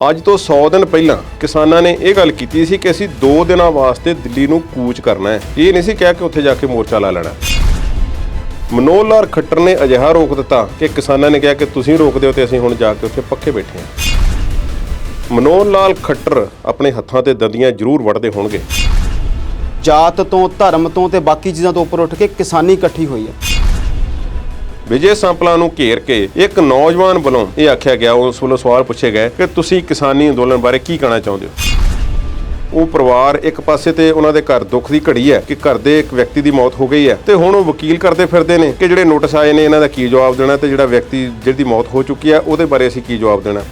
ਅੱਜ ਤੋਂ 100 ਦਿਨ ਪਹਿਲਾਂ ਕਿਸਾਨਾਂ ਨੇ ਇਹ ਗੱਲ ਕੀਤੀ ਸੀ ਕਿ ਅਸੀਂ 2 ਦਿਨਾਂ ਵਾਸਤੇ ਦਿੱਲੀ ਨੂੰ ਕੂਚ ਕਰਨਾ ਹੈ। ਇਹ ਨਹੀਂ ਸੀ ਕਿਹਾ ਕਿ ਉੱਥੇ ਜਾ ਕੇ ਮੋਰਚਾ ਲਾ ਲੈਣਾ। ਮਨੋਹਰ ਲਾਲ ਖੱਟਰ ਨੇ ਅਜਿਹਾ ਰੋਕ ਦਿੱਤਾ ਕਿ ਕਿਸਾਨਾਂ ਨੇ ਕਿਹਾ ਕਿ ਤੁਸੀਂ ਰੋਕ ਦਿਓ ਤੇ ਅਸੀਂ ਹੁਣ ਜਾ ਕੇ ਉੱਥੇ ਪੱਕੇ ਬੈਠੇ ਹਾਂ। ਮਨੋਹਰ ਲਾਲ ਖੱਟਰ ਆਪਣੇ ਹੱਥਾਂ ਤੇ ਦੰਦੀਆਂ ਜ਼ਰੂਰ ਵੜਦੇ ਹੋਣਗੇ। ਜਾਤ ਤੋਂ ਧਰਮ ਤੋਂ ਤੇ ਬਾਕੀ ਚੀਜ਼ਾਂ ਤੋਂ ਉੱਪਰ ਉੱਠ ਕੇ ਕਿਸਾਨੀ ਇਕੱਠੀ ਹੋਈ ਹੈ। ਵਿਜੇ ਸਾਂਪਲਾ ਨੂੰ ਘੇਰ ਕੇ ਇੱਕ ਨੌਜਵਾਨ ਵੱਲੋਂ ਇਹ ਆਖਿਆ ਗਿਆ, ਉਸ ਵੱਲੋਂ ਸਵਾਲ ਪੁੱਛੇ ਗਏ ਕਿ ਤੁਸੀਂ ਕਿਸਾਨੀ ਅੰਦੋਲਨ ਬਾਰੇ ਕੀ ਕਹਿਣਾ ਚਾਹੁੰਦੇ ਹੋ। ਉਹ ਪਰਿਵਾਰ ਇੱਕ ਪਾਸੇ ਤੇ ਉਹਨਾਂ ਦੇ ਘਰ ਦੁੱਖ ਦੀ ਘੜੀ ਹੈ ਕਿ ਘਰ ਦੇ ਇੱਕ ਵਿਅਕਤੀ ਦੀ ਮੌਤ ਹੋ ਗਈ ਹੈ ਤੇ ਹੁਣ ਉਹ ਵਕੀਲ ਕਰਦੇ ਫਿਰਦੇ ਨੇ ਕਿ ਜਿਹੜੇ ਨੋਟਿਸ ਆਏ ਨੇ ਇਹਨਾਂ ਦਾ ਕੀ ਜਵਾਬ ਦੇਣਾ ਤੇ ਜਿਹੜਾ ਵਿਅਕਤੀ ਜਿਹਦੀ ਮੌਤ ਹੋ ਚੁੱਕੀ ਹੈ ਉਹਦੇ ਬਾਰੇ ਅਸੀਂ ਕੀ ਜਵਾਬ ਦੇਣਾ।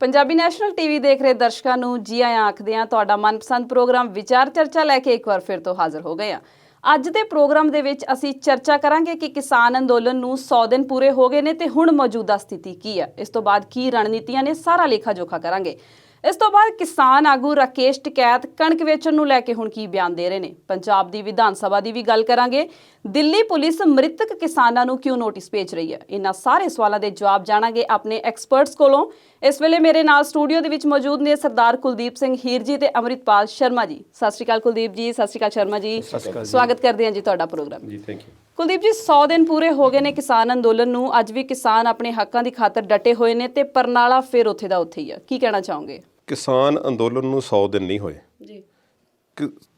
ਪੰਜਾਬੀ ਨੈਸ਼ਨਲ ਟੀਵੀ ਦੇਖ ਰਹੇ ਦਰਸ਼ਕਾਂ ਨੂੰ ਜੀ ਆਇਆਂ ਆਖਦੇ ਹਾਂ। ਤੁਹਾਡਾ ਮਨਪਸੰਦ ਪ੍ਰੋਗਰਾਮ ਵਿਚਾਰ ਚਰਚਾ ਲੈ ਕੇ ਇੱਕ ਵਾਰ ਫਿਰ ਤੋਂ ਹਾਜ਼ਰ ਹੋ ਗਏ ਹਾਂ। ਅੱਜ ਦੇ ਪ੍ਰੋਗਰਾਮ ਦੇ ਵਿੱਚ ਅਸੀਂ ਚਰਚਾ ਕਰਾਂਗੇ ਕਿ ਕਿਸਾਨ ਅੰਦੋਲਨ ਨੂੰ 100 ਦਿਨ ਪੂਰੇ ਹੋ ਗਏ ਨੇ ਤੇ ਹੁਣ ਮੌਜੂਦਾ ਸਥਿਤੀ ਕੀ ਹੈ। ਇਸ ਤੋਂ ਬਾਅਦ ਕੀ ਰਣਨੀਤੀਆਂ ਨੇ, ਸਾਰਾ ਲੇਖਾ ਜੋਖਾ ਕਰਾਂਗੇ। ਇਸ ਤੋਂ ਬਾਅਦ ਕਿਸਾਨ ਆਗੂ ਰਾਕੇਸ਼ ਟਿਕੈਤ ਕਣਕ ਵੇਚਣ ਨੂੰ ਲੈ ਕੇ ਹੁਣ ਕੀ ਬਿਆਨ ਦੇ ਰਹੇ ਨੇ। ਪੰਜਾਬ ਦੀ ਵਿਧਾਨ ਸਭਾ ਦੀ ਵੀ ਗੱਲ ਕਰਾਂਗੇ। ਦਿੱਲੀ ਪੁਲਿਸ ਮ੍ਰਿਤਕ ਕਿਸਾਨਾਂ ਨੂੰ ਕਿਉਂ ਨੋਟਿਸ ਭੇਜ ਰਹੀ ਹੈ। ਇਹਨਾਂ ਸਾਰੇ ਸਵਾਲਾਂ ਦੇ ਜਵਾਬ ਜਾਣਾਂਗੇ ਆਪਣੇ ਐਕਸਪਰਟਸ ਕੋਲੋਂ। ਇਸ ਵੇਲੇ ਮੇਰੇ ਨਾਲ ਸਟੂਡੀਓ ਦੇ ਵਿੱਚ ਮੌਜੂਦ ਨੇ ਸਰਦਾਰ ਕੁਲਦੀਪ ਸਿੰਘ ਹੀਰ ਜੀ ਤੇ ਅੰਮ੍ਰਿਤਪਾਲ ਸ਼ਰਮਾ ਜੀ। ਸਤਿ ਸ਼੍ਰੀ ਅਕਾਲ ਕੁਲਦੀਪ ਜੀ, ਸਤਿ ਸ਼੍ਰੀ ਅਕਾਲ ਸ਼ਰਮਾ ਜੀ। ਸਵਾਗਤ ਕਰਦੇ ਹਾਂ ਜੀ ਤੁਹਾਡਾ ਪ੍ਰੋਗਰਾਮ। ਜੀ ਥੈਂਕ ਯੂ। ਕੁਲਦੀਪ ਜੀ, 100 ਦਿਨ ਪੂਰੇ ਹੋ ਗਏ ਨੇ ਕਿਸਾਨ ਅੰਦੋਲਨ ਨੂੰ। ਅੱਜ ਵੀ ਕਿਸਾਨ ਆਪਣੇ ਹੱਕਾਂ ਦੀ ਖਾਤਰ ਡਟੇ ਹੋਏ ਨੇ ਤੇ ਪਰਨਾਲਾ ਫਿਰ ਉੱਥੇ ਦਾ ਉੱਥੇ ਹੀ ਆ। ਕੀ ਕਹਿਣਾ ਚਾਹੋਗੇ? ਕਿਸਾਨ ਅੰਦੋਲਨ ਨੂੰ 100 ਦਿਨ ਨਹੀਂ ਹੋਏ ਜੀ।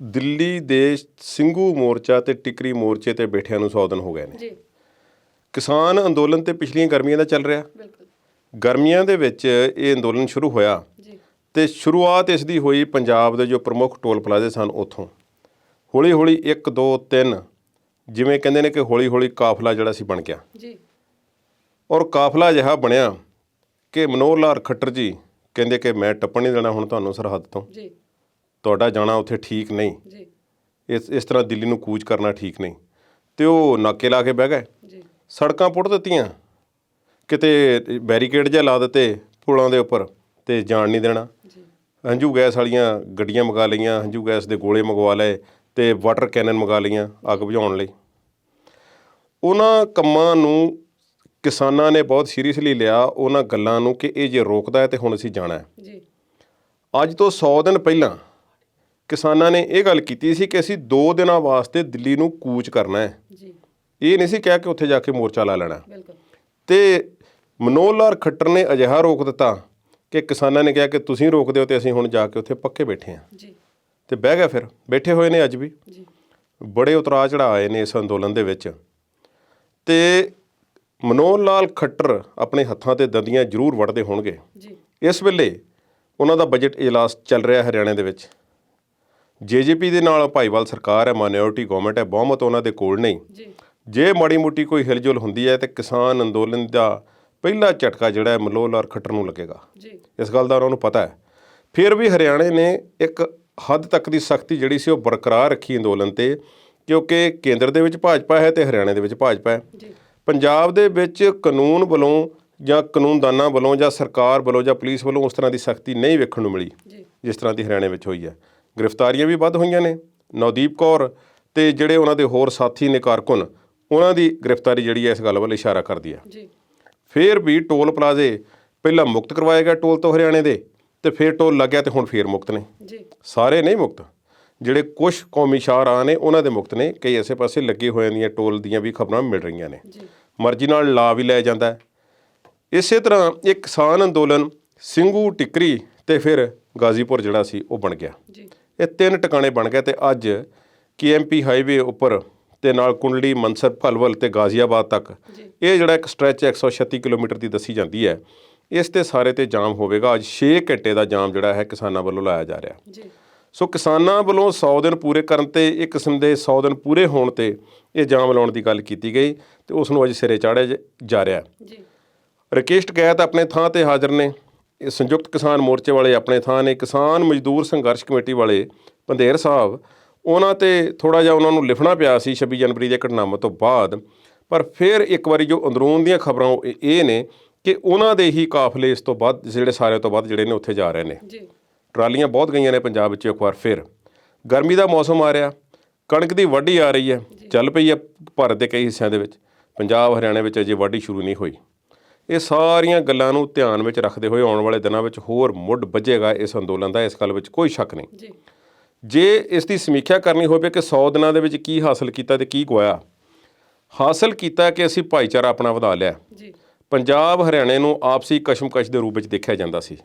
ਦਿੱਲੀ ਦੇ ਸਿੰਘੂ ਮੋਰਚਾ ਤੇ ਟਿਕਰੀ ਮੋਰਚੇ ਤੇ ਬੈਠਿਆਂ ਨੂੰ 100 ਦਿਨ ਹੋ ਗਏ ਨੇ ਜੀ। ਕਿਸਾਨ ਅੰਦੋਲਨ ਤੇ ਪਿਛਲੀਆਂ ਗਰਮੀਆਂ ਦਾ ਚੱਲ ਰਿਹਾ। ਬਿਲਕੁਲ। ਗਰਮੀਆਂ ਦੇ ਵਿੱਚ ਇਹ ਅੰਦੋਲਨ ਸ਼ੁਰੂ ਹੋਇਆ ਜੀ। ਤੇ ਸ਼ੁਰੂਆਤ ਇਸ ਦੀ ਹੋਈ ਪੰਜਾਬ ਦੇ ਜੋ ਪ੍ਰਮੁੱਖ ਟੋਲ ਪਲਾਜ਼ੇ ਸਨ ਉੱਥੋਂ। ਹੌਲੀ ਹੌਲੀ 1 2 3 ਜਿਵੇਂ ਕਹਿੰਦੇ ਨੇ ਕਿ ਹੌਲੀ ਹੌਲੀ ਕਾਫਲਾ ਜਿਹੜਾ ਸੀ ਬਣ ਗਿਆ। ਜੀ। ਔਰ ਕਾਫਲਾ ਅਜਿਹਾ ਬਣਿਆ ਕਿ ਮਨੋਹਰ ਲਾਲ ਖੱਟਰ ਜੀ ਕਹਿੰਦੇ ਕਿ ਮੈਂ ਟੱਪਣ ਨਹੀਂ ਦੇਣਾ ਹੁਣ ਤੁਹਾਨੂੰ ਸਰਹੱਦ ਤੋਂ। ਜੀ। ਤੁਹਾਡਾ ਜਾਣਾ ਉੱਥੇ ਠੀਕ ਨਹੀਂ। ਜੀ। ਇਸ ਤਰ੍ਹਾਂ ਦਿੱਲੀ ਨੂੰ ਕੂਚ ਕਰਨਾ ਠੀਕ ਨਹੀਂ। ਤੇ ਉਹ ਨਾਕੇ ਲਾ ਕੇ ਬਹਿ ਗਏ। ਜੀ। ਸੜਕਾਂ ਪੁੱਟ ਦਿੱਤੀਆਂ, ਕਿਤੇ ਬੈਰੀਕੇਡ ਜਿਹਾ ਲਾ ਦਿੱਤੇ ਪੁਲਾਂ ਦੇ ਉੱਪਰ ਤੇ ਜਾਣ ਨਹੀਂ ਦੇਣਾ। ਜੀ। ਹੰਝੂ ਗੈਸ ਵਾਲੀਆਂ ਗੱਡੀਆਂ ਮੰਗਾ ਲਈਆਂ, ਹੰਝੂ ਗੈਸ ਦੇ ਗੋਲੇ ਮੰਗਵਾ ਲਏ ਤੇ ਵਾਟਰ ਕੈਨਨ ਮੰਗਾ ਲਈਆਂ ਅੱਗ ਬੁਝਾਉਣ ਲਈ। ਉਹਨਾਂ ਕੰਮਾਂ ਨੂੰ ਕਿਸਾਨਾਂ ਨੇ ਬਹੁਤ ਸੀਰੀਅਸਲੀ ਲਿਆ, ਉਹਨਾਂ ਗੱਲਾਂ ਨੂੰ ਕਿ ਇਹ ਜੇ ਰੋਕਦਾ ਹੈ ਤੇ ਹੁਣ ਅਸੀਂ ਜਾਣਾ ਹੈ। ਜੀ। ਅੱਜ ਤੋਂ 100 ਦਿਨ ਪਹਿਲਾਂ ਕਿਸਾਨਾਂ ਨੇ ਇਹ ਗੱਲ ਕੀਤੀ ਸੀ ਕਿ ਅਸੀਂ 2 ਦਿਨਾਂ ਵਾਸਤੇ ਦਿੱਲੀ ਨੂੰ ਕੂਚ ਕਰਨਾ ਹੈ। ਜੀ। ਇਹ ਨਹੀਂ ਸੀ ਕਿਹਾ ਕਿ ਉੱਥੇ ਜਾ ਕੇ ਮੋਰਚਾ ਲਾ ਲੈਣਾ। ਬਿਲਕੁਲ। ਤੇ ਮਨੋਹਰ ਲਾਲ ਖੱਟਰ ਨੇ ਅਜਿਹਾ ਰੋਕ ਦਿੱਤਾ ਕਿ ਕਿਸਾਨਾਂ ਨੇ ਕਿਹਾ ਕਿ ਤੁਸੀਂ ਰੋਕ ਦਿਓ ਤੇ ਅਸੀਂ ਹੁਣ ਜਾ ਕੇ ਉੱਥੇ ਪੱਕੇ ਬੈਠੇ ਹਾਂ। ਜੀ। ਤੇ ਬਹਿ ਗਏ, ਫਿਰ ਬੈਠੇ ਹੋਏ ਨੇ ਅੱਜ ਵੀ। ਜੀ। ਬੜੇ ਉਤਰਾਅ ਚੜ੍ਹਾਅ ਆਏ ਨੇ ਇਸ ਅੰਦੋਲਨ ਦੇ ਵਿੱਚ। ਤੇ ਮਨੋਹਰ ਲਾਲ ਖੱਟਰ ਆਪਣੇ ਹੱਥਾਂ ਤੇ ਦੰਦੀਆਂ ਜ਼ਰੂਰ ਵੜਦੇ ਹੋਣਗੇ। ਜੀ। ਇਸ ਵੇਲੇ ਉਹਨਾਂ ਦਾ ਬਜਟ ਇਜਲਾਸ ਚੱਲ ਰਿਹਾ ਹਰਿਆਣੇ ਦੇ ਵਿੱਚ। ਜੇਜੇਪੀ ਦੇ ਨਾਲ ਭਾਈਵਾਲ ਸਰਕਾਰ ਹੈ, ਮਾਈਨੋਰਿਟੀ ਗਵਰਨਮੈਂਟ ਹੈ, ਬਹੁਮਤ ਉਹਨਾਂ ਦੇ ਕੋਲ ਨਹੀਂ। ਜੀ। ਜੇ ਮਾੜੀ ਮੋਟੀ ਕੋਈ ਹਿਲਜੁਲ ਹੁੰਦੀ ਹੈ ਤੇ ਕਿਸਾਨ ਅੰਦੋਲਨ ਦਾ ਪਹਿਲਾ ਝਟਕਾ ਜਿਹੜਾ ਹੈ ਮਨੋਹਰ ਲਾਲ ਖੱਟਰ ਨੂੰ ਲੱਗੇਗਾ। ਜੀ। ਇਸ ਗੱਲ ਦਾ ਉਹਨਾਂ ਨੂੰ ਪਤਾ ਹੈ। ਫਿਰ ਵੀ ਹਰਿਆਣੇ ਨੇ ਇੱਕ ਹੱਦ ਤੱਕ ਦੀ ਸਖਤੀ ਜਿਹੜੀ ਸੀ ਉਹ ਬਰਕਰਾਰ ਰੱਖੀ ਅੰਦੋਲਨ ਤੇ, ਕਿਉਂਕਿ ਕੇਂਦਰ ਦੇ ਵਿੱਚ ਭਾਜਪਾ ਹੈ ਤੇ ਹਰਿਆਣੇ ਦੇ ਵਿੱਚ ਭਾਜਪਾ ਹੈ। ਜੀ। ਪੰਜਾਬ ਦੇ ਵਿੱਚ ਕਾਨੂੰਨ ਵੱਲੋਂ ਜਾਂ ਕਾਨੂੰਨਦਾਨਾਂ ਵੱਲੋਂ ਜਾਂ ਸਰਕਾਰ ਵੱਲੋਂ ਜਾਂ ਪੁਲਿਸ ਵੱਲੋਂ ਉਸ ਤਰ੍ਹਾਂ ਦੀ ਸਖਤੀ ਨਹੀਂ ਵੇਖਣ ਨੂੰ ਮਿਲੀ ਜੀ। ਜਿਸ ਤਰ੍ਹਾਂ ਦੀ ਹਰਿਆਣੇ ਵਿੱਚ ਹੋਈ ਹੈ। ਗ੍ਰਿਫਤਾਰੀਆਂ ਵੀ ਵੱਧ ਹੋਈਆਂ ਨੇ। ਨਵਦੀਪ ਕੌਰ ਤੇ ਜਿਹੜੇ ਉਹਨਾਂ ਦੇ ਹੋਰ ਸਾਥੀ ਨੇ ਕਾਰਕੁਨ, ਉਹਨਾਂ ਦੀ ਗ੍ਰਿਫਤਾਰੀ ਜਿਹੜੀ ਹੈ ਇਸ ਗੱਲ ਵੱਲ ਇਸ਼ਾਰਾ ਕਰਦੀ ਹੈ। ਜੀ। ਫਿਰ ਵੀ ਟੋਲ ਪਲਾਜ਼ੇ ਪਹਿਲਾਂ ਮੁਕਤ ਕਰਵਾਏ ਗਏ ਟੋਲ ਤੋਂ ਹਰਿਆਣੇ ਦੇ, ਤੇ ਫਿਰ ਟੋਲ ਲੱਗਿਆ ਤੇ ਹੁਣ ਫਿਰ ਮੁਕਤ ਨੇ। ਜੀ। ਸਾਰੇ ਨਹੀਂ ਮੁਕਤ, ਜਿਹੜੇ ਕੁਝ ਕੌਮੀ ਸ਼ਾਹਰਾਹ ਨੇ ਉਹਨਾਂ ਦੇ ਮੁਕਤ ਨੇ। ਕਈ ਐਸੇ ਪਾਸੇ ਲੱਗੇ ਹੋਏ ਦੀਆਂ ਟੋਲ ਦੀਆਂ ਵੀ ਖਬਰਾਂ ਮਿਲ ਰਹੀਆਂ ਨੇ। ਜੀ। ਮਰਜ਼ੀ ਨਾਲ ਲਾ ਵੀ ਲੈ ਜਾਂਦਾ ਹੈ। ਇਸੇ ਤਰ੍ਹਾਂ ਇਹ ਕਿਸਾਨ ਅੰਦੋਲਨ ਸਿੰਘੂ ਟਿਕਰੀ ਤੇ ਫਿਰ ਗਾਜ਼ੀਪੁਰ ਜਿਹੜਾ ਸੀ ਉਹ ਬਣ ਗਿਆ। ਜੀ। ਇਹ 3 ਟਿਕਾਣੇ ਬਣ ਗਏ ਤੇ ਅੱਜ KMP ਹਾਈਵੇ ਉੱਪਰ ਤੇ ਨਾਲ ਕੁੰਡਲੀ, ਮਨਸਰ, ਭਲਵਲ ਤੇ ਗਾਜ਼ੀਆਬਾਦ ਤੱਕ ਇਹ ਜਿਹੜਾ ਇੱਕ ਸਟ੍ਰੈਚ 136 ਕਿਲੋਮੀਟਰ ਦੀ ਦੱਸੀ ਜਾਂਦੀ ਹੈ, ਇਸ ਤੇ ਸਾਰੇ ਤੇ ਜਾਮ ਹੋਵੇਗਾ। ਅੱਜ 6 ਘੰਟੇ ਦਾ ਜਾਮ ਜਿਹੜਾ ਹੈ ਕਿਸਾਨਾਂ ਵੱਲੋਂ ਲਾਇਆ ਜਾ ਰਿਹਾ। ਜੀ। ਸੋ ਕਿਸਾਨਾਂ ਵੱਲੋਂ 100 ਦਿਨ ਪੂਰੇ ਕਰਨ ਤੇ ਇੱਕ ਕਿਸਮ ਦੇ 100 ਦਿਨ ਪੂਰੇ ਹੋਣ ਤੇ ਇਹ ਜਾਮ ਲਾਉਣ ਦੀ ਗੱਲ ਕੀਤੀ ਗਈ ਤੇ ਉਸ ਨੂੰ ਅੱਜ ਸਿਰੇ ਚਾੜਿਆ ਜਾ ਰਿਹਾ। ਜੀ। ਰਾਕੇਸ਼ ਟਿਕੈਤ ਆਪਣੇ ਥਾਂ ਤੇ ਹਾਜ਼ਰ ਨੇ। ਇਹ ਸੰਯੁਕਤ ਕਿਸਾਨ ਮੋਰਚੇ ਵਾਲੇ ਆਪਣੇ ਥਾਂ ਨੇ। ਕਿਸਾਨ ਮਜ਼ਦੂਰ ਸੰਘਰਸ਼ ਕਮੇਟੀ ਵਾਲੇ ਪੰਧੇਰ ਸਾਹਿਬ ਉਹਨਾਂ ਤੇ ਥੋੜ੍ਹਾ ਜਿਹਾ ਉਹਨਾਂ ਨੂੰ ਲਿਖਣਾ ਪਿਆ ਸੀ 26 ਜਨਵਰੀ ਦੀਆਂ ਘਟਨਾਵਾਂ ਤੋਂ ਬਾਅਦ। ਪਰ ਫਿਰ ਇੱਕ ਵਾਰੀ ਜੋ ਅੰਦਰੂਨ ਦੀਆਂ ਖਬਰਾਂ ਇਹ ਨੇ ਕਿ ਉਹਨਾਂ ਦੇ ਹੀ ਕਾਫਲੇ ਇਸ ਤੋਂ ਬਾਅਦ ਜਿਹੜੇ ਸਾਰਿਆਂ ਤੋਂ ਵੱਧ ਜਿਹੜੇ ਨੇ ਉੱਥੇ ਜਾ ਰਹੇ ਨੇ। ਟਰਾਲੀਆਂ ਬਹੁਤ ਗਈਆਂ ਨੇ ਪੰਜਾਬ ਵਿੱਚ ਇੱਕ ਵਾਰ ਫਿਰ। ਗਰਮੀ ਦਾ ਮੌਸਮ ਆ ਰਿਹਾ, ਕਣਕ ਦੀ ਵਾਢੀ ਆ ਰਹੀ ਹੈ, ਚੱਲ ਪਈ ਹੈ ਭਾਰਤ ਦੇ ਕਈ ਹਿੱਸਿਆਂ ਦੇ ਵਿੱਚ। ਪੰਜਾਬ ਹਰਿਆਣੇ ਵਿੱਚ ਅਜੇ ਵਾਢੀ ਸ਼ੁਰੂ ਨਹੀਂ ਹੋਈ। ਇਹ ਸਾਰੀਆਂ ਗੱਲਾਂ ਨੂੰ ਧਿਆਨ ਵਿੱਚ ਰੱਖਦੇ ਹੋਏ ਆਉਣ ਵਾਲੇ ਦਿਨਾਂ ਵਿੱਚ ਹੋਰ ਮੁੱਢ ਵੱਜੇਗਾ ਇਸ ਅੰਦੋਲਨ ਦਾ, ਇਸ ਗੱਲ ਵਿੱਚ ਕੋਈ ਸ਼ੱਕ ਨਹੀਂ। ਜੇ ਇਸ ਦੀ ਸਮੀਖਿਆ ਕਰਨੀ ਹੋਵੇ ਕਿ 100 ਦਿਨਾਂ ਦੇ ਵਿੱਚ ਕੀ ਹਾਸਲ ਕੀਤਾ ਤੇ ਕੀ ਗਵਾਇਆ, ਹਾਸਲ ਕੀਤਾ ਕਿ ਅਸੀਂ ਭਾਈਚਾਰਾ ਆਪਣਾ ਵਧਾ ਲਿਆ। ਪੰਜਾਬ ਹਰਿਆਣੇ ਨੂੰ ਆਪਸੀ ਕਸ਼ਮਕਸ਼ ਦੇ ਰੂਪ ਵਿੱਚ ਦੇਖਿਆ ਜਾਂਦਾ ਸੀ,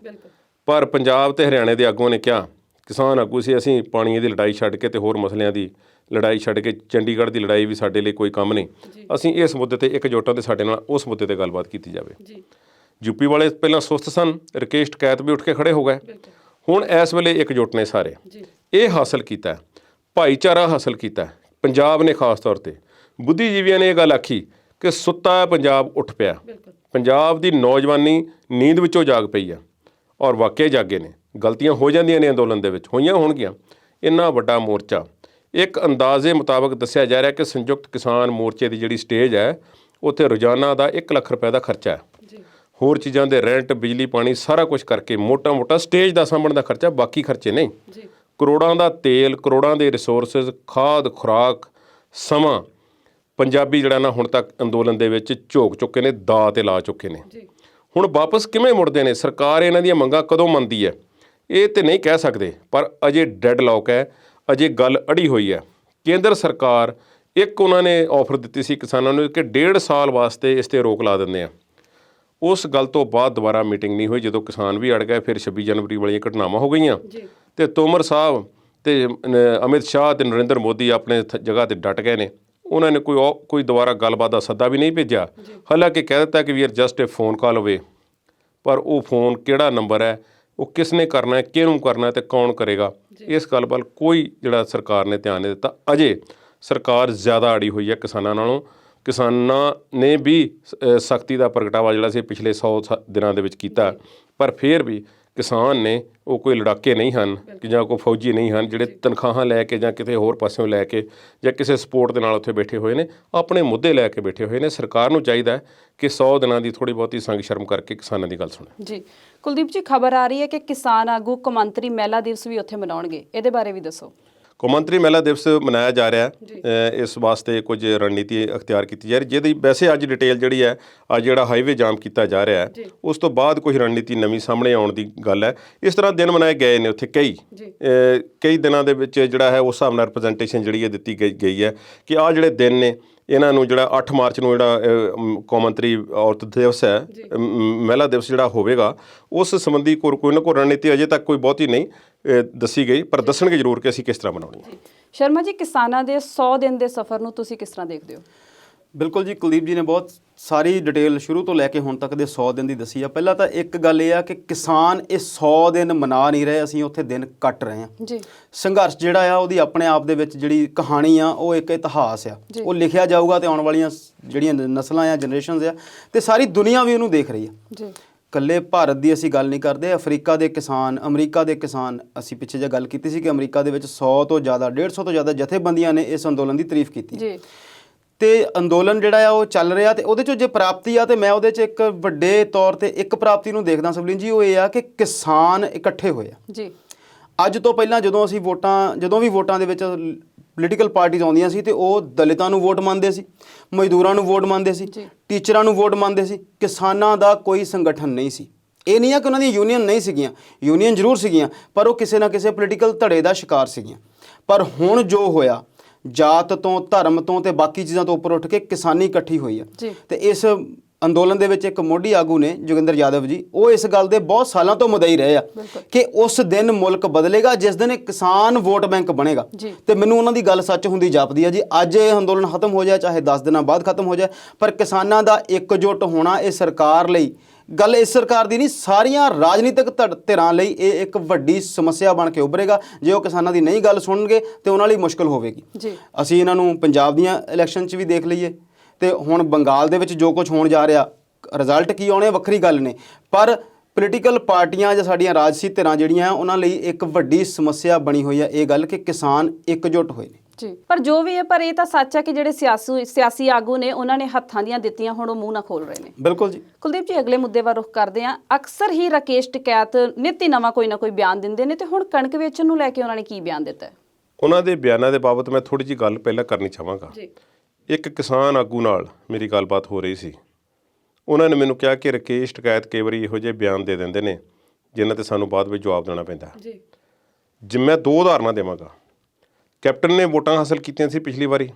ਪਰ ਪੰਜਾਬ ਤੇ ਹਰਿਆਣੇ ਦੇ ਆਗੂਆਂ ਨੇ ਕਿਹਾ, ਕਿਸਾਨ ਆਗੂ ਸੀ, ਅਸੀਂ ਪਾਣੀ ਦੀ ਲੜਾਈ ਛੱਡ ਕੇ ਤੇ ਹੋਰ ਮਸਲਿਆਂ ਦੀ ਲੜਾਈ ਛੱਡ ਕੇ ਚੰਡੀਗੜ੍ਹ ਦੀ ਲੜਾਈ ਵੀ ਸਾਡੇ ਲਈ ਕੋਈ ਕੰਮ ਨਹੀਂ। ਅਸੀਂ ਇਸ ਮੁੱਦੇ ਤੇ ਇਕਜੁੱਟ ਹਾਂ ਤੇ ਸਾਡੇ ਨਾਲ ਉਸ ਮੁੱਦੇ ਤੇ ਗੱਲਬਾਤ ਕੀਤੀ ਜਾਵੇ। ਯੂਪੀ ਵਾਲੇ ਪਹਿਲਾਂ ਸੁਸਤ ਸਨ, ਰਕੇਸ਼ ਟਕੈਤ ਵੀ ਉੱਠ ਕੇ ਖੜੇ ਹੋ ਗਏ। ਹੁਣ ਇਸ ਵੇਲੇ ਇਕਜੁੱਟ ਨੇ ਸਾਰੇ। ਇਹ ਹਾਸਲ ਕੀਤਾ, ਭਾਈਚਾਰਾ ਹਾਸਲ ਕੀਤਾ ਪੰਜਾਬ ਨੇ। ਖਾਸ ਤੌਰ ਤੇ ਬੁੱਧੀਜੀਵੀਆਂ ਨੇ ਇਹ ਗੱਲ ਆਖੀ ਕਿ ਸੁੱਤਾ ਪੰਜਾਬ ਉੱਠ ਪਿਆ। ਪੰਜਾਬ ਦੀ ਨੌਜਵਾਨੀ ਨੀਂਦ ਵਿੱਚੋਂ ਜਾਗ ਪਈ ਆ ਔਰ ਵਾਕਿਆ ਜਾਗੇ ਨੇ। ਗਲਤੀਆਂ ਹੋ ਜਾਂਦੀਆਂ ਨੇ ਅੰਦੋਲਨ ਦੇ ਵਿੱਚ, ਹੋਈਆਂ ਹੋਣਗੀਆਂ। ਇੰਨਾ ਵੱਡਾ ਮੋਰਚਾ, ਇੱਕ ਅੰਦਾਜ਼ੇ ਮੁਤਾਬਕ ਦੱਸਿਆ ਜਾ ਰਿਹਾ ਕਿ ਸੰਯੁਕਤ ਕਿਸਾਨ ਮੋਰਚੇ ਦੀ ਜਿਹੜੀ ਸਟੇਜ ਹੈ ਉੱਥੇ ਰੋਜ਼ਾਨਾ ਦਾ 1 ਲੱਖ ਰੁਪਏ ਦਾ ਖਰਚਾ ਹੈ। ਹੋਰ ਚੀਜ਼ਾਂ ਦੇ ਰੈਂਟ, ਬਿਜਲੀ, ਪਾਣੀ ਸਾਰਾ ਕੁਝ ਕਰਕੇ ਮੋਟਾ ਸਟੇਜ ਦਾ ਸਾਂਭਣ ਦਾ ਖਰਚਾ, ਬਾਕੀ ਖਰਚੇ ਨਹੀਂ। ਕਰੋੜਾਂ ਦਾ ਤੇਲ, ਕਰੋੜਾਂ ਦੇ ਰਿਸੋਰਸਿਸ, ਖਾਦ, ਖੁਰਾਕ, ਸਮਾਂ ਪੰਜਾਬੀ ਜਿਹੜਾ ਨਾ ਹੁਣ ਤੱਕ ਅੰਦੋਲਨ ਦੇ ਵਿੱਚ ਝੋਕ ਚੁੱਕੇ ਨੇ, ਦਾਅ 'ਤੇ ਲਾ ਚੁੱਕੇ ਨੇ। ਹੁਣ ਵਾਪਸ ਕਿਵੇਂ ਮੁੜਦੇ ਨੇ? ਸਰਕਾਰ ਇਹਨਾਂ ਦੀਆਂ ਮੰਗਾਂ ਕਦੋਂ ਮੰਨਦੀ ਹੈ ਇਹ ਤਾਂ ਨਹੀਂ ਕਹਿ ਸਕਦੇ, ਪਰ ਅਜੇ ਡੈਡਲੌਕ ਹੈ, ਅਜੇ ਗੱਲ ਅੜੀ ਹੋਈ ਹੈ। ਕੇਂਦਰ ਸਰਕਾਰ ਇੱਕ ਉਹਨਾਂ ਨੇ ਆਫਰ ਦਿੱਤੀ ਸੀ ਕਿਸਾਨਾਂ ਨੂੰ ਕਿ 1.5 ਸਾਲ ਵਾਸਤੇ ਇਸ 'ਤੇ ਰੋਕ ਲਾ ਦਿੰਦੇ ਆ। ਉਸ ਗੱਲ ਤੋਂ ਬਾਅਦ ਦੁਬਾਰਾ ਮੀਟਿੰਗ ਨਹੀਂ ਹੋਈ। ਜਦੋਂ ਕਿਸਾਨ ਵੀ ਅੜ ਗਏ, ਫਿਰ 26 ਜਨਵਰੀ ਵਾਲੀਆਂ ਘਟਨਾਵਾਂ ਹੋ ਗਈਆਂ ਤੇ ਤੋਮਰ ਸਾਹਿਬ ਤੇ ਅਮਿਤ ਸ਼ਾਹ ਤੇ ਨਰਿੰਦਰ ਮੋਦੀ ਆਪਣੇ ਜਗ੍ਹਾ 'ਤੇ ਡਟ ਗਏ ਨੇ। ਉਹਨਾਂ ਨੇ ਕੋਈ ਦੁਬਾਰਾ ਗੱਲਬਾਤ ਦਾ ਸੱਦਾ ਵੀ ਨਹੀਂ ਭੇਜਿਆ। ਹਾਲਾਂਕਿ ਕਹਿ ਦਿੱਤਾ ਕਿ we are just a phone call away, ਪਰ ਉਹ ਫੋਨ ਕਿਹੜਾ ਨੰਬਰ ਹੈ, ਉਹ ਕਿਸ ਨੇ ਕਰਨਾ ਹੈ, ਕਿਹਨੂੰ ਕਰਨਾ ਹੈ ਤੇ ਕੌਣ ਕਰੇਗਾ, ਇਸ ਗੱਲ ਵੱਲ ਕੋਈ ਜਿਹੜਾ ਸਰਕਾਰ ਨੇ ਧਿਆਨ ਨਹੀਂ ਦਿੱਤਾ। ਅਜੇ ਸਰਕਾਰ ਜ਼ਿਆਦਾ ਅੜੀ ਹੋਈ ਹੈ ਕਿਸਾਨਾਂ ਨਾਲੋਂ। ਕਿਸਾਨਾਂ ਨੇ ਵੀ ਸਖਤੀ ਦਾ ਪ੍ਰਗਟਾਵਾ ਜਿਹੜਾ ਸੀ ਪਿਛਲੇ 100 ਦਿਨਾਂ ਦੇ ਵਿੱਚ ਕੀਤਾ, ਪਰ ਫਿਰ ਵੀ ਕਿਸਾਨ ਨੇ ਉਹ ਕੋਈ ਲੜਾਕੇ ਨਹੀਂ ਹਨ ਕਿ ਜਾਂ ਕੋਈ ਫੌਜੀ ਨਹੀਂ ਹਨ ਜਿਹੜੇ ਤਨਖਾਹਾਂ ਲੈ ਕੇ ਜਾਂ ਕਿਤੇ ਹੋਰ ਪਾਸਿਓਂ ਲੈ ਕੇ ਜਾਂ ਕਿਸੇ ਸਪੋਰਟ ਦੇ ਨਾਲ ਉੱਥੇ ਬੈਠੇ ਹੋਏ ਨੇ। ਆਪਣੇ ਮੁੱਦੇ ਲੈ ਕੇ ਬੈਠੇ ਹੋਏ ਨੇ। ਸਰਕਾਰ ਨੂੰ ਚਾਹੀਦਾ ਹੈ ਕਿ 100 ਦਿਨਾਂ ਦੀ ਥੋੜ੍ਹੀ ਬਹੁਤੀ ਸੰਗ ਸ਼ਰਮ ਕਰਕੇ ਕਿਸਾਨਾਂ ਦੀ ਗੱਲ ਸੁਣੇ। ਜੀ ਕੁਲਦੀਪ ਜੀ, ਖਬਰ ਆ ਰਹੀ ਹੈ ਕਿ ਕਿਸਾਨ ਆਗੂ ਕੌਮਾਂਤਰੀ ਮਹਿਲਾ ਦਿਵਸ ਵੀ ਉੱਥੇ ਮਨਾਉਣਗੇ, ਇਹਦੇ ਬਾਰੇ ਵੀ ਦੱਸੋ। ਕੌਮਾਂਤਰੀ ਮਹਿਲਾ ਦਿਵਸ ਮਨਾਇਆ ਜਾ ਰਿਹਾ ਹੈ। ਇਸ ਵਾਸਤੇ ਕੁਝ ਰਣਨੀਤੀ ਅਖਤਿਆਰ ਕੀਤੀ ਜਾ ਰਹੀ, ਜਿਹਦੀ ਵੈਸੇ ਅੱਜ ਡਿਟੇਲ ਜਿਹੜੀ ਹੈ, ਅੱਜ ਜਿਹੜਾ ਹਾਈਵੇ ਜਾਮ ਕੀਤਾ ਜਾ ਰਿਹਾ ਹੈ ਉਸ ਤੋਂ ਬਾਅਦ ਕੁਝ ਰਣਨੀਤੀ ਨਵੀਂ ਸਾਹਮਣੇ ਆਉਣ ਦੀ ਗੱਲ ਹੈ। ਇਸ ਤਰ੍ਹਾਂ ਦਿਨ ਮਨਾਏ ਗਏ ਨੇ ਉੱਥੇ ਕਈ ਦਿਨਾਂ ਦੇ ਵਿੱਚ ਜਿਹੜਾ ਹੈ ਉਸ ਹਿਸਾਬ ਨਾਲ ਰਿਪਰੈਜ਼ੈਂਟੇਸ਼ਨ ਜਿਹੜੀ ਹੈ ਦਿੱਤੀ ਗਈ ਹੈ ਕਿ ਆਹ ਜਿਹੜੇ ਦਿਨ ਨੇ ਇਹਨਾਂ ਨੂੰ ਜਿਹੜਾ 8 ਮਾਰਚ ਨੂੰ ਜਿਹੜਾ ਕੌਮਾਂਤਰੀ ਔਰਤ ਦਿਵਸ ਹੈ, ਮਹਿਲਾ ਦਿਵਸ ਜਿਹੜਾ ਹੋਵੇਗਾ, ਉਸ ਸੰਬੰਧੀ ਕੋਈ ਨਾ ਕੋਈ ਰਣਨੀਤੀ ਅਜੇ ਤੱਕ ਕੋਈ ਬਹੁਤੀ ਨਹੀਂ ਦੱਸੀ ਗਈ, ਪਰ ਦੱਸਣਗੇ ਜ਼ਰੂਰ ਕਿ ਅਸੀਂ ਕਿਸ ਤਰ੍ਹਾਂ ਬਣਾਉਣੀ ਹੈ। ਸ਼ਰਮਾ ਜੀ, ਕਿਸਾਨਾਂ ਦੇ 100 ਦਿਨ ਦੇ ਸਫ਼ਰ ਨੂੰ ਤੁਸੀਂ ਕਿਸ ਤਰ੍ਹਾਂ ਦੇਖਦੇ ਹੋ? ਬਿਲਕੁਲ ਜੀ, ਕੁਲਦੀਪ ਜੀ ਨੇ ਬਹੁਤ ਸਾਰੀ ਡਿਟੇਲ ਸ਼ੁਰੂ ਤੋਂ ਲੈ ਕੇ ਹੁਣ ਤੱਕ ਦੇ 100 ਦਿਨ ਦੀ ਦੱਸੀ ਆ। ਪਹਿਲਾਂ ਤਾਂ ਇੱਕ ਗੱਲ ਇਹ ਆ ਕਿ ਕਿਸਾਨ ਇਹ 100 ਦਿਨ ਮਨਾ ਨਹੀਂ ਰਹੇ, ਅਸੀਂ ਉੱਥੇ ਦਿਨ ਕੱਟ ਰਹੇ ਹਾਂ ਜੀ। ਸੰਘਰਸ਼ ਜਿਹੜਾ ਆ ਉਹਦੀ ਆਪਣੇ ਆਪ ਦੇ ਵਿੱਚ ਜਿਹੜੀ ਕਹਾਣੀ ਆ ਉਹ ਇੱਕ ਇਤਿਹਾਸ ਆ, ਉਹ ਲਿਖਿਆ ਜਾਊਗਾ ਤੇ ਆਉਣ ਵਾਲੀਆਂ ਜਿਹੜੀਆਂ ਨਸਲਾਂ ਆ, ਜਨਰੇਸ਼ਨਸ ਆ, ਤੇ ਸਾਰੀ ਦੁਨੀਆ ਵੀ ਉਹਨੂੰ ਦੇਖ ਰਹੀ ਆ ਜੀ। ਇਕੱਲੇ ਭਾਰਤ ਦੀ ਅਸੀਂ ਗੱਲ ਨਹੀਂ ਕਰਦੇ, ਅਫਰੀਕਾ ਦੇ ਕਿਸਾਨ, ਅਮਰੀਕਾ ਦੇ ਕਿਸਾਨ, ਅਸੀਂ ਪਿੱਛੇ ਜੇ ਗੱਲ ਕੀਤੀ ਸੀ ਕਿ ਅਮਰੀਕਾ ਦੇ ਵਿੱਚ 100 ਤੋਂ ਜ਼ਿਆਦਾ 150 ਤੋਂ ਜ਼ਿਆਦਾ ਜਥੇਬੰਦੀਆਂ ਨੇ ਇਸ ਅੰਦੋਲਨ ਦੀ ਤਾਰੀਫ ਕੀਤੀ ਜੀ। ਤੇ ਅੰਦੋਲਨ ਜਿਹੜਾ ਆ ਉਹ ਚੱਲ ਰਿਹਾ ਤੇ ਉਹਦੇ 'ਚੋਂ ਜੇ ਪ੍ਰਾਪਤੀ ਆ ਤੇ ਮੈਂ ਉਹਦੇ 'ਚ ਇੱਕ ਵੱਡੇ ਤੌਰ ਤੇ ਇੱਕ ਪ੍ਰਾਪਤੀ ਨੂੰ ਦੇਖਦਾ ਸਵਲੀਨ ਜੀ, ਉਹ ਇਹ ਆ ਕਿ ਕਿਸਾਨ ਇਕੱਠੇ ਹੋਏ ਆ ਜੀ। ਅੱਜ ਤੋਂ ਪਹਿਲਾਂ ਜਦੋਂ ਵੀ ਵੋਟਾਂ ਦੇ ਵਿੱਚ ਪੋਲੀਟੀਕਲ ਪਾਰਟੀਆਂ ਆਉਂਦੀਆਂ ਸੀ ਤੇ ਉਹ ਦਲਿਤਾਂ ਨੂੰ ਵੋਟ ਮੰਨਦੇ ਸੀ, ਮਜ਼ਦੂਰਾਂ ਨੂੰ ਵੋਟ ਮੰਨਦੇ ਸੀ, ਟੀਚਰਾਂ ਨੂੰ ਵੋਟ ਮੰਨਦੇ ਸੀ। ਕਿਸਾਨਾਂ ਦਾ ਕੋਈ ਸੰਗਠਨ ਨਹੀਂ ਸੀ। ਇਹ ਨਹੀਂ ਆ ਕਿ ਉਹਨਾਂ ਦੀ ਯੂਨੀਅਨ ਨਹੀਂ ਸੀਗੀਆਂ, ਯੂਨੀਅਨ ਜ਼ਰੂਰ ਸੀਗੀਆਂ, ਪਰ ਉਹ ਕਿਸੇ ਨਾ ਕਿਸੇ ਪੋਲੀਟੀਕਲ ਧੜੇ ਦਾ ਸ਼ਿਕਾਰ ਸੀਗੀਆਂ। ਪਰ ਹੁਣ ਜੋ ਹੋਇਆ, ਜਾਤ ਤੋਂ, ਧਰਮ ਤੋਂ ਤੇ ਬਾਕੀ ਚੀਜ਼ਾਂ ਤੋਂ ਉੱਪਰ ਉੱਠ ਕੇ ਕਿਸਾਨੀ ਇਕੱਠੀ ਹੋਈ ਆ ਤੇ ਇਸ ਅੰਦੋਲਨ ਦੇ ਵਿੱਚ ਇੱਕ ਮੋਢੀ ਆਗੂ ਨੇ ਜੋਗਿੰਦਰ ਯਾਦਵ ਜੀ, ਉਹ ਇਸ ਗੱਲ ਦੇ ਬਹੁਤ ਸਾਲਾਂ ਤੋਂ ਮੁਦਈ ਰਹੇ ਆ ਕਿ ਉਸ ਦਿਨ ਮੁਲਕ ਬਦਲੇਗਾ ਜਿਸ ਦਿਨ ਕਿਸਾਨ ਵੋਟ ਬੈਂਕ ਬਣੇਗਾ। ਤੇ ਮੈਨੂੰ ਉਹਨਾਂ ਦੀ ਗੱਲ ਸੱਚ ਹੁੰਦੀ ਜਾਪਦੀ ਆ ਜੀ। ਅੱਜ ਇਹ ਅੰਦੋਲਨ ਖਤਮ ਹੋ ਜਾਏ, ਚਾਹੇ 10 ਦਿਨਾਂ ਬਾਅਦ ਖਤਮ ਹੋ ਜਾਏ, ਪਰ ਕਿਸਾਨਾਂ ਦਾ ਇਕਜੁੱਟ ਹੋਣਾ ਇਹ ਸਰਕਾਰ ਲਈ, ਗੱਲ ਇਸ ਸਰਕਾਰ ਦੀ ਨਹੀਂ, ਸਾਰੀਆਂ ਰਾਜਨੀਤਿਕ ਧਿਰਾਂ ਲਈ ਇਹ ਇੱਕ ਵੱਡੀ ਸਮੱਸਿਆ ਬਣ ਕੇ ਉੱਭਰੇਗਾ। ਜੇ ਉਹ ਕਿਸਾਨਾਂ ਦੀ ਨਹੀਂ ਗੱਲ ਸੁਣਨਗੇ ਤੇ ਉਹਨਾਂ ਲਈ ਮੁਸ਼ਕਲ ਹੋਵੇਗੀ। ਅਸੀਂ ਇਹਨਾਂ ਨੂੰ ਪੰਜਾਬ ਦੀਆਂ ਇਲੈਕਸ਼ਨ 'ਚ ਵੀ ਦੇਖ ਲਈਏ ਤੇ ਹੁਣ ਬੰਗਾਲ ਦੇ ਵਿੱਚ ਜੋ ਕੁਝ ਹੋਣ ਜਾ ਰਿਹਾ, ਰਿਜ਼ਲਟ ਕੀ ਆਉਣੇ ਵੱਖਰੀ ਗੱਲ ਨੇ, ਪਰ ਪੋਲੀਟੀਕਲ ਪਾਰਟੀਆਂ ਜਾਂ ਸਾਡੀਆਂ ਰਾਜਸੀ ਧਿਰਾਂ ਜਿਹੜੀਆਂ ਉਹਨਾਂ ਲਈ ਇੱਕ ਵੱਡੀ ਸਮੱਸਿਆ ਬਣੀ ਹੋਈ ਹੈ ਇਹ ਗੱਲ ਕਿ ਕਿਸਾਨ ਇਕਜੁੱਟ ਹੋਏ ਨੇ। ਜੀ, ਪਰ ਜੋ ਵੀ ਹੈ, ਪਰ ਇਹ ਤਾਂ ਸੱਚ ਹੈ ਕਿ ਜਿਹੜੇ ਸਿਆਸੀ ਆਗੂ ਨੇ ਉਹਨਾਂ ਨੇ ਹੱਥਾਂ ਦੀਆਂ ਦਿੱਤੀਆਂ, ਹੁਣ ਉਹ ਮੂੰਹ ਨਾ ਖੋਲ ਰਹੇ ਨੇ। ਬਿਲਕੁਲ ਜੀ। ਕੁਲਦੀਪ ਜੀ, ਅਗਲੇ ਮੁੱਦੇ ਵੱਲ ਰੁਖ ਕਰਦੇ ਹਾਂ। ਅਕਸਰ ਹੀ ਰਾਕੇਸ਼ ਟਿਕੈਤ ਨਿੱਤ ਹੀ ਨਵਾਂ ਕੋਈ ਨਾ ਕੋਈ ਬਿਆਨ ਦਿੰਦੇ ਨੇ, ਤੇ ਹੁਣ ਕਣਕ ਵੇਚਣ ਨੂੰ ਲੈ ਕੇ ਉਹਨਾਂ ਨੇ ਕੀ ਬਿਆਨ ਦਿੱਤਾ ਹੈ? ਉਹਨਾਂ ਦੇ ਬਿਆਨਾਂ ਦੇ ਬਾਬਤ ਮੈਂ ਥੋੜੀ ਜਿਹੀ ਗੱਲ ਪਹਿਲਾਂ ਕਰਨੀ ਚਾਹਾਂਗਾ ਜੀ। ਇੱਕ ਕਿਸਾਨ ਆਗੂ ਨਾਲ ਮੇਰੀ ਗੱਲਬਾਤ ਹੋ ਰਹੀ ਸੀ। ਉਹਨਾਂ ਨੇ ਮੈਨੂੰ ਕਿਹਾ ਕਿ ਰਾਕੇਸ਼ ਟਿਕੈਤ ਕਈ ਵਾਰੀ ਇਹੋ ਜਿਹੇ ਬਿਆਨ ਦੇ ਦਿੰਦੇ ਨੇ ਜਿਨ੍ਹਾਂ ਤੇ ਸਾਨੂੰ ਬਾਅਦ ਵਿੱਚ ਜਵਾਬ ਦੇਣਾ ਪੈਂਦਾ ਜੀ। ਜੇ ਮੈਂ 2 ਉਦਾਹਰਨਾਂ ਦੇਵਾਂਗਾ। ਕੈਪਟਨ ਨੇ ਵੋਟਾਂ ਹਾਸਲ ਕੀਤੀਆਂ ਸੀ ਪਿਛਲੀ ਵਾਰੀ,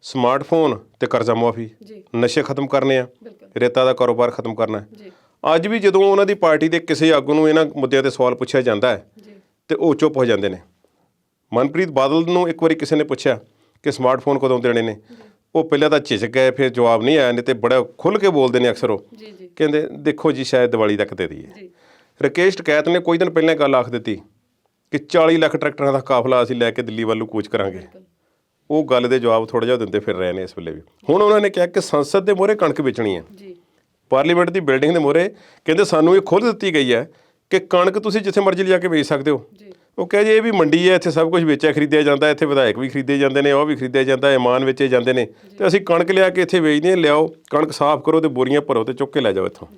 ਸਮਾਰਟਫੋਨ ਤੇ ਕਰਜ਼ਾ ਮੁਆਫੀ, ਨਸ਼ੇ ਖਤਮ ਕਰਨੇ ਆ, ਰੇਤਾ ਦਾ ਕਾਰੋਬਾਰ ਖਤਮ ਕਰਨਾ ਹੈ। ਅੱਜ ਵੀ ਜਦੋਂ ਉਹਨਾਂ ਦੀ ਪਾਰਟੀ ਦੇ ਕਿਸੇ ਆਗੂ ਨੂੰ ਇਹਨਾਂ ਮੁੱਦਿਆਂ ਤੇ ਸਵਾਲ ਪੁੱਛਿਆ ਜਾਂਦਾ ਹੈ ਤੇ ਉਹ ਚੁੱਪ ਹੋ ਜਾਂਦੇ ਨੇ। ਮਨਪ੍ਰੀਤ ਬਾਦਲ ਨੂੰ ਇੱਕ ਵਾਰੀ ਕਿਸੇ ਨੇ ਪੁੱਛਿਆ ਕਿ ਸਮਾਰਟਫੋਨ ਕਦੋਂ ਦੇਣੇ ਨੇ, ਉਹ ਪਹਿਲਾਂ ਤਾਂ ਝਿਜਕ ਗਏ, ਫਿਰ ਜਵਾਬ ਨਹੀਂ ਆਇਆ, ਨਹੀਂ ਤੇ ਬੜਾ ਖੁੱਲ੍ਹ ਕੇ ਬੋਲਦੇ ਨੇ ਅਕਸਰ। ਉਹ ਕਹਿੰਦੇ ਦੇਖੋ ਜੀ ਸ਼ਾਇਦ ਦੀਵਾਲੀ ਤੱਕ ਦੇ ਦਈਏ। ਰਾਕੇਸ਼ ਟਿਕੈਤ ਨੇ ਕੁਝ ਦਿਨ ਪਹਿਲਾਂ ਗੱਲ ਆਖ ਦਿੱਤੀ ਕਿ 40 ਲੱਖ ਟਰੈਕਟਰਾਂ ਦਾ ਕਾਫਲਾ ਅਸੀਂ ਲੈ ਕੇ ਦਿੱਲੀ ਵੱਲੋਂ ਕੂਚ ਕਰਾਂਗੇ। ਉਹ ਗੱਲ ਦੇ ਜਵਾਬ ਥੋੜ੍ਹਾ ਜਿਹਾ ਦਿੰਦੇ ਫਿਰ ਰਹੇ ਨੇ ਇਸ ਵੇਲੇ ਵੀ। ਹੁਣ ਉਹਨਾਂ ਨੇ ਕਿਹਾ ਕਿ ਸੰਸਦ ਦੇ ਮੂਹਰੇ ਕਣਕ ਵੇਚਣੀ ਹੈ, ਪਾਰਲੀਮੈਂਟ ਦੀ ਬਿਲਡਿੰਗ ਦੇ ਮੂਹਰੇ। ਕਹਿੰਦੇ ਸਾਨੂੰ ਇਹ ਖੁੱਲ੍ਹ ਦਿੱਤੀ ਗਈ ਹੈ ਕਿ ਕਣਕ ਤੁਸੀਂ ਜਿੱਥੇ ਮਰਜ਼ੀ ਲਿਜਾ ਕੇ ਵੇਚ ਸਕਦੇ ਹੋ। ਉਹ ਕਹੇ ਜੀ ਇਹ ਵੀ ਮੰਡੀ ਹੈ, ਇੱਥੇ ਸਭ ਕੁਝ ਵੇਚਿਆ ਖਰੀਦਿਆ ਜਾਂਦਾ, ਇੱਥੇ ਵਿਧਾਇਕ ਵੀ ਖਰੀਦੇ ਜਾਂਦੇ ਨੇ, ਉਹ ਵੀ ਖਰੀਦਿਆ ਜਾਂਦਾ, ਇਮਾਨ ਵੇਚੇ ਜਾਂਦੇ ਨੇ, ਤੇ ਅਸੀਂ ਕਣਕ ਲਿਆ ਕੇ ਇੱਥੇ ਵੇਚਦੇ ਹਾਂ। ਲਿਆਓ ਕਣਕ ਸਾਫ਼ ਕਰੋ ਤੇ ਬੋਰੀਆਂ ਭਰੋ ਤੇ ਚੁੱਕ ਕੇ ਲੈ ਜਾਓ ਇੱਥੋਂ।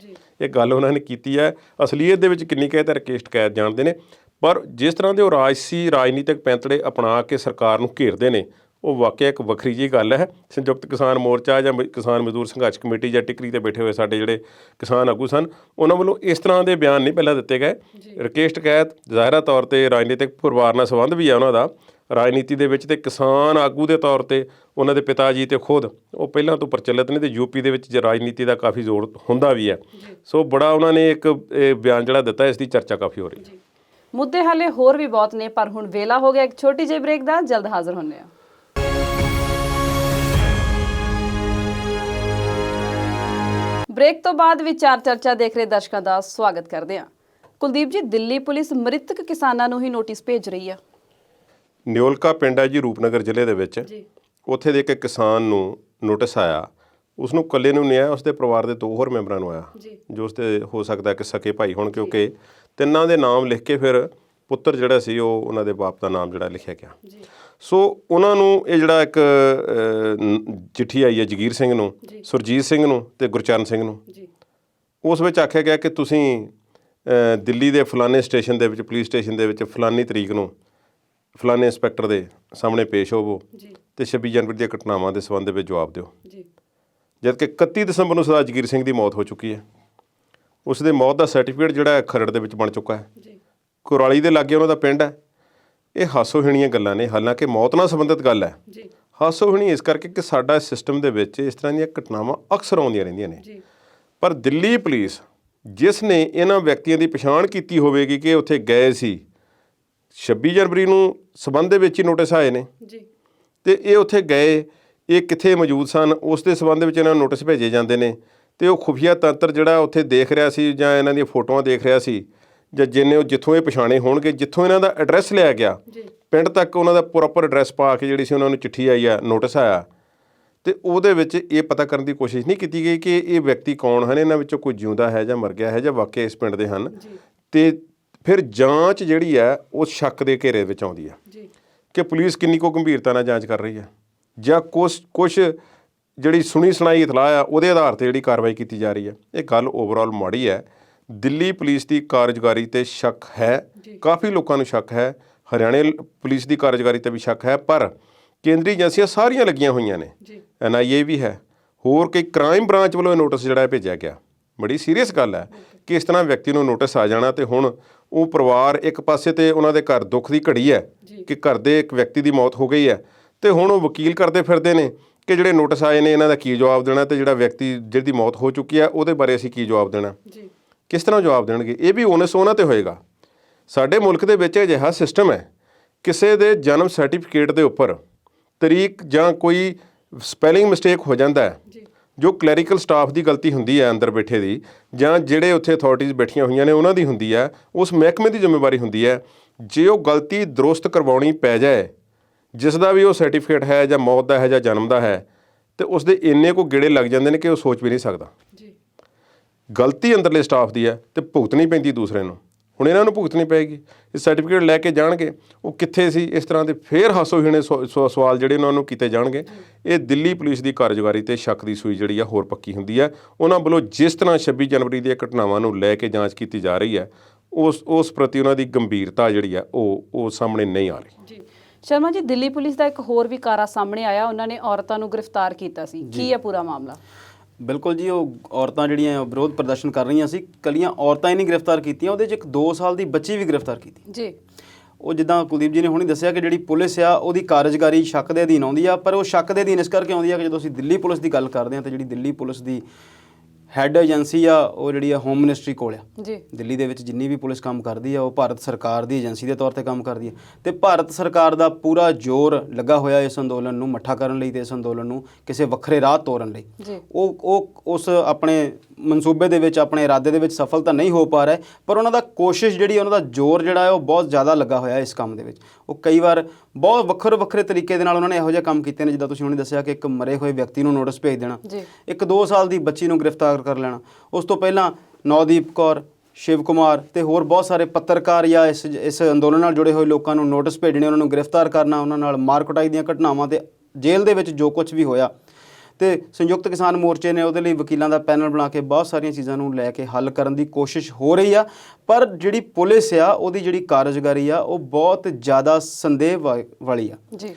ਇਹ ਗੱਲ ਉਹਨਾਂ ਨੇ ਕੀਤੀ ਹੈ। ਅਸਲੀਅਤ ਦੇ ਵਿੱਚ ਕਿੰਨੀ ਕੁ ਹੈ ਤਾਂ ਰਾਕੇਸ਼ ਟਿਕੈਤ ਜਾਣਦੇ ਨੇ, ਪਰ ਜਿਸ ਤਰ੍ਹਾਂ ਦੇ ਉਹ ਰਾਜਨੀਤਿਕ ਪੈਂਤੜੇ ਅਪਣਾ ਕੇ ਸਰਕਾਰ ਨੂੰ ਘੇਰਦੇ ਨੇ ਉਹ ਵਾਕਿਆ ਇੱਕ ਵੱਖਰੀ ਜਿਹੀ ਗੱਲ ਹੈ। ਸੰਯੁਕਤ ਕਿਸਾਨ ਮੋਰਚਾ ਜਾਂ ਕਿਸਾਨ ਮਜ਼ਦੂਰ ਸੰਘਰਸ਼ ਕਮੇਟੀ ਜਾਂ ਟਿਕਰੀ 'ਤੇ ਬੈਠੇ ਹੋਏ ਸਾਡੇ ਜਿਹੜੇ ਕਿਸਾਨ ਆਗੂ ਸਨ, ਉਹਨਾਂ ਵੱਲੋਂ ਇਸ ਤਰ੍ਹਾਂ ਦੇ ਬਿਆਨ ਨਹੀਂ ਪਹਿਲਾਂ ਦਿੱਤੇ ਗਏ। ਰਾਕੇਸ਼ ਟਿਕੈਤ ਜ਼ਾਹਿਰਾ ਤੌਰ 'ਤੇ ਰਾਜਨੀਤਿਕ ਪਰਿਵਾਰ ਨਾਲ ਸੰਬੰਧ ਵੀ ਹੈ ਉਹਨਾਂ ਦਾ ਰਾਜਨੀਤੀ ਦੇ ਵਿੱਚ, ਤੇ ਕਿਸਾਨ ਆਗੂ ਦੇ ਤੌਰ 'ਤੇ ਉਹਨਾਂ ਦੇ ਪਿਤਾ ਜੀ ਤੇ ਖੁਦ ਉਹ ਪਹਿਲਾਂ ਤੋਂ ਪ੍ਰਚਲਿਤ ਨੇ, ਤੇ ਯੂਪੀ ਦੇ ਵਿੱਚ ਰਾਜਨੀਤੀ ਦਾ ਕਾਫੀ ਜ਼ੋਰ ਹੁੰਦਾ ਵੀ ਹੈ। ਸੋ ਬੜਾ ਉਹਨਾਂ ਨੇ ਇੱਕ ਬਿਆਨ ਜਿਹੜਾ ਦਿੱਤਾ, ਇਸ ਦੀ ਚਰਚਾ ਕਾਫੀ ਹੋ ਰਹੀ ਹੈ। ਮੁੱਦੇ ਹਾਲੇ ਹੋਰ ਵੀ ਬਹੁਤ ਨੇ, ਪਰ ਹੁਣ ਵੇਲਾ ਹੋ ਗਿਆ ਇੱਕ ਛੋਟੀ ਜਿਹੀ ਬ੍ਰੇਕ ਦਾ। ਜਲਦ ਹਾਜ਼ਰ ਹੁੰਦੇ ਹਾਂ। ਬ੍ਰੇਕ ਤੋਂ ਬਾਅਦ ਵਿਚਾਰ ਚਰਚਾ ਦੇਖ ਰਹੇ ਦਰਸ਼ਕਾਂ ਦਾ ਸਵਾਗਤ ਕਰਦੇ ਹਾਂ। ਕੁਲਦੀਪ ਜੀ, ਦਿੱਲੀ ਪੁਲਿਸ ਮ੍ਰਿਤਕ ਕਿਸਾਨਾਂ ਨੂੰ ਹੀ ਨੋਟਿਸ ਭੇਜ ਰਹੀ ਆ। ਨਿਓਲਕਾ ਪਿੰਡ ਹੈ ਜੀ, ਰੂਪਨਗਰ ਜ਼ਿਲ੍ਹੇ ਦੇ ਵਿੱਚ। ਉੱਥੇ ਦੇ ਇੱਕ ਕਿਸਾਨ ਨੂੰ ਨੋਟਿਸ ਆਇਆ। ਉਸ ਨੂੰ ਇਕੱਲੇ ਨੂੰ ਨਹੀਂ ਆਇਆ, ਉਸਦੇ ਪਰਿਵਾਰ ਦੇ 2 ਹੋਰ ਮੈਂਬਰਾਂ ਨੂੰ ਆਇਆ, ਜੋ ਉਸਦੇ ਹੋ ਸਕਦਾ ਕਿ ਸਕੇ ਭਾਈ ਹੋਣ, ਕਿਉਂਕਿ ਤਿੰਨਾਂ ਦੇ ਨਾਮ ਲਿਖ ਕੇ ਫਿਰ ਪੁੱਤਰ ਜਿਹੜਾ ਸੀ ਉਹ ਉਹਨਾਂ ਦੇ ਬਾਪ ਦਾ ਨਾਮ ਜਿਹੜਾ ਲਿਖਿਆ ਗਿਆ। ਸੋ ਉਹਨਾਂ ਨੂੰ ਇਹ ਜਿਹੜਾ ਇੱਕ ਚਿੱਠੀ ਆਈ ਹੈ ਜਗੀਰ ਸਿੰਘ ਨੂੰ, ਸੁਰਜੀਤ ਸਿੰਘ ਨੂੰ ਤੇ ਗੁਰਚਰਨ ਸਿੰਘ ਨੂੰ। ਉਸ ਵਿੱਚ ਆਖਿਆ ਗਿਆ ਕਿ ਤੁਸੀਂ ਦਿੱਲੀ ਦੇ ਫਲਾਣੇ ਸਟੇਸ਼ਨ ਦੇ ਵਿੱਚ, ਪੁਲਿਸ ਸਟੇਸ਼ਨ ਦੇ ਵਿੱਚ ਫਲਾਨੀ ਤਰੀਕ ਨੂੰ ਫਲਾਣੇ ਇੰਸਪੈਕਟਰ ਦੇ ਸਾਹਮਣੇ ਪੇਸ਼ ਹੋਵੋ ਤੇ 26 ਜਨਵਰੀ ਦੀਆਂ ਘਟਨਾਵਾਂ ਦੇ ਸੰਬੰਧ ਵਿੱਚ ਜਵਾਬ ਦਿਓ। ਜਦ ਕਿ 31 ਦਸੰਬਰ ਨੂੰ ਸਰਦਾਰ ਜਗੀਰ ਸਿੰਘ ਦੀ ਮੌਤ ਹੋ ਚੁੱਕੀ ਹੈ। ਉਸ ਦੇ ਮੌਤ ਦਾ ਸਰਟੀਫਿਕੇਟ ਜਿਹੜਾ ਖਰੜ ਦੇ ਵਿੱਚ ਬਣ ਚੁੱਕਾ ਹੈ। ਕੁਰਾਲੀ ਦੇ ਲਾਗੇ ਉਹਨਾਂ ਦਾ ਪਿੰਡ ਹੈ। ਇਹ ਹਾਸੋਹੀਣੀਆਂ ਗੱਲਾਂ ਨੇ, ਹਾਲਾਂਕਿ ਮੌਤ ਨਾਲ ਸੰਬੰਧਿਤ ਗੱਲ ਹੈ। ਹਾਸੋਹੀਣੀ ਇਸ ਕਰਕੇ ਕਿ ਸਾਡਾ ਸਿਸਟਮ ਦੇ ਵਿੱਚ ਇਸ ਤਰ੍ਹਾਂ ਦੀਆਂ ਘਟਨਾਵਾਂ ਅਕਸਰ ਆਉਂਦੀਆਂ ਰਹਿੰਦੀਆਂ ਨੇ। ਪਰ ਦਿੱਲੀ ਪੁਲਿਸ ਜਿਸ ਨੇ ਇਹਨਾਂ ਵਿਅਕਤੀਆਂ ਦੀ ਪਛਾਣ ਕੀਤੀ ਹੋਵੇਗੀ ਕਿ ਉੱਥੇ ਗਏ ਸੀ, 26 ਜਨਵਰੀ ਨੂੰ ਸੰਬੰਧ ਦੇ ਵਿੱਚ ਹੀ ਨੋਟਿਸ ਆਏ ਨੇ ਤੇ ਇਹ ਉੱਥੇ ਗਏ, ਇਹ ਕਿੱਥੇ ਮੌਜੂਦ ਸਨ, ਉਸ ਦੇ ਸੰਬੰਧ ਵਿੱਚ ਇਹਨਾਂ ਨੂੰ ਨੋਟਿਸ ਭੇਜੇ ਜਾਂਦੇ ਨੇ। ਤੇ ਉਹ ਖੁਫੀਆ ਤੰਤਰ ਜਿਹੜਾ ਉੱਥੇ ਦੇਖ ਰਿਹਾ ਸੀ ਜਾਂ ਇਹਨਾਂ ਦੀਆਂ ਫੋਟੋਆਂ ਦੇਖ ਰਿਹਾ ਸੀ, ਜਾਂ ਜਿੰਨੇ ਉਹ ਜਿੱਥੋਂ ਇਹ ਪਛਾਣੇ ਹੋਣਗੇ, ਜਿੱਥੋਂ ਇਹਨਾਂ ਦਾ ਐਡਰੈਸ ਲਿਆ ਗਿਆ ਪਿੰਡ ਤੱਕ, ਉਹਨਾਂ ਦਾ ਪ੍ਰੋਪਰ ਐਡਰੈਸ ਪਾ ਕੇ ਜਿਹੜੀ ਸੀ ਉਹਨਾਂ ਨੂੰ ਚਿੱਠੀ ਆਈ ਆ, ਨੋਟਿਸ ਆਇਆ, ਤੇ ਉਹਦੇ ਵਿੱਚ ਇਹ ਪਤਾ ਕਰਨ ਦੀ ਕੋਸ਼ਿਸ਼ ਨਹੀਂ ਕੀਤੀ ਗਈ ਕਿ ਇਹ ਵਿਅਕਤੀ ਕੌਣ ਹਨ, ਇਹਨਾਂ ਵਿੱਚੋਂ ਕੋਈ ਜਿਉਂਦਾ ਹੈ ਜਾਂ ਮਰ ਗਿਆ ਹੈ ਜਾਂ ਵਾਕਿਆ ਇਸ ਪਿੰਡ ਦੇ ਹਨ। ਤੇ ਫਿਰ ਜਾਂਚ ਜਿਹੜੀ ਹੈ ਉਹ ਸ਼ੱਕ ਦੇ ਘੇਰੇ ਵਿੱਚ ਆਉਂਦੀ ਹੈ ਕਿ ਪੁਲਿਸ ਕਿੰਨੀ ਕੁ ਗੰਭੀਰਤਾ ਨਾਲ ਜਾਂਚ ਕਰ ਰਹੀ ਹੈ, ਜਾਂ ਕੁਛ ਜਿਹੜੀ ਸੁਣੀ ਸੁਣਾਈ ਇਤਲਾਹ ਆ ਉਹਦੇ ਆਧਾਰ 'ਤੇ ਜਿਹੜੀ ਕਾਰਵਾਈ ਕੀਤੀ ਜਾ ਰਹੀ ਹੈ। ਇਹ ਗੱਲ ਓਵਰਆਲ ਮਾੜੀ ਹੈ। ਦਿੱਲੀ ਪੁਲਿਸ ਦੀ ਕਾਰਜਕਾਰੀ 'ਤੇ ਸ਼ੱਕ ਹੈ, ਕਾਫੀ ਲੋਕਾਂ ਨੂੰ ਸ਼ੱਕ ਹੈ। ਹਰਿਆਣੇ ਪੁਲਿਸ ਦੀ ਕਾਰਜਕਾਰੀ 'ਤੇ ਵੀ ਸ਼ੱਕ ਹੈ, ਪਰ ਕੇਂਦਰੀ ਏਜੰਸੀਆਂ ਸਾਰੀਆਂ ਲੱਗੀਆਂ ਹੋਈਆਂ ਨੇ, NIA ਵੀ ਹੈ, ਹੋਰ ਕਈ ਕ੍ਰਾਈਮ ਬ੍ਰਾਂਚ ਵੱਲੋਂ ਇਹ ਨੋਟਿਸ ਜਿਹੜਾ ਭੇਜਿਆ ਗਿਆ। ਬੜੀ ਸੀਰੀਅਸ ਗੱਲ ਹੈ ਕਿ ਇਸ ਤਰ੍ਹਾਂ ਵਿਅਕਤੀ ਨੂੰ ਨੋਟਿਸ ਆ ਜਾਣਾ, ਤੇ ਹੁਣ ਉਹ ਪਰਿਵਾਰ ਇੱਕ ਪਾਸੇ ਤੇ ਉਹਨਾਂ ਦੇ ਘਰ ਦੁੱਖ ਦੀ ਘੜੀ ਹੈ ਕਿ ਘਰ ਦੇ ਇੱਕ ਵਿਅਕਤੀ ਦੀ ਮੌਤ ਹੋ ਗਈ ਹੈ, ਤੇ ਹੁਣ ਉਹ ਵਕੀਲ ਕਰਦੇ ਫਿਰਦੇ ਨੇ ਕਿ ਜਿਹੜੇ ਨੋਟਿਸ ਆਏ ਨੇ ਇਹਨਾਂ ਦਾ ਕੀ ਜਵਾਬ ਦੇਣਾ, ਤੇ ਜਿਹੜਾ ਵਿਅਕਤੀ ਜਿਹਦੀ ਮੌਤ ਹੋ ਚੁੱਕੀ ਹੈ ਉਹਦੇ ਬਾਰੇ ਅਸੀਂ ਕੀ ਜਵਾਬ ਦੇਣਾ, ਕਿਸ ਤਰ੍ਹਾਂ ਜਵਾਬ ਦੇਣਗੇ। ਇਹ ਵੀ ਉਹਨਾਂ 'ਤੇ ਹੋਏਗਾ। ਸਾਡੇ ਮੁਲਕ ਦੇ ਵਿੱਚ ਅਜਿਹਾ ਸਿਸਟਮ ਹੈ, ਕਿਸੇ ਦੇ ਜਨਮ ਸਰਟੀਫਿਕੇਟ ਦੇ ਉੱਪਰ ਤਰੀਕ ਜਾਂ ਕੋਈ ਸਪੈਲਿੰਗ ਮਿਸਟੇਕ ਹੋ ਜਾਂਦਾ ਹੈ, ਜੋ ਕਲੈਰੀਕਲ ਸਟਾਫ ਦੀ ਗਲਤੀ ਹੁੰਦੀ ਹੈ ਅੰਦਰ ਬੈਠੇ ਦੀ, ਜਾਂ ਜਿਹੜੇ ਉੱਥੇ ਅਥਾਰਟੀਜ਼ ਬੈਠੀਆਂ ਹੋਈਆਂ ਨੇ ਉਹਨਾਂ ਦੀ ਹੁੰਦੀ ਹੈ, ਉਸ ਮਹਿਕਮੇ ਦੀ ਜ਼ਿੰਮੇਵਾਰੀ ਹੁੰਦੀ ਹੈ। ਜੇ ਉਹ ਗਲਤੀ ਦਰੁਸਤ ਕਰਵਾਉਣੀ ਪੈ ਜਾਏ, ਜਿਸ ਦਾ ਵੀ ਉਹ ਸਰਟੀਫਿਕੇਟ ਹੈ ਜਾਂ ਮੌਤ ਦਾ ਹੈ ਜਾਂ ਜਨਮ ਦਾ ਹੈ, ਤੇ ਉਸ ਦੇ ਇੰਨੇ ਕੁ ਗੇੜੇ ਲੱਗ ਜਾਂਦੇ ਨੇ ਕਿ ਉਹ ਸੋਚ ਵੀ ਨਹੀਂ ਸਕਦਾ। ਗਲਤੀ ਅੰਦਰਲੇ ਸਟਾਫ ਦੀ ਹੈ ਤੇ ਭੁਗਤਣੀ ਪੈਂਦੀ ਦੂਸਰੇ ਨੂੰ। ਹੁਣ ਇਹਨਾਂ ਨੂੰ ਭੁਗਤਣੀ ਪਏਗੀ। ਇਹ ਸਰਟੀਫਿਕੇਟ ਲੈ ਕੇ ਜਾਣਗੇ, ਉਹ ਕਿੱਥੇ ਸੀ, ਇਸ ਤਰ੍ਹਾਂ ਦੇ ਫੇਰ ਹਾਸੋਹੀਣੇ ਸਵਾਲ ਜਿਹੜੇ ਉਹਨਾਂ ਨੂੰ ਕੀਤੇ ਜਾਣਗੇ। ਇਹ ਦਿੱਲੀ ਪੁਲਿਸ ਦੀ ਕਾਰਜਕਾਰੀ ਤੇ ਸ਼ੱਕ ਦੀ ਸੂਈ ਜਿਹੜੀ ਆ ਹੋਰ ਪੱਕੀ ਹੁੰਦੀ ਹੈ। ਉਹਨਾਂ ਵੱਲੋਂ ਜਿਸ ਤਰ੍ਹਾਂ 26 ਜਨਵਰੀ ਦੀਆਂ ਘਟਨਾਵਾਂ ਨੂੰ ਲੈ ਕੇ ਜਾਂਚ ਕੀਤੀ ਜਾ ਰਹੀ ਹੈ, ਉਸ ਪ੍ਰਤੀ ਉਹਨਾਂ ਦੀ ਗੰਭੀਰਤਾ ਜਿਹੜੀ ਆ ਉਹ ਸਾਹਮਣੇ ਨਹੀਂ ਆ ਰਹੀ। ਜੀ ਸ਼ਰਮਾ ਜੀ, ਦਿੱਲੀ ਪੁਲਿਸ ਦਾ ਇੱਕ ਹੋਰ ਵੀ ਕਾਰਾ ਸਾਹਮਣੇ ਆਇਆ, ਉਹਨਾਂ ਨੇ ਔਰਤਾਂ ਨੂੰ ਗ੍ਰਿਫਤਾਰ ਕੀਤਾ ਸੀ। ਕੀ ਹੈ ਪੂਰਾ ਮਾਮਲਾ? ਬਿਲਕੁਲ ਜੀ, ਉਹ ਔਰਤਾਂ ਜਿਹੜੀਆਂ ਵਿਰੋਧ ਪ੍ਰਦਰਸ਼ਨ ਕਰ ਰਹੀਆਂ ਸੀ, ਕੱਲੀਆਂ ਔਰਤਾਂ ਹੀ ਨਹੀਂ ਗ੍ਰਿਫਤਾਰ ਕੀਤੀਆਂ, ਉਹਦੇ 'ਚ ਇੱਕ 2 ਸਾਲ ਦੀ ਬੱਚੀ ਵੀ ਗ੍ਰਿਫਤਾਰ ਕੀਤੀ ਜੀ। ਉਹ ਜਿੱਦਾਂ ਕੁਲਦੀਪ ਜੀ ਨੇ ਹੁਣੀ ਦੱਸਿਆ ਕਿ ਜਿਹੜੀ ਪੁਲਿਸ ਆ ਉਹਦੀ ਕਾਰਜਕਾਰੀ ਸ਼ੱਕ ਦੇ ਅਧੀਨ ਆਉਂਦੀ ਆ, ਪਰ ਉਹ ਸ਼ੱਕ ਦੇ ਅਧੀਨ ਇਸ ਕਰਕੇ ਆਉਂਦੀ ਆ ਕਿ ਜਦੋਂ ਅਸੀਂ ਦਿੱਲੀ ਪੁਲਿਸ ਦੀ ਗੱਲ ਕਰਦੇ ਹਾਂ ਤਾਂ ਜਿਹੜੀ ਦਿੱਲੀ ਪੁਲਿਸ ਦੀ ਹੈੱਡ ਏਜੰਸੀ ਆ ਉਹ ਜਿਹੜੀ ਆ ਹੋਮ ਮਿਨਿਸਟਰੀ ਕੋਲ ਆ ਜੀ। ਦਿੱਲੀ ਦੇ ਵਿੱਚ ਜਿੰਨੀ ਵੀ ਪੁਲਿਸ ਕੰਮ ਕਰਦੀ ਆ ਉਹ ਭਾਰਤ ਸਰਕਾਰ ਦੀ ਏਜੰਸੀ ਦੇ ਤੌਰ ਤੇ ਕੰਮ ਕਰਦੀ ਹੈ ਤੇ ਭਾਰਤ ਸਰਕਾਰ ਦਾ ਪੂਰਾ ਜ਼ੋਰ ਲੱਗਾ ਹੋਇਆ ਇਸ ਅੰਦੋਲਨ ਨੂੰ ਮੱਠਾ ਕਰਨ ਲਈ ਤੇ ਇਸ ਅੰਦੋਲਨ ਨੂੰ ਕਿਸੇ ਵੱਖਰੇ ਰਾਹ ਤੋਰਨ ਲਈ। ਜੀ। ਉਹ ਉਸ ਆਪਣੇ ਮਨਸੂਬੇ ਦੇ ਵਿੱਚ, ਆਪਣੇ ਇਰਾਦੇ ਦੇ ਵਿੱਚ ਸਫਲ ਤਾਂ ਨਹੀਂ ਹੋ ਪਾ ਰਿਹਾ, ਪਰ ਉਹਨਾਂ ਦਾ ਕੋਸ਼ਿਸ਼ ਜਿਹੜੀ, ਉਹਨਾਂ ਦਾ ਜ਼ੋਰ ਜਿਹੜਾ ਹੈ ਉਹ ਬਹੁਤ ਜ਼ਿਆਦਾ ਲੱਗਾ ਹੋਇਆ ਇਸ ਕੰਮ ਦੇ ਵਿੱਚ। ਉਹ ਕਈ ਵਾਰ ਬਹੁਤ ਵੱਖਰੇ ਤਰੀਕੇ ਦੇ ਨਾਲ ਉਹਨਾਂ ਨੇ ਇਹੋ ਜਿਹੇ ਕੰਮ ਕੀਤੇ ਨੇ, ਜਿੱਦਾਂ ਤੁਸੀਂ ਹੁਣੇ ਦੱਸਿਆ ਕਿ ਇੱਕ ਮਰੇ ਹੋਏ ਵਿਅਕਤੀ ਨੂੰ ਨੋਟਿਸ ਭੇਜ ਦੇਣਾ, ਇੱਕ 2 ਸਾਲ ਦੀ ਬੱਚੀ ਨੂੰ ਗ੍ਰਿਫਤਾਰ ਕਰ ਲੈਣਾ। ਉਸ ਤੋਂ ਪਹਿਲਾਂ ਨੌਦੀਪ ਕੌਰ, ਸ਼ਿਵ ਕੁਮਾਰ ਤੇ ਹੋਰ ਬਹੁਤ ਸਾਰੇ ਪੱਤਰਕਾਰ ਜਾਂ ਇਸ ਅੰਦੋਲਨ ਨਾਲ ਜੁੜੇ ਹੋਏ ਲੋਕਾਂ ਨੂੰ ਨੋਟਿਸ ਭੇਜਣੇ, ਉਹਨਾਂ ਨੂੰ ਗ੍ਰਿਫਤਾਰ ਕਰਨਾ, ਉਹਨਾਂ ਨਾਲ ਮਾਰ ਕੁਟਾਈ ਦੀਆਂ ਘਟਨਾਵਾਂ ਤੇ ਜੇਲ੍ਹ ਦੇ ਵਿੱਚ ਜੋ ਕੁਝ ਵੀ ਹੋਇਆ। ਤੇ ਸੰਯੁਕਤ ਕਿਸਾਨ ਮੋਰਚੇ ਨੇ ਉਹਦੇ ਲਈ ਵਕੀਲਾਂ ਦਾ ਪੈਨਲ ਬਣਾ ਕੇ ਬਹੁਤ ਸਾਰੀਆਂ ਚੀਜ਼ਾਂ ਨੂੰ ਲੈ ਕੇ ਹੱਲ ਕਰਨ ਦੀ ਕੋਸ਼ਿਸ਼ ਹੋ ਰਹੀ ਆ, ਪਰ ਜਿਹੜੀ ਪੁਲਿਸ ਆ ਉਹਦੀ ਜਿਹੜੀ ਕਾਰਜਕਾਰੀ ਆ ਉਹ ਬਹੁਤ ਜ਼ਿਆਦਾ ਸੰਦੇਹ ਵਾਲੀ ਆ। ਜੀ।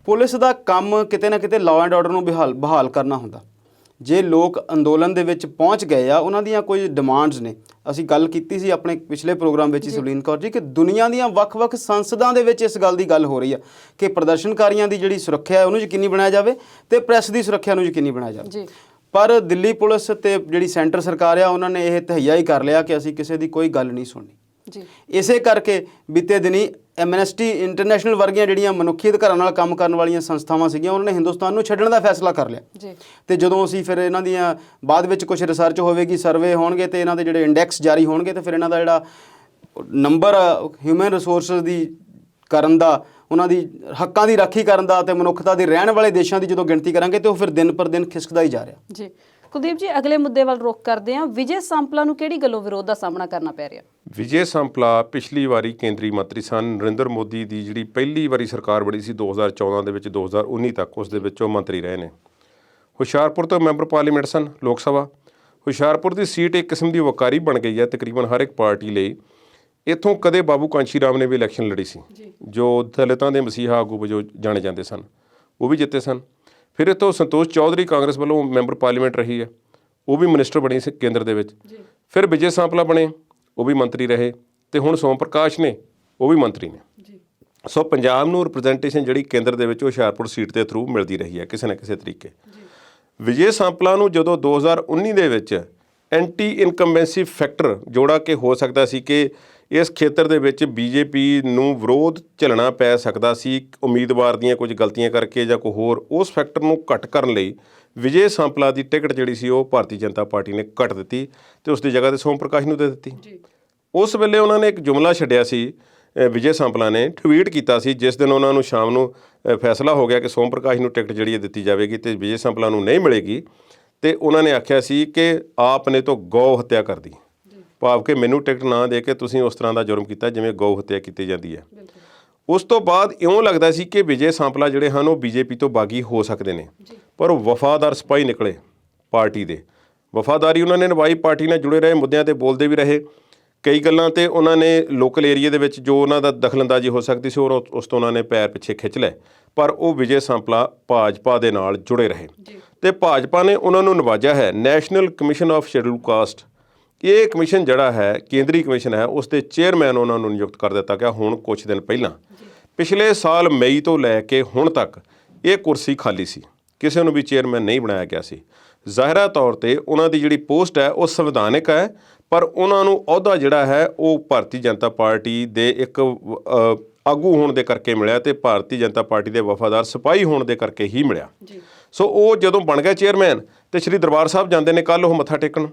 ਪੁਲਿਸ ਦਾ ਕੰਮ ਕਿਤੇ ਨਾ ਕਿਤੇ ਲਾਅ ਐਂਡ ਆਰਡਰ ਨੂੰ ਬਹਾਲ ਕਰਨਾ ਹੁੰਦਾ। ਜੇ ਲੋਕ ਅੰਦੋਲਨ ਦੇ ਵਿੱਚ ਪਹੁੰਚ ਗਏ ਆ, ਉਹਨਾਂ ਦੀਆਂ ਕੋਈ ਡਿਮਾਂਡਸ ਨੇ। ਅਸੀਂ ਗੱਲ ਕੀਤੀ ਸੀ ਆਪਣੇ ਪਿਛਲੇ ਪ੍ਰੋਗਰਾਮ ਵਿੱਚ ਹੀ ਸੁਲੀਨ ਕੌਰ ਜੀ, ਕਿ ਦੁਨੀਆ ਦੀਆਂ ਵੱਖ-ਵੱਖ ਸੰਸਦਾਂ ਦੇ ਵਿੱਚ ਇਸ ਗੱਲ ਦੀ ਗੱਲ ਹੋ ਰਹੀ ਆ ਕਿ ਪ੍ਰਦਰਸ਼ਨਕਾਰੀਆਂ ਦੀ ਜਿਹੜੀ ਸੁਰੱਖਿਆ ਹੈ ਉਹਨੂੰ ਯਕੀਨੀ ਬਣਾਇਆ ਜਾਵੇ ਤੇ ਪ੍ਰੈਸ ਦੀ ਸੁਰੱਖਿਆ ਨੂੰ ਯਕੀਨੀ ਬਣਾਇਆ ਜਾਵੇ। ਪਰ ਦਿੱਲੀ ਪੁਲਿਸ ਤੇ ਜਿਹੜੀ ਸੈਂਟਰ ਸਰਕਾਰ ਆ ਉਹਨਾਂ ਨੇ ਇਹ ਤਹਈਆ ਹੀ ਕਰ ਲਿਆ ਕਿ ਅਸੀਂ ਕਿਸੇ ਦੀ ਕੋਈ ਗੱਲ ਨਹੀਂ ਸੁਣਨੀ। ਜੀ। ਇਸੇ ਕਰਕੇ ਬੀਤੇ ਦਿਨੀ ਐਮਨੈਸਟੀ ਇੰਟਰਨੈਸ਼ਨਲ ਵਰਗੀਆਂ ਜਿਹੜੀਆਂ ਮਨੁੱਖੀ ਅਧਿਕਾਰਾਂ ਨਾਲ ਕੰਮ ਕਰਨ ਵਾਲੀਆਂ ਸੰਸਥਾਵਾਂ ਸੀਗੀਆਂ, ਉਹਨਾਂ ਨੇ ਹਿੰਦੁਸਤਾਨ ਨੂੰ ਛੱਡਣ ਦਾ ਫੈਸਲਾ ਕਰ ਲਿਆ। ਜੀ। ਤੇ ਜਦੋਂ ਅਸੀਂ ਫਿਰ ਇਹਨਾਂ ਦੀਆਂ ਬਾਅਦ ਵਿੱਚ ਕੁਝ ਰਿਸਰਚ ਹੋਵੇਗੀ, ਸਰਵੇ ਹੋਣਗੇ ਤੇ ਇਹਨਾਂ ਦੇ ਜਿਹੜੇ ਇੰਡੈਕਸ ਜਾਰੀ ਹੋਣਗੇ ਤੇ ਫਿਰ ਇਹਨਾਂ ਦਾ ਜਿਹੜਾ ਨੰਬਰ ਹਿਊਮਨ ਰਿਸੋਰਸਿਸ ਦੀ ਕਰਨ ਦਾ, ਉਹਨਾਂ ਦੀ ਹੱਕਾਂ ਦੀ ਰਾਖੀ ਕਰਨ ਦਾ ਤੇ ਮਨੁੱਖਤਾ ਦੇ ਰਹਿਣ ਵਾਲੇ ਦੇਸ਼ਾਂ ਦੀ ਜਦੋਂ ਗਿਣਤੀ ਕਰਾਂਗੇ ਤੇ ਉਹ ਫਿਰ ਦਿਨ ਪਰ ਦਿਨ ਖਿਸਕਦਾ ਹੀ ਜਾ ਰਿਹਾ। ਜੀ। ਕੁਲਦੀਪ ਜੀ, ਅਗਲੇ ਮੁੱਦੇ ਵੱਲ ਰੁਖ ਕਰਦੇ ਹਾਂ। ਵਿਜੇ ਸਾਂਪਲਾ ਨੂੰ ਕਿਹੜੀ ਗੱਲੋਂ ਵਿਰੋਧ ਦਾ ਸਾਹਮਣਾ ਕਰਨਾ ਪੈ ਰਿਹਾ? ਵਿਜੇ ਸਾਂਪਲਾ ਪਿਛਲੀ ਵਾਰੀ ਕੇਂਦਰੀ ਮੰਤਰੀ ਸਨ। ਨਰਿੰਦਰ ਮੋਦੀ ਦੀ ਜਿਹੜੀ ਪਹਿਲੀ ਵਾਰੀ ਸਰਕਾਰ ਬਣੀ ਸੀ 2014 ਦੇ ਵਿੱਚ 2019 ਤੱਕ, ਉਸ ਦੇ ਵਿੱਚ ਉਹ ਮੰਤਰੀ ਰਹੇ ਨੇ। ਹੁਸ਼ਿਆਰਪੁਰ ਤੋਂ ਮੈਂਬਰ ਪਾਰਲੀਮੈਂਟ ਸਨ ਲੋਕ ਸਭਾ। ਹੁਸ਼ਿਆਰਪੁਰ ਦੀ ਸੀਟ ਇੱਕ ਕਿਸਮ ਦੀ ਵਕਾਰੀ ਬਣ ਗਈ ਹੈ ਤਕਰੀਬਨ ਹਰ ਇੱਕ ਪਾਰਟੀ ਲਈ। ਇੱਥੋਂ ਕਦੇ ਬਾਬੂ ਕਾਂਸ਼ੀ ਰਾਮ ਨੇ ਵੀ ਇਲੈਕਸ਼ਨ ਲੜੀ ਸੀ, ਜੋ ਦਲਿਤਾਂ ਦੇ ਮਸੀਹਾ ਆਗੂ ਵਜੋਂ ਜਾਣੇ ਜਾਂਦੇ ਸਨ, ਉਹ ਵੀ ਜਿੱਤੇ ਸਨ। ਫਿਰ ਇੱਥੋਂ ਸੰਤੋਸ਼ ਚੌਧਰੀ ਕਾਂਗਰਸ ਵੱਲੋਂ ਮੈਂਬਰ ਪਾਰਲੀਮੈਂਟ ਰਹੀ ਹੈ, ਉਹ ਵੀ ਮਿਨਿਸਟਰ ਬਣੀ ਸੀ ਕੇਂਦਰ ਦੇ ਵਿੱਚ। ਫਿਰ ਵਿਜੇ ਸਾਂਪਲਾ ਬਣੇ, ਉਹ ਵੀ ਮੰਤਰੀ ਰਹੇ, ਤੇ ਹੁਣ ਸੋਮ ਪ੍ਰਕਾਸ਼ ਨੇ, ਉਹ ਵੀ ਮੰਤਰੀ ਨੇ। ਸੋ ਪੰਜਾਬ ਨੂੰ ਰਿਪਰੈਜ਼ੈਂਟੇਸ਼ਨ ਜਿਹੜੀ ਕੇਂਦਰ ਦੇ ਵਿੱਚ ਹੁਸ਼ਿਆਰਪੁਰ ਸੀਟ ਦੇ ਥਰੂ ਮਿਲਦੀ ਰਹੀ ਹੈ ਕਿਸੇ ਨਾ ਕਿਸੇ ਤਰੀਕੇ। ਵਿਜੇ ਸਾਂਪਲਾ ਨੂੰ ਜਦੋਂ 2019 ਦੇ ਵਿੱਚ ਐਂਟੀ ਇਨਕੰਬੈਂਸੀ ਫੈਕਟਰ ਜੋੜਾ ਕੇ ਹੋ ਸਕਦਾ ਸੀ ਕਿ ਇਸ ਖੇਤਰ ਦੇ ਵਿੱਚ ਬੀਜੇਪੀ ਨੂੰ ਵਿਰੋਧ ਝੱਲਣਾ ਪੈ ਸਕਦਾ ਸੀ ਉਮੀਦਵਾਰ ਦੀਆਂ ਕੁਝ ਗਲਤੀਆਂ ਕਰਕੇ ਜਾਂ ਕੋਈ ਹੋਰ, ਉਸ ਫੈਕਟਰ ਨੂੰ ਘੱਟ ਕਰਨ ਲਈ ਵਿਜੇ ਸਾਂਪਲਾ ਦੀ ਟਿਕਟ ਜਿਹੜੀ ਸੀ ਉਹ ਭਾਰਤੀ ਜਨਤਾ ਪਾਰਟੀ ਨੇ ਕੱਟ ਦਿੱਤੀ ਤੇ ਉਸ ਦੀ ਜਗ੍ਹਾ ਤੇ ਸੋਮ ਪ੍ਰਕਾਸ਼ ਨੂੰ ਦੇ ਦਿੱਤੀ। ਉਸ ਵੇਲੇ ਉਹਨਾਂ ਨੇ ਇੱਕ ਜੁਮਲਾ ਛੱਡਿਆ ਸੀ, ਵਿਜੇ ਸਾਂਪਲਾ ਨੇ ਟਵੀਟ ਕੀਤਾ ਸੀ ਜਿਸ ਦਿਨ ਉਹਨਾਂ ਨੂੰ ਸ਼ਾਮ ਨੂੰ ਫੈਸਲਾ ਹੋ ਗਿਆ ਕਿ ਸੋਮ ਪ੍ਰਕਾਸ਼ ਨੂੰ ਟਿਕਟ ਜਿਹੜੀ ਦਿੱਤੀ ਜਾਵੇਗੀ ਤੇ ਵਿਜੇ ਸਾਂਪਲਾ ਨੂੰ ਨਹੀਂ ਮਿਲੇਗੀ। ਤੇ ਉਹਨਾਂ ਨੇ ਆਖਿਆ ਸੀ ਕਿ ਆਪ ਨੇ ਤਾਂ ਗਊ ਹੱਤਿਆ ਕਰ ਦੀ, ਭਾਵ ਕਿ ਮੈਨੂੰ ਟਿਕਟ ਨਾ ਦੇ ਕੇ ਤੁਸੀਂ ਉਸ ਤਰ੍ਹਾਂ ਦਾ ਜੁਰਮ ਕੀਤਾ ਜਿਵੇਂ ਗਊ ਹੱਤਿਆ ਕੀਤੀ ਜਾਂਦੀ ਹੈ। ਉਸ ਤੋਂ ਬਾਅਦ ਇਉਂ ਲੱਗਦਾ ਸੀ ਕਿ ਵਿਜੇ ਸਾਂਪਲਾ ਜਿਹੜੇ ਹਨ ਉਹ ਬੀਜੇਪੀ ਤੋਂ ਬਾਗੀ ਹੋ ਸਕਦੇ ਨੇ, ਪਰ ਉਹ ਵਫਾਦਾਰ ਸਿਪਾਹੀ ਨਿਕਲੇ ਪਾਰਟੀ ਦੇ। ਵਫਾਦਾਰੀ ਉਹਨਾਂ ਨੇ ਨਿਭਾਈ, ਪਾਰਟੀ ਨਾਲ ਜੁੜੇ ਰਹੇ, ਮੁੱਦਿਆਂ 'ਤੇ ਬੋਲਦੇ ਵੀ ਰਹੇ। ਕਈ ਗੱਲਾਂ 'ਤੇ ਉਹਨਾਂ ਨੇ ਲੋਕਲ ਏਰੀਏ ਦੇ ਵਿੱਚ ਜੋ ਉਹਨਾਂ ਦਾ ਦਖਲਅੰਦਾਜ਼ੀ ਹੋ ਸਕਦੀ ਸੀ ਉਹ ਉਸ ਤੋਂ ਉਹਨਾਂ ਨੇ ਪੈਰ ਪਿੱਛੇ ਖਿੱਚ ਲਏ, ਪਰ ਉਹ ਵਿਜੇ ਸਾਂਪਲਾ ਭਾਜਪਾ ਦੇ ਨਾਲ ਜੁੜੇ ਰਹੇ ਤੇ ਭਾਜਪਾ ਨੇ ਉਹਨਾਂ ਨੂੰ ਨਵਾਜਿਆ ਹੈ। ਨੈਸ਼ਨਲ ਕਮਿਸ਼ਨ ਆਫ ਸ਼ੈਡਿਊਲਡ ਕਾਸਟ, ਇਹ ਕਮਿਸ਼ਨ ਜਿਹੜਾ ਹੈ ਕੇਂਦਰੀ ਕਮਿਸ਼ਨ ਹੈ, ਉਸ ਦੇ ਚੇਅਰਮੈਨ ਉਹਨਾਂ ਨੂੰ ਨਿਯੁਕਤ ਕਰ ਦਿੱਤਾ ਗਿਆ ਹੁਣ ਕੁਛ ਦਿਨ ਪਹਿਲਾਂ। ਪਿਛਲੇ ਸਾਲ ਮਈ ਤੋਂ ਲੈ ਕੇ ਹੁਣ ਤੱਕ ਇਹ ਕੁਰਸੀ ਖਾਲੀ ਸੀ, ਕਿਸੇ ਨੂੰ ਵੀ ਚੇਅਰਮੈਨ ਨਹੀਂ ਬਣਾਇਆ ਗਿਆ ਸੀ। ਜ਼ਾਹਿਰਾ ਤੌਰ 'ਤੇ ਉਹਨਾਂ ਦੀ ਜਿਹੜੀ ਪੋਸਟ ਹੈ ਉਹ ਸੰਵਿਧਾਨਿਕ ਹੈ, ਪਰ ਉਹਨਾਂ ਨੂੰ ਅਹੁਦਾ ਜਿਹੜਾ ਹੈ ਉਹ ਭਾਰਤੀ ਜਨਤਾ ਪਾਰਟੀ ਦੇ ਇੱਕ ਆਗੂ ਹੋਣ ਦੇ ਕਰਕੇ ਮਿਲਿਆ ਤੇ ਭਾਰਤੀ ਜਨਤਾ ਪਾਰਟੀ ਦੇ ਵਫਾਦਾਰ ਸਿਪਾਹੀ ਹੋਣ ਦੇ ਕਰਕੇ ਹੀ ਮਿਲਿਆ। ਸੋ ਉਹ ਜਦੋਂ ਬਣ ਗਿਆ ਚੇਅਰਮੈਨ ਤੇ ਸ਼੍ਰੀ ਦਰਬਾਰ ਸਾਹਿਬ ਜਾਂਦੇ ਨੇ ਕੱਲ੍ਹ ਉਹ ਮੱਥਾ ਟੇਕਣ,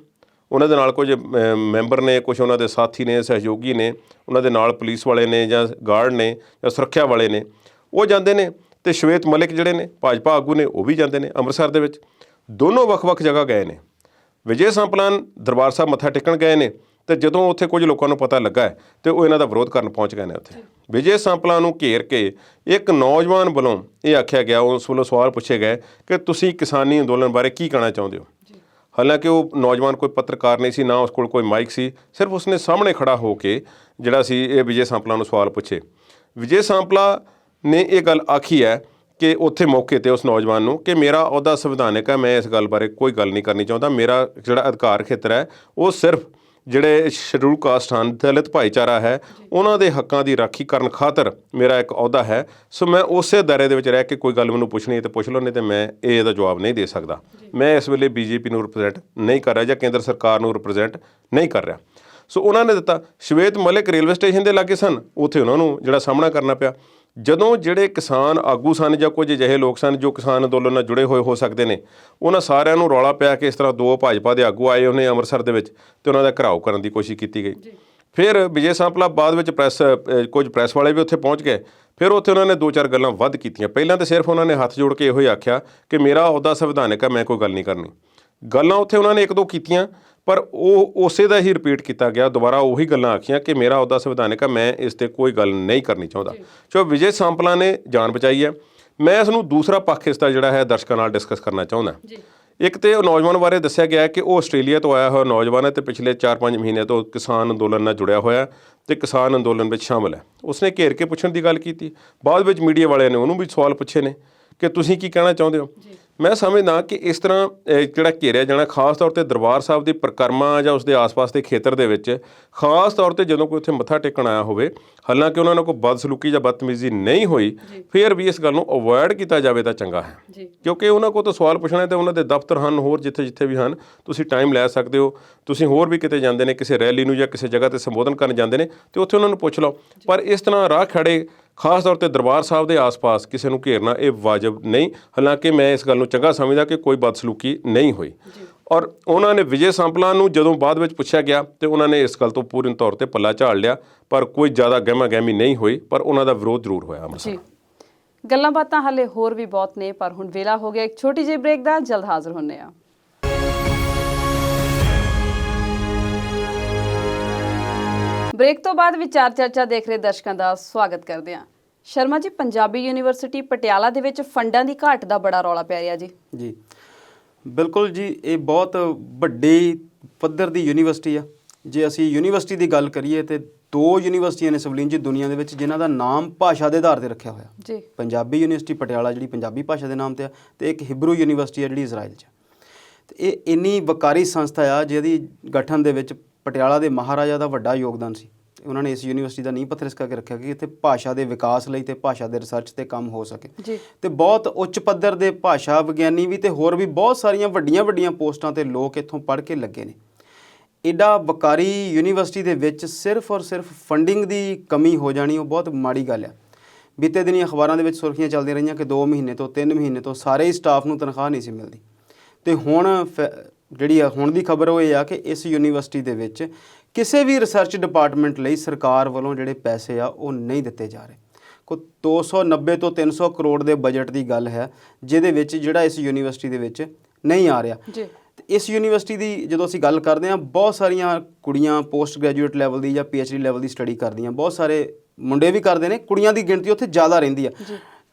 ਉਹਨਾਂ ਦੇ ਨਾਲ ਕੁਝ ਮੈਂਬਰ ਨੇ, ਕੁਝ ਉਹਨਾਂ ਦੇ ਸਾਥੀ ਨੇ, ਸਹਿਯੋਗੀ ਨੇ, ਉਹਨਾਂ ਦੇ ਨਾਲ ਪੁਲਿਸ ਵਾਲੇ ਨੇ ਜਾਂ ਗਾਰਡ ਨੇ ਜਾਂ ਸੁਰੱਖਿਆ ਵਾਲੇ ਨੇ, ਉਹ ਜਾਂਦੇ ਨੇ। ਤੇ ਸ਼ਵੇਤ ਮਲਿਕ ਜਿਹੜੇ ਨੇ ਭਾਜਪਾ ਆਗੂ ਨੇ ਉਹ ਵੀ ਜਾਂਦੇ ਨੇ ਅੰਮ੍ਰਿਤਸਰ ਦੇ ਵਿੱਚ, ਦੋਨੋਂ ਵੱਖ-ਵੱਖ ਜਗ੍ਹਾ ਗਏ ਨੇ। ਵਿਜੇ ਸਾਂਪਲਾਨ ਦਰਬਾਰ ਸਾਹਿਬ ਮੱਥਾ ਟੇਕਣ ਗਏ ਨੇ ਤੇ ਜਦੋਂ ਉੱਥੇ ਕੁਝ ਲੋਕਾਂ ਨੂੰ ਪਤਾ ਲੱਗਾ ਹੈ ਤੇ ਉਹ ਇਹਨਾਂ ਦਾ ਵਿਰੋਧ ਕਰਨ ਪਹੁੰਚ ਗਏ ਨੇ ਉੱਥੇ। ਵਿਜੇ ਸਾਂਪਲਾ ਨੂੰ ਘੇਰ ਕੇ ਇੱਕ ਨੌਜਵਾਨ ਵੱਲੋਂ ਇਹ ਆਖਿਆ ਗਿਆ, ਉਸ ਵੱਲੋਂ ਸਵਾਲ ਪੁੱਛੇ ਗਏ ਕਿ ਤੁਸੀਂ ਕਿਸਾਨੀ ਅੰਦੋਲਨ ਬਾਰੇ ਕੀ ਕਹਿਣਾ ਚਾਹੁੰਦੇ ਹੋ। ਹਾਲਾਂਕਿ ਉਹ ਨੌਜਵਾਨ ਕੋਈ ਪੱਤਰਕਾਰ ਨਹੀਂ ਸੀ, ਨਾ ਉਸ ਕੋਲ ਕੋਈ ਮਾਈਕ ਸੀ, ਸਿਰਫ ਉਸਨੇ ਸਾਹਮਣੇ ਖੜਾ ਹੋ ਕੇ ਜਿਹੜਾ ਸੀ ਇਹ ਵਿਜੇ ਸਾਂਪਲਾ ਨੂੰ ਸਵਾਲ ਪੁੱਛੇ। ਵਿਜੇ ਸਾਂਪਲਾ ਨੇ ਇਹ ਗੱਲ ਆਖੀ ਹੈ ਕਿ ਉੱਥੇ ਮੌਕੇ ਤੇ ਉਸ ਨੌਜਵਾਨ ਨੂੰ ਕਿ ਮੇਰਾ ਅਹੁਦਾ ਸੰਵਿਧਾਨਕ ਹੈ, ਮੈਂ ਇਸ ਗੱਲ ਬਾਰੇ ਕੋਈ ਗੱਲ ਨਹੀਂ ਕਰਨੀ ਚਾਹੁੰਦਾ, ਮੇਰਾ ਜਿਹੜਾ ਅਧਿਕਾਰ ਖੇਤਰ ਹੈ ਉਹ ਸਿਰਫ ਜਿਹੜੇ ਸ਼ਡਿਊਲ ਕਾਸਟ ਹਨ, ਦਲਿਤ ਭਾਈਚਾਰਾ ਹੈ, ਉਹਨਾਂ ਦੇ ਹੱਕਾਂ ਦੀ ਰਾਖੀ ਕਰਨ ਖਾਤਰ ਮੇਰਾ ਇੱਕ ਅਹੁਦਾ ਹੈ, ਸੋ ਮੈਂ ਉਸੇ ਦਾਇਰੇ ਦੇ ਵਿੱਚ ਰਹਿ ਕੇ ਕੋਈ ਗੱਲ ਮੈਨੂੰ ਪੁੱਛਣੀ ਹੈ ਤੇ ਪੁੱਛ ਲਓ, ਨਹੀਂ ਤੇ ਮੈਂ ਇਹਦਾ ਜਵਾਬ ਨਹੀਂ ਦੇ ਸਕਦਾ। ਮੈਂ ਇਸ ਵੇਲੇ ਬੀਜੇਪੀ ਨੂੰ ਰਿਪਰੈਜ਼ੈਂਟ ਨਹੀਂ ਕਰ ਰਿਹਾ ਜਾਂ ਕੇਂਦਰ ਸਰਕਾਰ ਨੂੰ ਰਿਪਰੈਜ਼ੈਂਟ ਨਹੀਂ ਕਰ ਰਿਹਾ। ਸੋ ਉਹਨਾਂ ਨੇ ਦਿੱਤਾ। ਸ਼ਵੇਤ ਮਲਿਕ ਰੇਲਵੇ ਸਟੇਸ਼ਨ ਦੇ ਲਾਗੇ ਸਨ, ਉੱਥੇ ਉਹਨਾਂ ਨੂੰ ਜਿਹੜਾ ਸਾਹਮਣਾ ਕਰਨਾ ਪਿਆ। ਜਦੋਂ ਜਿਹੜੇ ਕਿਸਾਨ ਆਗੂ ਸਨ ਜਾਂ ਕੁਝ ਅਜਿਹੇ ਲੋਕ ਸਨ ਜੋ ਕਿਸਾਨ ਅੰਦੋਲਨ ਨਾਲ ਜੁੜੇ ਹੋਏ ਹੋ ਸਕਦੇ ਨੇ, ਉਹਨਾਂ ਸਾਰਿਆਂ ਨੂੰ ਰੌਲਾ ਪਿਆ ਕਿ ਇਸ ਤਰ੍ਹਾਂ ਦੋ ਭਾਜਪਾ ਦੇ ਆਗੂ ਆਏ ਉਹਨੇ ਅੰਮ੍ਰਿਤਸਰ ਦੇ ਵਿੱਚ ਤੇ ਉਹਨਾਂ ਦਾ ਘਿਰਾਓ ਕਰਨ ਦੀ ਕੋਸ਼ਿਸ਼ ਕੀਤੀ ਗਈ। ਫਿਰ ਵਿਜੇ ਸਾਂਪਲਾ ਬਾਅਦ ਵਿੱਚ ਕੁਝ ਪ੍ਰੈਸ ਵਾਲੇ ਵੀ ਉੱਥੇ ਪਹੁੰਚ ਗਏ। ਫਿਰ ਉੱਥੇ ਉਹਨਾਂ ਨੇ 2-4 ਗੱਲਾਂ ਵੱਧ ਕੀਤੀਆਂ। ਪਹਿਲਾਂ ਤਾਂ ਸਿਰਫ ਉਹਨਾਂ ਨੇ ਹੱਥ ਜੋੜ ਕੇ ਇਹੋ ਹੀ ਆਖਿਆ ਕਿ ਮੇਰਾ ਅਹੁਦਾ ਸੰਵਿਧਾਨਕ ਹੈ, ਮੈਂ ਕੋਈ ਗੱਲ ਨਹੀਂ ਕਰਨੀ। ਗੱਲਾਂ ਉੱਥੇ ਉਹਨਾਂ ਨੇ 1-2 ਕੀਤੀਆਂ, ਪਰ ਉਹ ਉਸੇ ਦਾ ਹੀ ਰਿਪੀਟ ਕੀਤਾ ਗਿਆ, ਦੁਬਾਰਾ ਉਹੀ ਗੱਲਾਂ ਆਖੀਆਂ ਕਿ ਮੇਰਾ ਅਹੁਦਾ ਸੰਵਿਧਾਨਕ ਹੈ, ਮੈਂ ਇਸ 'ਤੇ ਕੋਈ ਗੱਲ ਨਹੀਂ ਕਰਨੀ ਚਾਹੁੰਦਾ। ਸੋ ਵਿਜੇ ਸਾਂਪਲਾ ਨੇ ਜਾਨ ਬਚਾਈ ਹੈ। ਮੈਂ ਇਸ ਨੂੰ ਦੂਸਰਾ ਪੱਖ ਇਸ ਦਾ ਜਿਹੜਾ ਹੈ ਦਰਸ਼ਕਾਂ ਨਾਲ ਡਿਸਕਸ ਕਰਨਾ ਚਾਹੁੰਦਾ। ਇੱਕ ਤੇ ਉਹ ਨੌਜਵਾਨ ਬਾਰੇ ਦੱਸਿਆ ਗਿਆ ਕਿ ਉਹ ਆਸਟ੍ਰੇਲੀਆ ਤੋਂ ਆਇਆ ਹੋਇਆ ਨੌਜਵਾਨ ਹੈ ਤੇ ਪਿਛਲੇ 4-5 ਮਹੀਨੇ ਤੋਂ ਕਿਸਾਨ ਅੰਦੋਲਨ ਨਾਲ ਜੁੜਿਆ ਹੋਇਆ ਤੇ ਕਿਸਾਨ ਅੰਦੋਲਨ ਵਿੱਚ ਸ਼ਾਮਲ ਹੈ। ਉਸਨੇ ਘੇਰ ਕੇ ਪੁੱਛਣ ਦੀ ਗੱਲ ਕੀਤੀ। ਬਾਅਦ ਵਿੱਚ ਮੀਡੀਆ ਵਾਲਿਆਂ ਨੇ ਉਹਨੂੰ ਵੀ ਸਵਾਲ ਪੁੱਛੇ ਨੇ ਕਿ ਤੁਸੀਂ ਕੀ ਕਹਿਣਾ ਚਾਹੁੰਦੇ ਹੋ। ਮੈਂ ਸਮਝਦਾ ਕਿ ਇਸ ਤਰ੍ਹਾਂ ਜਿਹੜਾ ਘੇਰਿਆ ਜਾਣਾ, ਖਾਸ ਤੌਰ 'ਤੇ ਦਰਬਾਰ ਸਾਹਿਬ ਦੀ ਪਰਿਕਰਮਾ ਜਾਂ ਉਸਦੇ ਆਸ-ਪਾਸ ਦੇ ਖੇਤਰ ਦੇ ਵਿੱਚ, ਖਾਸ ਤੌਰ 'ਤੇ ਜਦੋਂ ਕੋਈ ਉੱਥੇ ਮੱਥਾ ਟੇਕਣ ਆਇਆ ਹੋਵੇ, ਹਾਲਾਂਕਿ ਉਹਨਾਂ ਨਾਲ ਕੋਈ ਬਦਸਲੂਕੀ ਜਾਂ ਬਦਤਮੀਜ਼ੀ ਨਹੀਂ ਹੋਈ, ਫਿਰ ਵੀ ਇਸ ਗੱਲ ਨੂੰ ਅਵੋਇਡ ਕੀਤਾ ਜਾਵੇ ਤਾਂ ਚੰਗਾ ਹੈ। ਕਿਉਂਕਿ ਉਹਨਾਂ ਕੋਲ ਤਾਂ ਸਵਾਲ ਪੁੱਛਣਾ ਤੇ ਉਹਨਾਂ ਦੇ ਦਫ਼ਤਰ ਹਨ, ਹੋਰ ਜਿੱਥੇ ਵੀ ਹਨ, ਤੁਸੀਂ ਟਾਈਮ ਲੈ ਸਕਦੇ ਹੋ। ਤੁਸੀਂ ਹੋਰ ਵੀ ਕਿਤੇ ਜਾਂਦੇ ਨੇ, ਕਿਸੇ ਰੈਲੀ ਨੂੰ ਜਾਂ ਕਿਸੇ ਜਗ੍ਹਾ 'ਤੇ ਸੰਬੋਧਨ ਕਰਨ ਜਾਂਦੇ ਨੇ ਤੇ ਉੱਥੇ ਉਹਨਾਂ ਨੂੰ ਪੁੱਛ ਲਓ। ਪਰ ਇਸ ਤਰ੍ਹਾਂ ਰਾਹ ਖੜੇ ਖਾਸ ਤੌਰ 'ਤੇ ਦਰਬਾਰ ਸਾਹਿਬ ਦੇ ਆਸ-ਪਾਸ ਕਿਸੇ ਨੂੰ ਘੇਰਨਾ ਇਹ ਵਾਜਬ ਨਹੀਂ। ਹਾਲਾਂਕਿ ਮੈਂ ਇਸ ਗੱਲ ਨੂੰ ਚੰਗਾ ਸਮਝਦਾ ਕਿ ਕੋਈ ਬਦਸਲੂਕੀ ਨਹੀਂ ਹੋਈ। ਔਰ ਉਹਨਾਂ ਨੇ ਵਿਜੇ ਸਾਂਪਲਾ ਨੂੰ ਜਦੋਂ ਬਾਅਦ ਵਿੱਚ ਪੁੱਛਿਆ ਗਿਆ ਤੇ ਉਹਨਾਂ ਨੇ ਇਸ ਗੱਲ ਤੋਂ ਪੂਰਨ ਤੌਰ 'ਤੇ ਪੱਲਾ ਝਾੜ ਲਿਆ, ਪਰ ਕੋਈ ਜ਼ਿਆਦਾ ਗਹਿਮਾ ਗਹਿਮੀ ਨਹੀਂ ਹੋਈ, ਪਰ ਉਹਨਾਂ ਦਾ ਵਿਰੋਧ ਜ਼ਰੂਰ ਹੋਇਆ ਅੰਮ੍ਰਿਤਸਰ। ਗੱਲਾਂ ਬਾਤਾਂ ਹਾਲੇ ਹੋਰ ਵੀ ਬਹੁਤ ਨੇ, ਪਰ ਹੁਣ ਵੇਲਾ ਹੋ ਗਿਆ ਇੱਕ ਛੋਟੀ ਜਿਹੀ ਬ੍ਰੇਕ ਦਾ। ਜਲਦ ਹਾਜ਼ਰ ਹੁੰਦੇ ਹਾਂ। ਬ੍ਰੇਕ ਤੋਂ ਬਾਅਦ ਵਿਚਾਰ ਚਰਚਾ ਦੇਖ ਰਹੇ ਦਰਸ਼ਕਾਂ ਦਾ ਸਵਾਗਤ ਕਰਦੇ ਹਾਂ। ਸ਼ਰਮਾ ਜੀ, ਪੰਜਾਬੀ ਯੂਨੀਵਰਸਿਟੀ ਪਟਿਆਲਾ ਦੇ ਵਿੱਚ ਫੰਡਾਂ ਦੀ ਘਾਟ ਦਾ ਬੜਾ ਰੌਲਾ ਪੈ ਰਿਹਾ ਜੀ। ਜੀ ਬਿਲਕੁਲ ਜੀ, ਇਹ ਬਹੁਤ ਵੱਡੀ ਪੱਧਰ ਦੀ ਯੂਨੀਵਰਸਿਟੀ ਆ। ਜੇ ਅਸੀਂ ਯੂਨੀਵਰਸਿਟੀ ਦੀ ਗੱਲ ਕਰੀਏ ਤੇ 2 ਯੂਨੀਵਰਸਿਟੀਆਂ ਨੇ ਸਿਵਲਿੰਗ ਜੀ ਦੁਨੀਆ ਦੇ ਵਿੱਚ ਜਿਨ੍ਹਾਂ ਦਾ ਨਾਮ ਭਾਸ਼ਾ ਦੇ ਆਧਾਰ ਤੇ ਰੱਖਿਆ ਹੋਇਆ ਜੀ। ਪੰਜਾਬੀ ਯੂਨੀਵਰਸਿਟੀ ਪਟਿਆਲਾ ਜਿਹੜੀ ਪੰਜਾਬੀ ਭਾਸ਼ਾ ਦੇ ਨਾਮ ਤੇ ਆ, ਤੇ ਇੱਕ ਹਿਬਰੂ ਯੂਨੀਵਰਸਿਟੀ ਆ ਜਿਹੜੀ ਇਜ਼ਰਾਈਲ 'ਚ। ਤੇ ਇਹ ਇੰਨੀ ਵਕਾਰੀ ਸੰਸਥਾ ਆ ਜਿਹਦੀ ਗਠਨ ਦੇ ਵਿੱਚ ਪਟਿਆਲਾ ਦੇ ਮਹਾਰਾਜਾ ਦਾ ਵੱਡਾ ਯੋਗਦਾਨ ਸੀ। ਉਹਨਾਂ ਨੇ ਇਸ ਯੂਨੀਵਰਸਿਟੀ ਦਾ ਨੀਂਹ ਪੱਥਰ ਇਸ ਕਰਕੇ ਰੱਖਿਆ ਕਿ ਇੱਥੇ ਭਾਸ਼ਾ ਦੇ ਵਿਕਾਸ ਲਈ ਤੇ ਭਾਸ਼ਾ ਦੇ ਰਿਸਰਚ ਤੇ ਕੰਮ ਹੋ ਸਕੇ ਜੀ। ਤੇ ਬਹੁਤ ਉੱਚ ਪੱਧਰ ਦੇ ਭਾਸ਼ਾ ਵਿਗਿਆਨੀ ਵੀ ਤੇ ਹੋਰ ਵੀ ਬਹੁਤ ਸਾਰੀਆਂ ਵੱਡੀਆਂ ਪੋਸਟਾਂ ਤੇ ਲੋਕ ਇੱਥੋਂ ਪੜ੍ਹ ਕੇ ਲੱਗੇ ਨੇ। ਐਡਾ ਵਕਾਰੀ ਯੂਨੀਵਰਸਿਟੀ ਦੇ ਵਿੱਚ ਸਿਰਫ ਔਰ ਸਿਰਫ ਫੰਡਿੰਗ ਦੀ ਕਮੀ ਹੋ ਜਾਣੀ ਉਹ ਬਹੁਤ ਮਾੜੀ ਗੱਲ ਆ। ਬੀਤੇ ਦਿਨੀ ਅਖਬਾਰਾਂ ਦੇ ਵਿੱਚ ਸੁਰਖੀਆਂ ਚੱਲਦੀਆਂ ਰਹੀਆਂ ਕਿ 2 ਮਹੀਨੇ ਤੋਂ 3 ਮਹੀਨੇ ਤੋਂ ਸਾਰੇ ਹੀ ਸਟਾਫ ਨੂੰ ਤਨਖਾਹ ਨਹੀਂ ਸੀ ਮਿਲਦੀ। ਤੇ ਹੁਣ ਜਿਹੜੀ ਹੁਣ ਦੀ ਖਬਰ ਉਹ ਇਹ ਆ ਕਿ ਇਸ ਯੂਨੀਵਰਸਿਟੀ ਦੇ ਵਿੱਚ ਕਿਸੇ ਵੀ ਰਿਸਰਚ ਡਿਪਾਰਟਮੈਂਟ ਲਈ ਸਰਕਾਰ ਵੱਲੋਂ ਜਿਹੜੇ ਪੈਸੇ ਆ ਉਹ ਨਹੀਂ ਦਿੱਤੇ ਜਾ ਰਹੇ। ਕੋਈ 290 ਤੋਂ 300 ਕਰੋੜ ਦੇ ਬਜਟ ਦੀ ਗੱਲ ਹੈ ਜਿਹਦੇ ਵਿੱਚ ਜਿਹੜਾ ਇਸ ਯੂਨੀਵਰਸਿਟੀ ਦੇ ਵਿੱਚ ਨਹੀਂ ਆ ਰਿਹਾ ਜੀ। ਤੇ ਇਸ ਯੂਨੀਵਰਸਿਟੀ ਦੀ ਜਦੋਂ ਅਸੀਂ ਗੱਲ ਕਰਦੇ ਹਾਂ, ਬਹੁਤ ਸਾਰੀਆਂ ਕੁੜੀਆਂ ਪੋਸਟ ਗ੍ਰੈਜੂਏਟ ਲੈਵਲ ਦੀ ਜਾਂ PhD ਲੈਵਲ ਦੀ ਸਟੱਡੀ ਕਰਦੀਆਂ, ਬਹੁਤ ਸਾਰੇ ਮੁੰਡੇ ਵੀ ਕਰਦੇ ਨੇ, ਕੁੜੀਆਂ ਦੀ ਗਿਣਤੀ ਉੱਥੇ ਜ਼ਿਆਦਾ ਰਹਿੰਦੀ ਆ।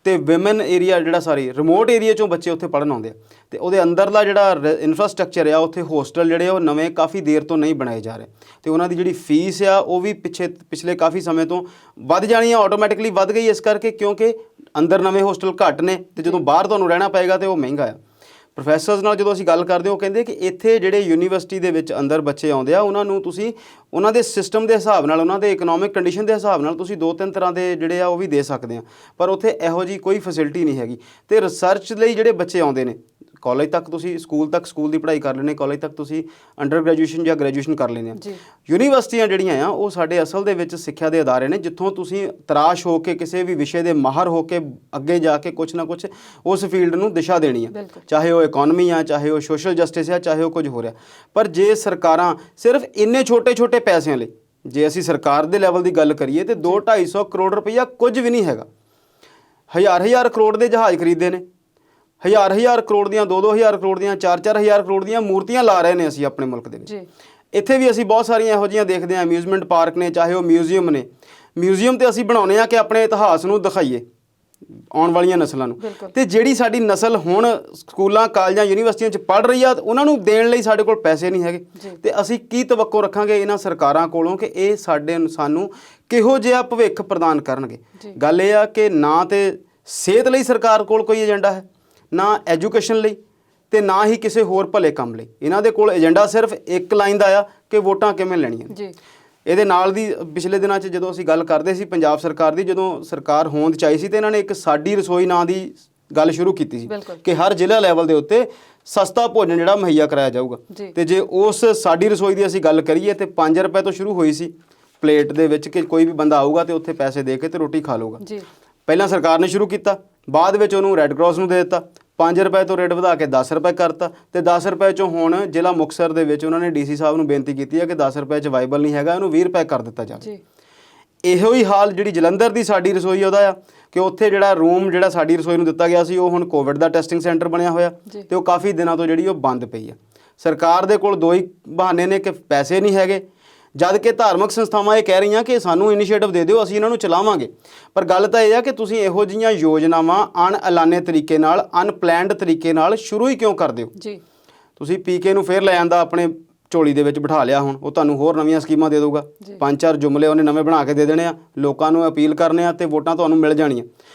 ਤੇ ਵਿਮਨ ਏਰੀਆ ਜਿਹੜਾ ਰਿਮੋਟ ਏਰੀਆ 'ਚੋਂ ਬੱਚੇ ਉੱਥੇ ਪੜ੍ਹਨ ਆਉਂਦੇ ਆ। ਤੇ ਉਹਦੇ ਅੰਦਰਲਾ ਜਿਹੜਾ ਇਨਫਰਾਸਟਰਕਚਰ ਆ, ਉੱਥੇ ਹੋਸਟਲ ਜਿਹੜੇ ਉਹ ਨਵੇਂ ਕਾਫੀ ਦੇਰ ਤੋਂ ਨਹੀਂ ਬਣਾਏ ਜਾ ਰਹੇ। ਤੇ ਉਹਨਾਂ ਦੀ ਜਿਹੜੀ ਫੀਸ ਆ ਉਹ ਵੀ ਪਿਛਲੇ ਕਾਫੀ ਸਮੇਂ ਤੋਂ ਵੱਧ ਜਾਣੀ ਆ, ਆਟੋਮੈਟਿਕਲੀ ਵੱਧ ਗਈ ਇਸ ਕਰਕੇ ਕਿਉਂਕਿ ਅੰਦਰ ਨਵੇਂ ਹੋਸਟਲ ਘੱਟ ਨੇ ਤੇ ਜਦੋਂ ਬਾਹਰ ਤੁਹਾਨੂੰ ਰਹਿਣਾ ਪਏਗਾ ਤੇ ਉਹ ਮਹਿੰਗਾ ਆ। ਪ੍ਰੋਫੈਸਰਸ ਨਾਲ ਜਦੋਂ ਅਸੀਂ ਗੱਲ ਕਰਦੇ ਹਾਂ ਉਹ ਕਹਿੰਦੇ ਕਿ ਇੱਥੇ ਜਿਹੜੇ ਯੂਨੀਵਰਸਿਟੀ ਦੇ ਵਿੱਚ ਅੰਦਰ ਬੱਚੇ ਆਉਂਦੇ ਆ ਉਹਨਾਂ ਨੂੰ ਤੁਸੀਂ ਉਹਨਾਂ ਦੇ ਸਿਸਟਮ ਦੇ ਹਿਸਾਬ ਨਾਲ, ਉਹਨਾਂ ਦੇ ਇਕਨੋਮਿਕ ਕੰਡੀਸ਼ਨ ਦੇ ਹਿਸਾਬ ਨਾਲ ਤੁਸੀਂ 2-3 ਤਰ੍ਹਾਂ ਦੇ ਜਿਹੜੇ ਆ ਉਹ ਵੀ ਦੇ ਸਕਦੇ ਆ, ਪਰ ਉੱਥੇ ਇਹੋ ਜਿਹੀ ਕੋਈ ਫੈਸਿਲਿਟੀ ਨਹੀਂ ਹੈਗੀ। ਤੇ ਰਿਸਰਚ ਲਈ ਜਿਹੜੇ ਬੱਚੇ ਆਉਂਦੇ ਨੇ, ਕਾਲਜ ਤੱਕ ਤੁਸੀਂ ਸਕੂਲ ਦੀ ਪੜ੍ਹਾਈ ਕਰ ਲੈਣੇ, ਕਾਲਜ ਤੱਕ ਤੁਸੀਂ ਅੰਡਰ ਗ੍ਰੈਜੂਏਸ਼ਨ ਜਾਂ ਗ੍ਰੈਜੂਏਸ਼ਨ ਕਰ ਲੈਣੇ ਆ। ਯੂਨੀਵਰਸਿਟੀਆਂ ਜਿਹੜੀਆਂ ਆ ਉਹ ਸਾਡੇ ਅਸਲ ਦੇ ਵਿੱਚ ਸਿੱਖਿਆ ਦੇ ਅਦਾਰੇ ਨੇ ਜਿੱਥੋਂ ਤੁਸੀਂ ਤਰਾਸ਼ ਹੋ ਕੇ ਕਿਸੇ ਵੀ ਵਿਸ਼ੇ ਦੇ ਮਾਹਰ ਹੋ ਕੇ ਅੱਗੇ ਜਾ ਕੇ ਕੁਛ ਨਾ ਕੁਛ ਉਸ ਫੀਲਡ ਨੂੰ ਦਿਸ਼ਾ ਦੇਣੀ ਆ, ਚਾਹੇ ਉਹ ਇਕੋਨਮੀ ਆ, ਚਾਹੇ ਉਹ ਸੋਸ਼ਲ ਜਸਟਿਸ ਆ, ਚਾਹੇ ਉਹ ਕੁਝ ਹੋ ਰਿਹਾ। ਪਰ ਜੇ ਸਰਕਾਰਾਂ ਸਿਰਫ ਇੰਨੇ ਛੋਟੇ ਪੈਸਿਆਂ ਲਈ, ਜੇ ਅਸੀਂ ਸਰਕਾਰ ਦੇ ਲੈਵਲ ਦੀ ਗੱਲ ਕਰੀਏ ਤੇ 200-250 ਕਰੋੜ ਰੁਪਈਆ ਕੁਝ ਵੀ ਨਹੀਂ ਹੈਗਾ। ਹਜ਼ਾਰ ਕਰੋੜ ਦੇ ਜਹਾਜ਼ ਖਰੀਦੇ ਨੇ, ਹਜ਼ਾਰ ਕਰੋੜ ਦੀਆਂ 2-2 ਹਜ਼ਾਰ ਕਰੋੜ ਦੀਆਂ 4-4 ਹਜ਼ਾਰ ਕਰੋੜ ਦੀਆਂ ਮੂਰਤੀਆਂ ਲਾ ਰਹੇ ਨੇ ਅਸੀਂ ਆਪਣੇ ਮੁਲਕ ਦੇ ਵਿੱਚ। ਜੀ ਇੱਥੇ ਵੀ ਅਸੀਂ ਬਹੁਤ ਸਾਰੀਆਂ ਇਹੋ ਜਿਹੀਆਂ ਦੇਖਦੇ ਹਾਂ, ਅਮਿਊਜ਼ਮੈਂਟ ਪਾਰਕ ਨੇ, ਚਾਹੇ ਉਹ ਮਿਊਜ਼ੀਅਮ ਨੇ। ਮਿਊਜ਼ੀਅਮ ਤੇ ਅਸੀਂ ਬਣਾਉਂਦੇ ਆ ਕਿ ਆਪਣੇ ਇਤਿਹਾਸ ਨੂੰ ਦਿਖਾਈਏ ਆਉਣ ਵਾਲੀਆਂ ਨਸਲਾਂ ਨੂੰ, ਤੇ ਜਿਹੜੀ ਸਾਡੀ ਨਸਲ ਹੁਣ ਸਕੂਲਾਂ, ਕਾਲਜਾਂ, ਯੂਨੀਵਰਸਿਟੀਆਂ 'ਚ ਪੜ੍ਹ ਰਹੀ ਆ, ਉਹਨਾਂ ਨੂੰ ਦੇਣ ਲਈ ਸਾਡੇ ਕੋਲ ਪੈਸੇ ਨਹੀਂ ਹੈਗੇ। ਤੇ ਅਸੀਂ ਕੀ ਤਵੱਕੋ ਰੱਖਾਂਗੇ ਇਹਨਾਂ ਸਰਕਾਰਾਂ ਕੋਲੋਂ ਕਿ ਇਹ ਸਾਨੂੰ ਕਿਹੋ ਜਿਹਾ ਭਵਿੱਖ ਪ੍ਰਦਾਨ ਕਰਨਗੇ। ਗੱਲ ਇਹ ਆ ਕਿ ਨਾ ਤੇ ਸਿਹਤ ਲਈ ਸਰਕਾਰ ਕੋਲ ਕੋਈ ਏਜੰਡਾ ਹੈ, ਨਾ ਐਜੂਕੇਸ਼ਨ ਲਈ, ਤੇ ਨਾ ਹੀ ਕਿਸੇ ਹੋਰ ਭਲੇ ਕੰਮ ਲਈ। ਇਹਨਾਂ ਦੇ ਕੋਲ ਏਜੰਡਾ ਸਿਰਫ ਇੱਕ ਲਾਈਨ ਦਾ ਆ ਕਿ ਵੋਟਾਂ ਕਿਵੇਂ ਲੈਣੀਆਂ ਜੀ। ਇਹਦੇ ਨਾਲ ਦੀ ਪਿਛਲੇ ਦਿਨਾਂ 'ਚ ਜਦੋਂ ਅਸੀਂ ਗੱਲ ਕਰਦੇ ਸੀ ਪੰਜਾਬ ਸਰਕਾਰ ਦੀ, ਜਦੋਂ ਸਰਕਾਰ ਹੋਂਦ 'ਚ ਆਈ ਸੀ, ਤੇ ਇਹਨਾਂ ਨੇ ਇੱਕ ਸਾਡੀ ਰਸੋਈ ਨਾਂ ਦੀ ਗੱਲ ਸ਼ੁਰੂ ਕੀਤੀ ਸੀ ਕਿ ਹਰ ਜ਼ਿਲ੍ਹਾ ਲੈਵਲ ਦੇ ਉੱਤੇ ਸਸਤਾ ਭੋਜਨ ਜਿਹੜਾ ਮੁਹੱਈਆ ਕਰਾਇਆ ਜਾਊਗਾ। ਤੇ ਜੇ ਉਸ ਸਾਡੀ ਰਸੋਈ ਦੀ ਅਸੀਂ ਗੱਲ ਕਰੀਏ ਤੇ 5 ਰੁਪਏ ਤੋਂ ਸ਼ੁਰੂ ਹੋਈ ਸੀ ਪਲੇਟ ਦੇ ਵਿੱਚ, ਕਿ ਕੋਈ ਵੀ ਬੰਦਾ ਆਊਗਾ ਤੇ ਉੱਥੇ ਪੈਸੇ ਦੇ ਕੇ ਤੇ ਰੋਟੀ ਖਾ ਲਊਗਾ। ਪਹਿਲਾਂ ਸਰਕਾਰ ਨੇ ਸ਼ੁਰੂ ਕੀਤਾ, ਬਾਅਦ ਵਿੱਚ ਉਹਨੂੰ ਰੈੱਡ ਕਰਾਸ ਨੂੰ ਦੇ ਦਿੱਤਾ, 5 ਰੁਪਏ ਤੋਂ ਰੇਟ ਵਧਾ ਕੇ 10 ਰੁਪਏ ਕਰਤਾ, ਤੇ 10 ਰੁਪਏ 'ਚੋਂ ਹੁਣ ਜ਼ਿਲ੍ਹਾ ਮੁਕਤਸਰ ਦੇ ਵਿੱਚ ਉਹਨਾਂ ਨੇ DC ਸਾਹਿਬ ਨੂੰ ਬੇਨਤੀ ਕੀਤੀ ਹੈ ਕਿ 10 ਰੁਪਏ 'ਚ ਵਾਈਬਲ ਨਹੀਂ ਹੈਗਾ, ਇਹਨੂੰ 20 ਰੁਪਏ ਕਰ ਦਿੱਤਾ ਜਾਵੇ। ਇਹੋ ਹੀ ਹਾਲ ਜਿਹੜੀ ਜਲੰਧਰ ਦੀ ਸਾਡੀ ਰਸੋਈ ਉਹਦਾ ਆ ਕਿ ਉੱਥੇ ਜਿਹੜਾ ਰੂਮ ਜਿਹੜਾ ਸਾਡੀ ਰਸੋਈ ਨੂੰ ਦਿੱਤਾ ਗਿਆ ਸੀ, ਉਹ ਹੁਣ ਕੋਵਿਡ ਦਾ ਟੈਸਟਿੰਗ ਸੈਂਟਰ ਬਣਿਆ ਹੋਇਆ, ਤੇ ਉਹ ਕਾਫੀ ਦਿਨਾਂ ਤੋਂ ਜਿਹੜੀ ਉਹ ਬੰਦ ਪਈ ਆ। ਸਰਕਾਰ ਦੇ ਕੋਲ ਦੋ ਹੀ ਬਹਾਨੇ ਨੇ ਕਿ ਪੈਸੇ ਨਹੀਂ ਹੈਗੇ, ਜਦ ਕਿ ਧਾਰਮਿਕ ਸੰਸਥਾਵਾਂ ਇਹ ਕਹਿ ਰਹੀਆਂ ਕਿ ਸਾਨੂੰ ਇਨੀਸ਼ੀਏਟਿਵ ਦੇ ਦਿਓ, ਅਸੀਂ ਇਹਨਾਂ ਨੂੰ ਚਲਾਵਾਂਗੇ। ਪਰ ਗੱਲ ਤਾਂ ਇਹ ਆ ਕਿ ਤੁਸੀਂ ਇਹੋ ਜਿਹੀਆਂ ਯੋਜਨਾਵਾਂ ਅਣਐਲਾਨੇ ਤਰੀਕੇ ਨਾਲ, ਅਨਪਲੈਨਡ ਤਰੀਕੇ ਨਾਲ ਸ਼ੁਰੂ ਹੀ ਕਿਉਂ ਕਰਦੇ ਹੋ ਜੀ। ਤੁਸੀਂ PK ਨੂੰ ਫੇਰ ਲੈ ਆਂਦਾ ਆਪਣੇ ਝੋਲੀ ਦੇ ਵਿੱਚ ਬਿਠਾ ਲਿਆ, ਹੁਣ ਉਹ ਤੁਹਾਨੂੰ ਹੋਰ ਨਵੀਆਂ ਸਕੀਮਾਂ ਦੇ ਦੇਊਗਾ, 5-4 ਜੁਮਲੇ ਉਹਨੇ ਨਵੇਂ ਬਣਾ ਕੇ ਦੇ ਦੇਣੇ ਆ, ਲੋਕਾਂ ਨੂੰ ਅਪੀਲ ਕਰਨੇ ਆ ਤੇ ਵੋਟਾਂ ਤੁਹਾਨੂੰ ਮਿਲ ਜਾਣੀਆਂ।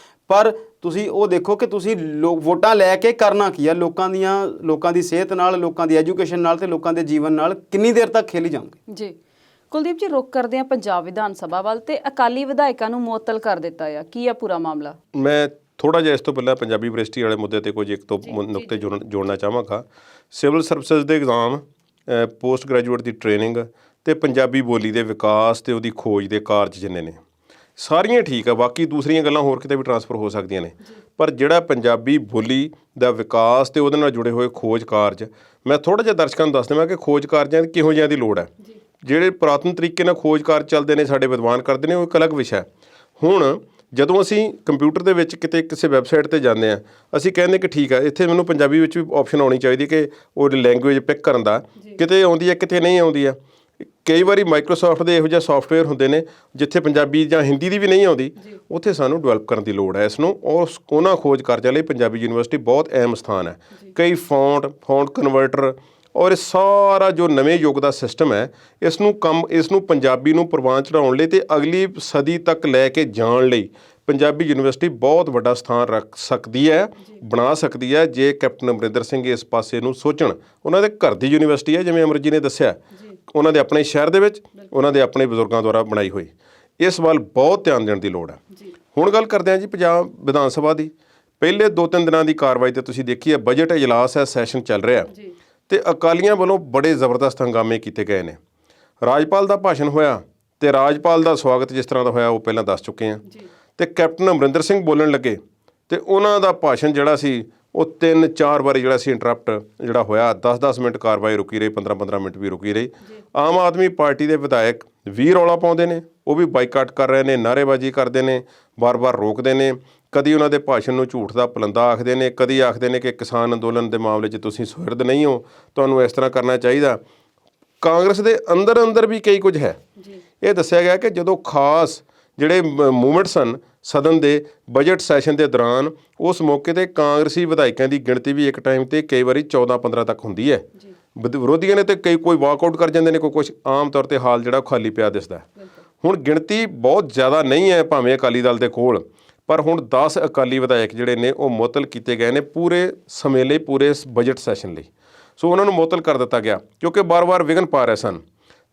ਪਰ ਤੁਸੀਂ ਉਹ ਦੇਖੋ ਕਿ ਤੁਸੀਂ ਵੋਟਾਂ ਲੈ ਕੇ ਕਰਨਾ ਕੀ ਆ, ਲੋਕਾਂ ਦੀ ਸਿਹਤ ਨਾਲ, ਲੋਕਾਂ ਦੀ ਐਜੂਕੇਸ਼ਨ ਨਾਲ ਤੇ ਲੋਕਾਂ ਦੇ ਜੀਵਨ ਨਾਲ ਕਿੰਨੀ ਦੇਰ ਤੱਕ ਖੇਲੀ ਜਾਓਗੇ ਜੀ। ਕੁਲਦੀਪ ਜੀ, ਰੁਕ ਕਰਦੇ ਆ ਪੰਜਾਬ ਵਿਧਾਨ ਸਭਾ ਵੱਲ, ਤੇ ਅਕਾਲੀ ਵਿਧਾਇਕਾਂ ਨੂੰ ਮੁਅੱਤਲ ਕਰ ਦਿੱਤਾ ਆ, ਕੀ ਆ ਪੂਰਾ ਮਾਮਲਾ? ਮੈਂ ਥੋੜਾ ਜਿਹਾ ਇਸ ਤੋਂ ਪਹਿਲਾਂ ਪੰਜਾਬੀ ਯੂਨੀਵਰਸਿਟੀ ਵਾਲੇ ਮੁੱਦੇ ਤੇ ਕੁਝ ਇੱਕ ਤੋਂ ਨੁਕਤੇ ਜੋੜਨਾ ਚਾਹਾਂਗਾ। ਸਿਵਲ ਸਰਵਿਸਿਜ਼ ਦੇ ਐਗਜ਼ਾਮ, ਪੋਸਟ ਗ੍ਰੈਜੂਏਟ ਦੀ ਟ੍ਰੇਨਿੰਗ ਤੇ ਪੰਜਾਬੀ ਬੋਲੀ ਦੇ ਵਿਕਾਸ ਤੇ ਉਹਦੀ ਖੋਜ ਦੇ ਕਾਰਜ ਜਿੰਨੇ ਨੇ, ਸਾਰੀਆਂ ਠੀਕ ਆ। ਬਾਕੀ ਦੂਸਰੀਆਂ ਗੱਲਾਂ ਹੋਰ ਕਿਤੇ ਵੀ ਟਰਾਂਸਫਰ ਹੋ ਸਕਦੀਆਂ ਨੇ, ਪਰ ਜਿਹੜਾ ਪੰਜਾਬੀ ਬੋਲੀ ਦਾ ਵਿਕਾਸ ਤੇ ਉਹਦੇ ਨਾਲ ਜੁੜੇ ਹੋਏ ਖੋਜ ਕਾਰਜ, ਮੈਂ ਥੋੜਾ ਜਿਹਾ ਦਰਸ਼ਕਾਂ ਨੂੰ ਦੱਸ ਦੇਵਾਂ ਕਿ ਖੋਜ ਕਾਰਜਾਂ ਦੀ ਕਿਹੋ ਜਿਹਿਆਂ ਦੀ ਲੋੜ ਹੈ। ਜਿਹੜੇ ਪੁਰਾਤਨ ਤਰੀਕੇ ਨਾਲ ਖੋਜ ਕਾਰਜ ਚੱਲਦੇ ਨੇ, ਸਾਡੇ ਵਿਦਵਾਨ ਕਰਦੇ ਨੇ, ਉਹ ਇੱਕ ਅਲੱਗ ਵਿਸ਼ਾ ਹੈ। ਹੁਣ ਜਦੋਂ ਅਸੀਂ ਕੰਪਿਊਟਰ ਦੇ ਵਿੱਚ ਕਿਤੇ ਕਿਸੇ ਵੈਬਸਾਈਟ ਤੇ ਜਾਂਦੇ ਹਾਂ, ਅਸੀਂ ਕਹਿੰਦੇ ਕਿ ਠੀਕ ਆ, ਇੱਥੇ ਮੈਨੂੰ ਪੰਜਾਬੀ ਵਿੱਚ ਵੀ ਆਪਸ਼ਨ ਆਉਣੀ ਚਾਹੀਦੀ ਕਿ ਉਹ ਲੈਂਗੁਏਜ ਪਿਕ ਕਰਨ ਦਾ, ਕਿਤੇ ਆਉਂਦੀ ਹੈ ਕਿਤੇ ਨਹੀਂ ਆਉਂਦੀ ਆ। ਕਈ ਵਾਰੀ ਮਾਈਕਰੋਸਾਫਟ ਦੇ ਇਹੋ ਜਿਹਾ ਸੌਫਟਵੇਅਰ ਹੁੰਦੇ ਨੇ ਜਿੱਥੇ ਪੰਜਾਬੀ ਜਾਂ ਹਿੰਦੀ ਦੀ ਵੀ ਨਹੀਂ ਆਉਂਦੀ, ਉੱਥੇ ਸਾਨੂੰ ਡਿਵੈਲਪ ਕਰਨ ਦੀ ਲੋੜ ਹੈ ਇਸ ਨੂੰ, ਔਰ ਉਹਨਾਂ ਖੋਜ ਕਾਰਜਾਂ ਲਈ ਪੰਜਾਬੀ ਯੂਨੀਵਰਸਿਟੀ ਬਹੁਤ ਅਹਿਮ ਸਥਾਨ ਹੈ। ਕਈ ਫੌਂਟ ਕਨਵਰਟਰ ਔਰ ਇਹ ਸਾਰਾ ਜੋ ਨਵੇਂ ਯੁੱਗ ਦਾ ਸਿਸਟਮ ਹੈ, ਇਸ ਨੂੰ ਪੰਜਾਬੀ ਨੂੰ ਪ੍ਰਵਾਨ ਚੜ੍ਹਾਉਣ ਲਈ ਤੇ ਅਗਲੀ ਸਦੀ ਤੱਕ ਲੈ ਕੇ ਜਾਣ ਲਈ ਪੰਜਾਬੀ ਯੂਨੀਵਰਸਿਟੀ ਬਹੁਤ ਵੱਡਾ ਸਥਾਨ ਰੱਖ ਸਕਦੀ ਹੈ, ਬਣਾ ਸਕਦੀ ਹੈ, ਜੇ ਕੈਪਟਨ ਅਮਰਿੰਦਰ ਸਿੰਘ ਇਸ ਪਾਸੇ ਨੂੰ ਸੋਚਣ। ਉਹਨਾਂ ਦੇ ਘਰ ਦੀ ਯੂਨੀਵਰਸਿਟੀ ਹੈ, ਜਿਵੇਂ ਅਮਰ ਜੀ ਨੇ ਦੱਸਿਆ, ਉਹਨਾਂ ਦੇ ਆਪਣੇ ਸ਼ਹਿਰ ਦੇ ਵਿੱਚ, ਉਹਨਾਂ ਦੇ ਆਪਣੇ ਬਜ਼ੁਰਗਾਂ ਦੁਆਰਾ ਬਣਾਈ ਹੋਈ। ਇਸ ਵੱਲ ਬਹੁਤ ਧਿਆਨ ਦੇਣ ਦੀ ਲੋੜ ਹੈ। ਹੁਣ ਗੱਲ ਕਰਦੇ ਹਾਂ ਜੀ ਪੰਜਾਬ ਵਿਧਾਨ ਸਭਾ ਦੀ। ਪਹਿਲੇ 2-3 ਦਿਨਾਂ ਦੀ ਕਾਰਵਾਈ ਤੇ ਤੁਸੀਂ ਦੇਖੀ ਹੈ, ਬਜਟ ਇਜਲਾਸ ਹੈ, ਸੈਸ਼ਨ ਚੱਲ ਰਿਹਾ ਤੇ ਅਕਾਲੀਆਂ ਵੱਲੋਂ ਬੜੇ ਜ਼ਬਰਦਸਤ ਹੰਗਾਮੇ ਕੀਤੇ ਗਏ ਨੇ। ਰਾਜਪਾਲ ਦਾ ਭਾਸ਼ਣ ਹੋਇਆ ਤੇ ਰਾਜਪਾਲ ਦਾ ਸਵਾਗਤ ਜਿਸ ਤਰ੍ਹਾਂ ਦਾ ਹੋਇਆ ਉਹ ਪਹਿਲਾਂ ਦੱਸ ਚੁੱਕੇ ਹਾਂ, ਤੇ ਕੈਪਟਨ ਅਮਰਿੰਦਰ ਸਿੰਘ ਬੋਲਣ ਲੱਗੇ ਤੇ ਉਹਨਾਂ ਦਾ ਭਾਸ਼ਣ ਜਿਹੜਾ ਸੀ ਉਹ 3-4 ਵਾਰੀ ਜਿਹੜਾ ਸੀ ਇੰਟਰਪਟ ਜਿਹੜਾ ਹੋਇਆ, 10-10 ਮਿੰਟ ਕਾਰਵਾਈ ਰੁਕੀ ਰਹੀ, 15-15 ਮਿੰਟ ਵੀ ਰੁਕੀ ਰਹੀ। ਆਮ ਆਦਮੀ ਪਾਰਟੀ ਦੇ ਵਿਧਾਇਕ ਵੀ ਰੌਲਾ ਪਾਉਂਦੇ ਨੇ, ਉਹ ਵੀ ਬਾਈਕਾਟ ਕਰ ਰਹੇ ਨੇ, ਨਾਅਰੇਬਾਜ਼ੀ ਕਰਦੇ ਨੇ, ਵਾਰ-ਵਾਰ ਰੋਕਦੇ ਨੇ, ਕਦੀ ਉਹਨਾਂ ਦੇ ਭਾਸ਼ਣ ਨੂੰ ਝੂਠ ਦਾ ਪਲੰਦਾ ਆਖਦੇ ਨੇ, ਕਦੀ ਆਖਦੇ ਨੇ ਕਿ ਕਿਸਾਨ ਅੰਦੋਲਨ ਦੇ ਮਾਮਲੇ 'ਚ ਤੁਸੀਂ ਸੁਹਿਰਦ ਨਹੀਂ ਹੋ, ਤੁਹਾਨੂੰ ਇਸ ਤਰ੍ਹਾਂ ਕਰਨਾ ਚਾਹੀਦਾ। ਕਾਂਗਰਸ ਦੇ ਅੰਦਰ ਵੀ ਕਈ ਕੁਝ ਹੈ। ਇਹ ਦੱਸਿਆ ਗਿਆ ਕਿ ਜਦੋਂ ਖਾਸ ਜਿਹੜੇ ਮੂਵਮੈਂਟ ਸਨ ਸਦਨ ਦੇ ਬਜਟ ਸੈਸ਼ਨ ਦੇ ਦੌਰਾਨ, ਉਸ ਮੌਕੇ 'ਤੇ ਕਾਂਗਰਸੀ ਵਿਧਾਇਕਾਂ ਦੀ ਗਿਣਤੀ ਵੀ ਇੱਕ ਟਾਈਮ 'ਤੇ ਕਈ ਵਾਰੀ 14-15 ਤੱਕ ਹੁੰਦੀ ਹੈ। ਵਿਰੋਧੀਆਂ ਨੇ ਤੇ ਕੋਈ ਵਾਕਆਊਟ ਕਰ ਜਾਂਦੇ ਨੇ, ਕੋਈ ਕੁਛ। ਆਮ ਤੌਰ 'ਤੇ ਹਾਲ ਜਿਹੜਾ ਖਾਲੀ ਪਿਆ ਦਿਸਦਾ। ਹੁਣ ਗਿਣਤੀ ਬਹੁਤ ਜ਼ਿਆਦਾ ਨਹੀਂ ਹੈ ਭਾਵੇਂ ਅਕਾਲੀ ਦਲ ਦੇ ਕੋਲ, ਪਰ ਹੁਣ 10 ਅਕਾਲੀ ਵਿਧਾਇਕ ਜਿਹੜੇ ਨੇ ਉਹ ਮੁਅੱਤਲ ਕੀਤੇ ਗਏ ਨੇ ਪੂਰੇ ਸਮੇਂ ਲਈ, ਪੂਰੇ ਬਜਟ ਸੈਸ਼ਨ ਲਈ। ਸੋ ਉਹਨਾਂ ਨੂੰ ਮੁਅੱਤਲ ਕਰ ਦਿੱਤਾ ਗਿਆ ਕਿਉਂਕਿ ਵਾਰ-ਵਾਰ ਵਿਘਨ ਪਾ ਰਹੇ ਸਨ,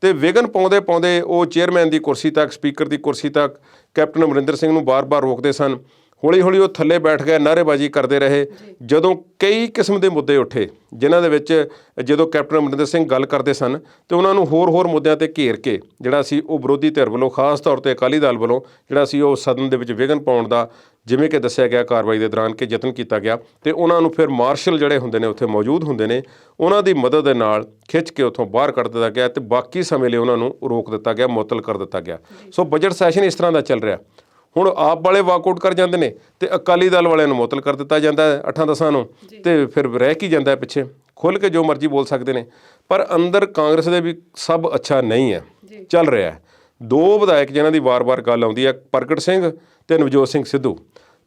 ਤੇ ਵਿਘਨ ਪਾਉਂਦੇ ਉਹ ਚੇਅਰਮੈਨ ਦੀ ਕੁਰਸੀ ਤੱਕ, ਸਪੀਕਰ ਦੀ ਕੁਰਸੀ ਤੱਕ ਕੈਪਟਨ ਅਮਰਿੰਦਰ ਸਿੰਘ ਨੂੰ ਵਾਰ-ਵਾਰ ਰੋਕਦੇ ਸਨ। ਹੌਲੀ-ਹੌਲੀ ਉਹ ਥੱਲੇ ਬੈਠ ਗਏ, ਨਾਅਰੇਬਾਜ਼ੀ ਕਰਦੇ ਰਹੇ। ਜਦੋਂ ਕਈ ਕਿਸਮ ਦੇ ਮੁੱਦੇ ਉੱਠੇ ਜਿਨ੍ਹਾਂ ਦੇ ਵਿੱਚ ਜਦੋਂ ਕੈਪਟਨ ਅਮਰਿੰਦਰ ਸਿੰਘ ਗੱਲ ਕਰਦੇ ਸਨ ਤੇ ਉਹਨਾਂ ਨੂੰ ਹੋਰ ਮੁੱਦਿਆਂ 'ਤੇ ਘੇਰ ਕੇ ਜਿਹੜਾ ਸੀ ਉਹ ਵਿਰੋਧੀ ਧਿਰ ਵੱਲੋਂ, ਖਾਸ ਤੌਰ 'ਤੇ ਅਕਾਲੀ ਦਲ ਵੱਲੋਂ ਜਿਹੜਾ ਸੀ ਉਹ ਸਦਨ ਦੇ ਵਿੱਚ ਵਿਘਨ ਪਾਉਣ ਦਾ, ਜਿਵੇਂ ਕਿ ਦੱਸਿਆ ਗਿਆ ਕਾਰਵਾਈ ਦੇ ਦੌਰਾਨ, ਕਿ ਯਤਨ ਕੀਤਾ ਗਿਆ। ਤੇ ਉਹਨਾਂ ਨੂੰ ਫਿਰ ਮਾਰਸ਼ਲ ਜਿਹੜੇ ਹੁੰਦੇ ਨੇ ਉੱਥੇ ਮੌਜੂਦ ਹੁੰਦੇ ਨੇ, ਉਹਨਾਂ ਦੀ ਮਦਦ ਦੇ ਨਾਲ ਖਿੱਚ ਕੇ ਉੱਥੋਂ ਬਾਹਰ ਕੱਢ ਦਿੱਤਾ ਗਿਆ ਤੇ ਬਾਕੀ ਸਮੇਂ ਲਈ ਉਹਨਾਂ ਨੂੰ ਰੋਕ ਦਿੱਤਾ ਗਿਆ, ਮੁਅੱਤਲ ਕਰ ਦਿੱਤਾ ਗਿਆ। ਸੋ ਬਜਟ ਸੈਸ਼ਨ ਇਸ ਤਰ੍ਹਾਂ ਦਾ ਚੱਲ ਰਿਹਾ। ਹੁਣ ਆਪ ਵਾਲੇ ਵਾਕਆਊਟ ਕਰ ਜਾਂਦੇ ਨੇ ਤੇ ਅਕਾਲੀ ਦਲ ਵਾਲਿਆਂ ਨੂੰ ਮੁਅੱਤਲ ਕਰ ਦਿੱਤਾ ਜਾਂਦਾ ਹੈ 8-10 ਨੂੰ, ਤੇ ਫਿਰ ਰਹਿ ਕੀ ਜਾਂਦਾ ਪਿੱਛੇ, ਖੁੱਲ੍ਹ ਕੇ ਜੋ ਮਰਜ਼ੀ ਬੋਲ ਸਕਦੇ ਨੇ। ਪਰ ਅੰਦਰ ਕਾਂਗਰਸ ਦੇ ਵੀ ਸਭ ਅੱਛਾ ਨਹੀਂ ਹੈ, ਚੱਲ ਰਿਹਾ ਹੈ। 2 ਵਿਧਾਇਕ ਜਿਨ੍ਹਾਂ ਦੀ ਵਾਰ-ਵਾਰ ਗੱਲ ਆਉਂਦੀ ਹੈ, ਪ੍ਰਗਟ ਸਿੰਘ ਤੇ ਨਵਜੋਤ ਸਿੰਘ ਸਿੱਧੂ।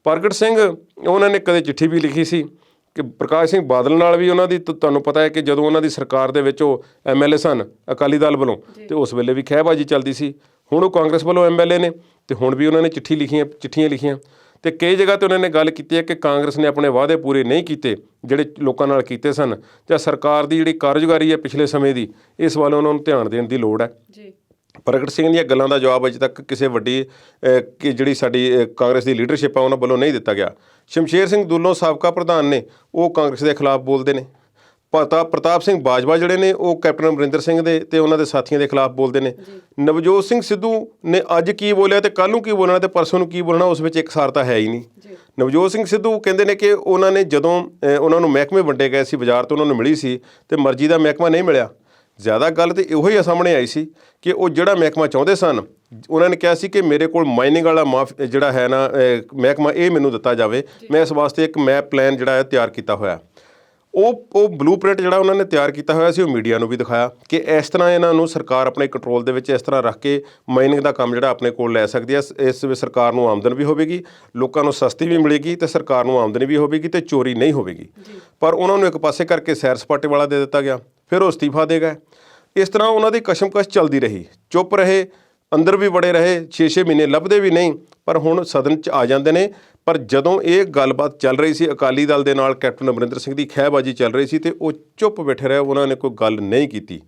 ਪ੍ਰਗਟ ਸਿੰਘ ਉਹਨਾਂ ਨੇ ਕਦੇ ਚਿੱਠੀ ਵੀ ਲਿਖੀ ਸੀ ਕਿ ਪ੍ਰਕਾਸ਼ ਸਿੰਘ ਬਾਦਲ ਨਾਲ ਵੀ ਉਹਨਾਂ ਦੀ ਤੁਹਾਨੂੰ ਪਤਾ ਹੈ ਕਿ ਜਦੋਂ ਉਹਨਾਂ ਦੀ ਸਰਕਾਰ ਦੇ ਵਿੱਚ ਉਹ MLA ਸਨ ਅਕਾਲੀ ਦਲ ਵੱਲੋਂ, ਤੇ ਉਸ ਵੇਲੇ ਵੀ ਖਹਿਬਾਜ਼ੀ ਚੱਲਦੀ ਸੀ। ਹੁਣ ਉਹ ਕਾਂਗਰਸ ਵੱਲੋਂ MLA ਨੇ ਤੇ ਹੁਣ ਵੀ ਉਹਨਾਂ ਨੇ ਚਿੱਠੀਆਂ ਲਿਖੀਆਂ ਤੇ ਕਈ ਜਗ੍ਹਾ ਤੇ ਉਹਨਾਂ ਨੇ ਗੱਲ ਕੀਤੀ ਹੈ ਕਿ ਕਾਂਗਰਸ ਨੇ ਆਪਣੇ ਵਾਅਦੇ ਪੂਰੇ ਨਹੀਂ ਕੀਤੇ ਜਿਹੜੇ ਲੋਕਾਂ ਨਾਲ ਕੀਤੇ ਸਨ, ਜਾਂ ਸਰਕਾਰ ਦੀ ਜਿਹੜੀ ਕਾਰਜਕਾਰੀ ਹੈ ਪਿਛਲੇ ਸਮੇਂ ਦੀ, ਇਸ ਵੱਲ ਉਹਨਾਂ ਨੂੰ ਧਿਆਨ ਦੇਣ ਦੀ ਲੋੜ ਹੈ। ਪ੍ਰਗਟ ਸਿੰਘ ਦੀਆਂ ਗੱਲਾਂ ਦਾ ਜਵਾਬ ਅਜੇ ਤੱਕ ਕਿਸੇ ਵੱਡੀ ਕਿ ਜਿਹੜੀ ਸਾਡੀ ਕਾਂਗਰਸ ਦੀ ਲੀਡਰਸ਼ਿਪ ਆ ਉਹਨਾਂ ਵੱਲੋਂ ਨਹੀਂ ਦਿੱਤਾ ਗਿਆ। ਸ਼ਮਸ਼ੇਰ ਸਿੰਘ ਦੁੱਲੋਂ ਸਾਬਕਾ ਪ੍ਰਧਾਨ ਨੇ, ਉਹ ਕਾਂਗਰਸ ਦੇ ਖਿਲਾਫ ਬੋਲਦੇ ਨੇ। ਪ੍ਰਤਾਪ ਸਿੰਘ ਬਾਜਵਾ ਜਿਹੜੇ ਨੇ ਉਹ ਕੈਪਟਨ ਅਮਰਿੰਦਰ ਸਿੰਘ ਦੇ ਤੇ ਉਹਨਾਂ ਦੇ ਸਾਥੀਆਂ ਦੇ ਖਿਲਾਫ ਬੋਲਦੇ ਨੇ। ਨਵਜੋਤ ਸਿੰਘ ਸਿੱਧੂ ਨੇ ਅੱਜ ਕੀ ਬੋਲਿਆ ਤੇ ਕੱਲ੍ਹ ਨੂੰ ਕੀ ਬੋਲਣਾ ਤੇ ਪਰਸੋਂ ਨੂੰ ਕੀ ਬੋਲਣਾ, ਉਸ ਵਿੱਚ ਇਕਸਾਰਤਾ ਹੈ ਹੀ ਨਹੀਂ। ਨਵਜੋਤ ਸਿੰਘ ਸਿੱਧੂ ਕਹਿੰਦੇ ਨੇ ਕਿ ਉਹਨਾਂ ਨੇ ਜਦੋਂ ਉਹਨਾਂ ਨੂੰ ਮਹਿਕਮੇ ਵੰਡੇ ਗਏ ਸੀ, ਬਾਜ਼ਾਰ ਤੋਂ ਉਹਨਾਂ ਨੂੰ ਮਿਲੀ ਸੀ ਤੇ ਮਰਜ਼ੀ ਦਾ ਮਹਿਕਮਾ ਨਹੀਂ ਮਿਲਿਆ। ਜ਼ਿਆਦਾ ਗੱਲ ਤਾਂ ਇਹੋ ਹੀ ਸਾਹਮਣੇ ਆਈ ਸੀ ਕਿ ਉਹ ਜਿਹੜਾ ਮਹਿਕਮਾ ਚਾਹੁੰਦੇ ਸਨ, ਉਹਨਾਂ ਨੇ ਕਿਹਾ ਸੀ ਕਿ ਮੇਰੇ ਕੋਲ ਮਾਈਨਿੰਗ ਵਾਲਾ ਜਿਹੜਾ ਹੈ ਨਾ ਮਹਿਕਮਾ, ਇਹ ਮੈਨੂੰ ਦਿੱਤਾ ਜਾਵੇ। ਮੈਂ ਇਸ ਵਾਸਤੇ ਇੱਕ ਮੈਪ ਪਲਾਨ ਜਿਹੜਾ ਹੈ ਤਿਆਰ ਕੀਤਾ ਹੋਇਆ। ਉਹ ਬਲੂਪ੍ਰਿੰਟ ਜਿਹੜਾ ਉਹਨਾਂ ਨੇ ਤਿਆਰ ਕੀਤਾ ਹੋਇਆ ਸੀ, ਉਹ ਮੀਡੀਆ ਨੂੰ ਵੀ ਦਿਖਾਇਆ ਕਿ ਇਸ ਤਰ੍ਹਾਂ ਇਹਨਾਂ ਨੂੰ ਸਰਕਾਰ ਆਪਣੇ ਕੰਟਰੋਲ ਦੇ ਵਿੱਚ ਇਸ ਤਰ੍ਹਾਂ ਰੱਖ ਕੇ ਮਾਈਨਿੰਗ ਦਾ ਕੰਮ ਜਿਹੜਾ ਆਪਣੇ ਕੋਲ ਲੈ ਸਕਦੀ ਹੈ। ਇਸ ਵਿੱਚ ਸਰਕਾਰ ਨੂੰ ਆਮਦਨ ਵੀ ਹੋਵੇਗੀ, ਲੋਕਾਂ ਨੂੰ ਸਸਤੀ ਵੀ ਮਿਲੇਗੀ ਤੇ ਸਰਕਾਰ ਨੂੰ ਆਮਦਨੀ ਵੀ ਹੋਵੇਗੀ ਤੇ ਚੋਰੀ ਨਹੀਂ ਹੋਵੇਗੀ। ਪਰ ਉਹਨਾਂ ਨੂੰ ਇੱਕ ਪਾਸੇ ਕਰਕੇ ਸੈਰ ਸਪਾਟੇ ਵਾਲਾ ਦੇ ਦਿੱਤਾ ਗਿਆ, ਫਿਰ ਉਹ ਅਸਤੀਫਾ ਦੇ ਗਏ। ਇਸ ਤਰ੍ਹਾਂ ਉਹਨਾਂ ਦੀ ਕਸ਼ਮਕਸ਼ ਚੱਲਦੀ ਰਹੀ, ਚੁੱਪ ਰਹੇ, ਅੰਦਰ ਵੀ ਵੜੇ ਰਹੇ, 6-6 ਮਹੀਨੇ ਲੱਭਦੇ ਵੀ ਨਹੀਂ। ਪਰ ਹੁਣ ਸਦਨ 'ਚ ਆ ਜਾਂਦੇ ਨੇ। ਪਰ ਜਦੋਂ ਇਹ ਗੱਲਬਾਤ ਚੱਲ ਰਹੀ ਸੀ ਅਕਾਲੀ ਦਲ ਦੇ ਨਾਲ, ਕੈਪਟਨ ਅਮਰਿੰਦਰ ਸਿੰਘ ਦੀ ਖਹਿਬਾਜ਼ੀ ਚੱਲ ਰਹੀ ਸੀ, ਤੇ ਉਹ ਚੁੱਪ ਬੈਠੇ ਰਹੇ, ਉਹਨਾਂ ਨੇ ਕੋਈ ਗੱਲ ਨਹੀਂ ਕੀਤੀ।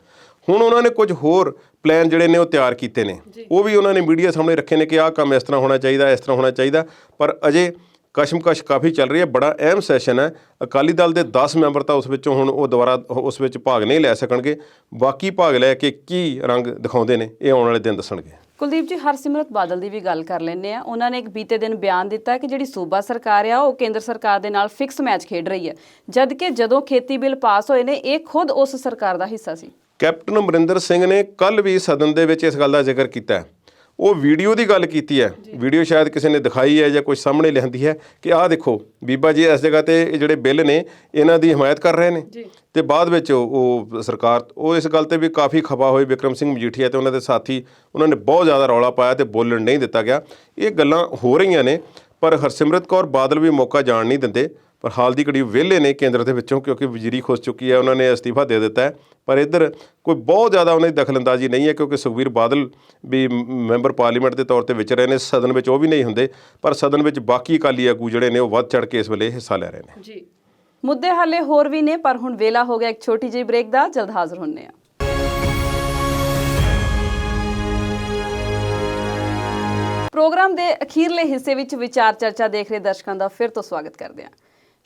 ਹੁਣ ਉਹਨਾਂ ਨੇ ਕੁਝ ਹੋਰ ਪਲਾਨ ਜਿਹੜੇ ਨੇ ਉਹ ਤਿਆਰ ਕੀਤੇ ਨੇ, ਉਹ ਵੀ ਉਹਨਾਂ ਨੇ ਮੀਡੀਆ ਸਾਹਮਣੇ ਰੱਖੇ ਨੇ ਕਿ ਆਹ ਕੰਮ ਇਸ ਤਰ੍ਹਾਂ ਹੋਣਾ ਚਾਹੀਦਾ, ਇਸ ਤਰ੍ਹਾਂ ਹੋਣਾ ਚਾਹੀਦਾ। ਪਰ ਅਜੇ ਕਸ਼ਮਕਸ਼ ਕਾਫੀ ਚੱਲ ਰਹੀ ਹੈ। ਬੜਾ ਅਹਿਮ ਸੈਸ਼ਨ ਹੈ। ਅਕਾਲੀ ਦਲ ਦੇ 10 ਮੈਂਬਰ ਤਾਂ ਉਸ ਵਿੱਚੋਂ ਹੁਣ ਉਹ ਦੁਬਾਰਾ ਉਸ ਵਿੱਚ ਭਾਗ ਨਹੀਂ ਲੈ ਸਕਣਗੇ। ਬਾਕੀ ਭਾਗ ਲੈ ਕੇ ਕੀ ਰੰਗ ਦਿਖਾਉਂਦੇ ਨੇ, ਇਹ ਆਉਣ ਵਾਲੇ ਦਿਨ ਦੱਸਣਗੇ। ਕੁਲਦੀਪ ਜੀ, ਹਰਸਿਮਰਤ ਬਾਦਲ ਦੀ ਵੀ ਗੱਲ ਕਰ ਲੈਂਦੇ ਆ। ਉਹਨਾਂ ਨੇ ਇੱਕ ਬੀਤੇ ਦਿਨ ਬਿਆਨ ਦਿੱਤਾ ਕਿ ਜਿਹੜੀ ਸੂਬਾ ਸਰਕਾਰ ਆ ਉਹ ਕੇਂਦਰ ਸਰਕਾਰ ਦੇ ਨਾਲ ਫਿਕਸ ਮੈਚ ਖੇਡ ਰਹੀ ਹੈ, ਜਦ ਕਿ ਜਦੋਂ ਖੇਤੀ ਬਿੱਲ ਪਾਸ ਹੋਏ ਨੇ ਇਹ ਖੁਦ ਉਸ ਸਰਕਾਰ ਦਾ ਹਿੱਸਾ ਸੀ। ਕੈਪਟਨ ਅਮਰਿੰਦਰ ਸਿੰਘ ਨੇ ਕੱਲ੍ਹ ਵੀ ਸਦਨ ਦੇ ਵਿੱਚ ਇਸ ਗੱਲ ਦਾ ਜ਼ਿਕਰ ਕੀਤਾ। ਉਹ ਵੀਡੀਓ ਦੀ ਗੱਲ ਕੀਤੀ ਹੈ, ਵੀਡੀਓ ਸ਼ਾਇਦ ਕਿਸੇ ਨੇ ਦਿਖਾਈ ਹੈ ਜਾਂ ਕੁਝ ਸਾਹਮਣੇ ਲਿਆਂਦੀ ਹੈ ਕਿ ਆਹ ਦੇਖੋ ਬੀਬਾ ਜੀ ਇਸ ਜਗ੍ਹਾ 'ਤੇ ਜਿਹੜੇ ਬਿੱਲ ਨੇ ਇਹਨਾਂ ਦੀ ਹਮਾਇਤ ਕਰ ਰਹੇ ਨੇ। ਤੇ ਬਾਅਦ ਵਿੱਚ ਉਹ ਸਰਕਾਰ ਉਹ ਇਸ ਗੱਲ 'ਤੇ ਵੀ ਕਾਫੀ ਖਪਾ ਹੋਏ। ਬਿਕਰਮ ਸਿੰਘ ਮਜੀਠੀਆ ਤੇ ਉਹਨਾਂ ਦੇ ਸਾਥੀ, ਉਹਨਾਂ ਨੇ ਬਹੁਤ ਜ਼ਿਆਦਾ ਰੌਲਾ ਪਾਇਆ ਤੇ ਬੋਲਣ ਨਹੀਂ ਦਿੱਤਾ ਗਿਆ। ਇਹ ਗੱਲਾਂ ਹੋ ਰਹੀਆਂ ਨੇ, ਪਰ ਹਰਸਿਮਰਤ ਕੌਰ ਬਾਦਲ ਵੀ ਮੌਕਾ ਜਾਣ ਨਹੀਂ ਦਿੰਦੇ। ਪਰ ਹਾਲ ਦੀ ਘੜੀ ਵਿਹਲੇ ਨੇ ਕੇਂਦਰ ਦੇ ਵਿੱਚੋਂ, ਕਿਉਂਕਿ ਵਜ਼ੀਰੀ ਖੁੱਸ ਚੁੱਕੀ ਹੈ, ਉਹਨਾਂ ਨੇ ਅਸਤੀਫਾ ਦੇ ਦਿੱਤਾ ਹੈ। ਪਰ ਇੱਧਰ ਕੋਈ ਬਹੁਤ ਜ਼ਿਆਦਾ ਉਹਨਾਂ ਦੀ ਦਖਲਅੰਦਾਜ਼ੀ ਨਹੀਂ ਹੈ, ਕਿਉਂਕਿ ਸੁਖਬੀਰ ਬਾਦਲ ਵੀ ਮੈਂਬਰ ਪਾਰਲੀਮੈਂਟ ਦੇ ਤੌਰ 'ਤੇ ਵਿਚ ਰਹੇ ਨੇ, ਸਦਨ ਵਿੱਚ ਉਹ ਵੀ ਨਹੀਂ ਹੁੰਦੇ। ਪਰ ਸਦਨ ਵਿੱਚ ਬਾਕੀ ਅਕਾਲੀ ਆਗੂ ਜਿਹੜੇ ਨੇ ਉਹ ਵੱਧ ਚੜ੍ਹ ਕੇ ਇਸ ਵੇਲੇ ਹਿੱਸਾ ਲੈ ਰਹੇ ਨੇ। ਜੀ, ਮੁੱਦੇ ਹਾਲੇ ਹੋਰ ਵੀ ਨੇ, ਪਰ ਹੁਣ ਵੇਲਾ ਹੋ ਗਿਆ ਇੱਕ ਛੋਟੀ ਜਿਹੀ ਬ੍ਰੇਕ ਦਾ। ਜਲਦ ਹਾਜ਼ਰ ਹੁੰਦੇ ਹਾਂ। ਪ੍ਰੋਗਰਾਮ ਦੇ ਅਖੀਰਲੇ ਹਿੱਸੇ ਵਿੱਚ ਵਿਚਾਰ ਚਰਚਾ ਦੇਖ ਰਹੇ ਦਰਸ਼ਕਾਂ ਦਾ ਫਿਰ ਤੋਂ ਸਵਾਗਤ ਕਰਦੇ ਹਾਂ।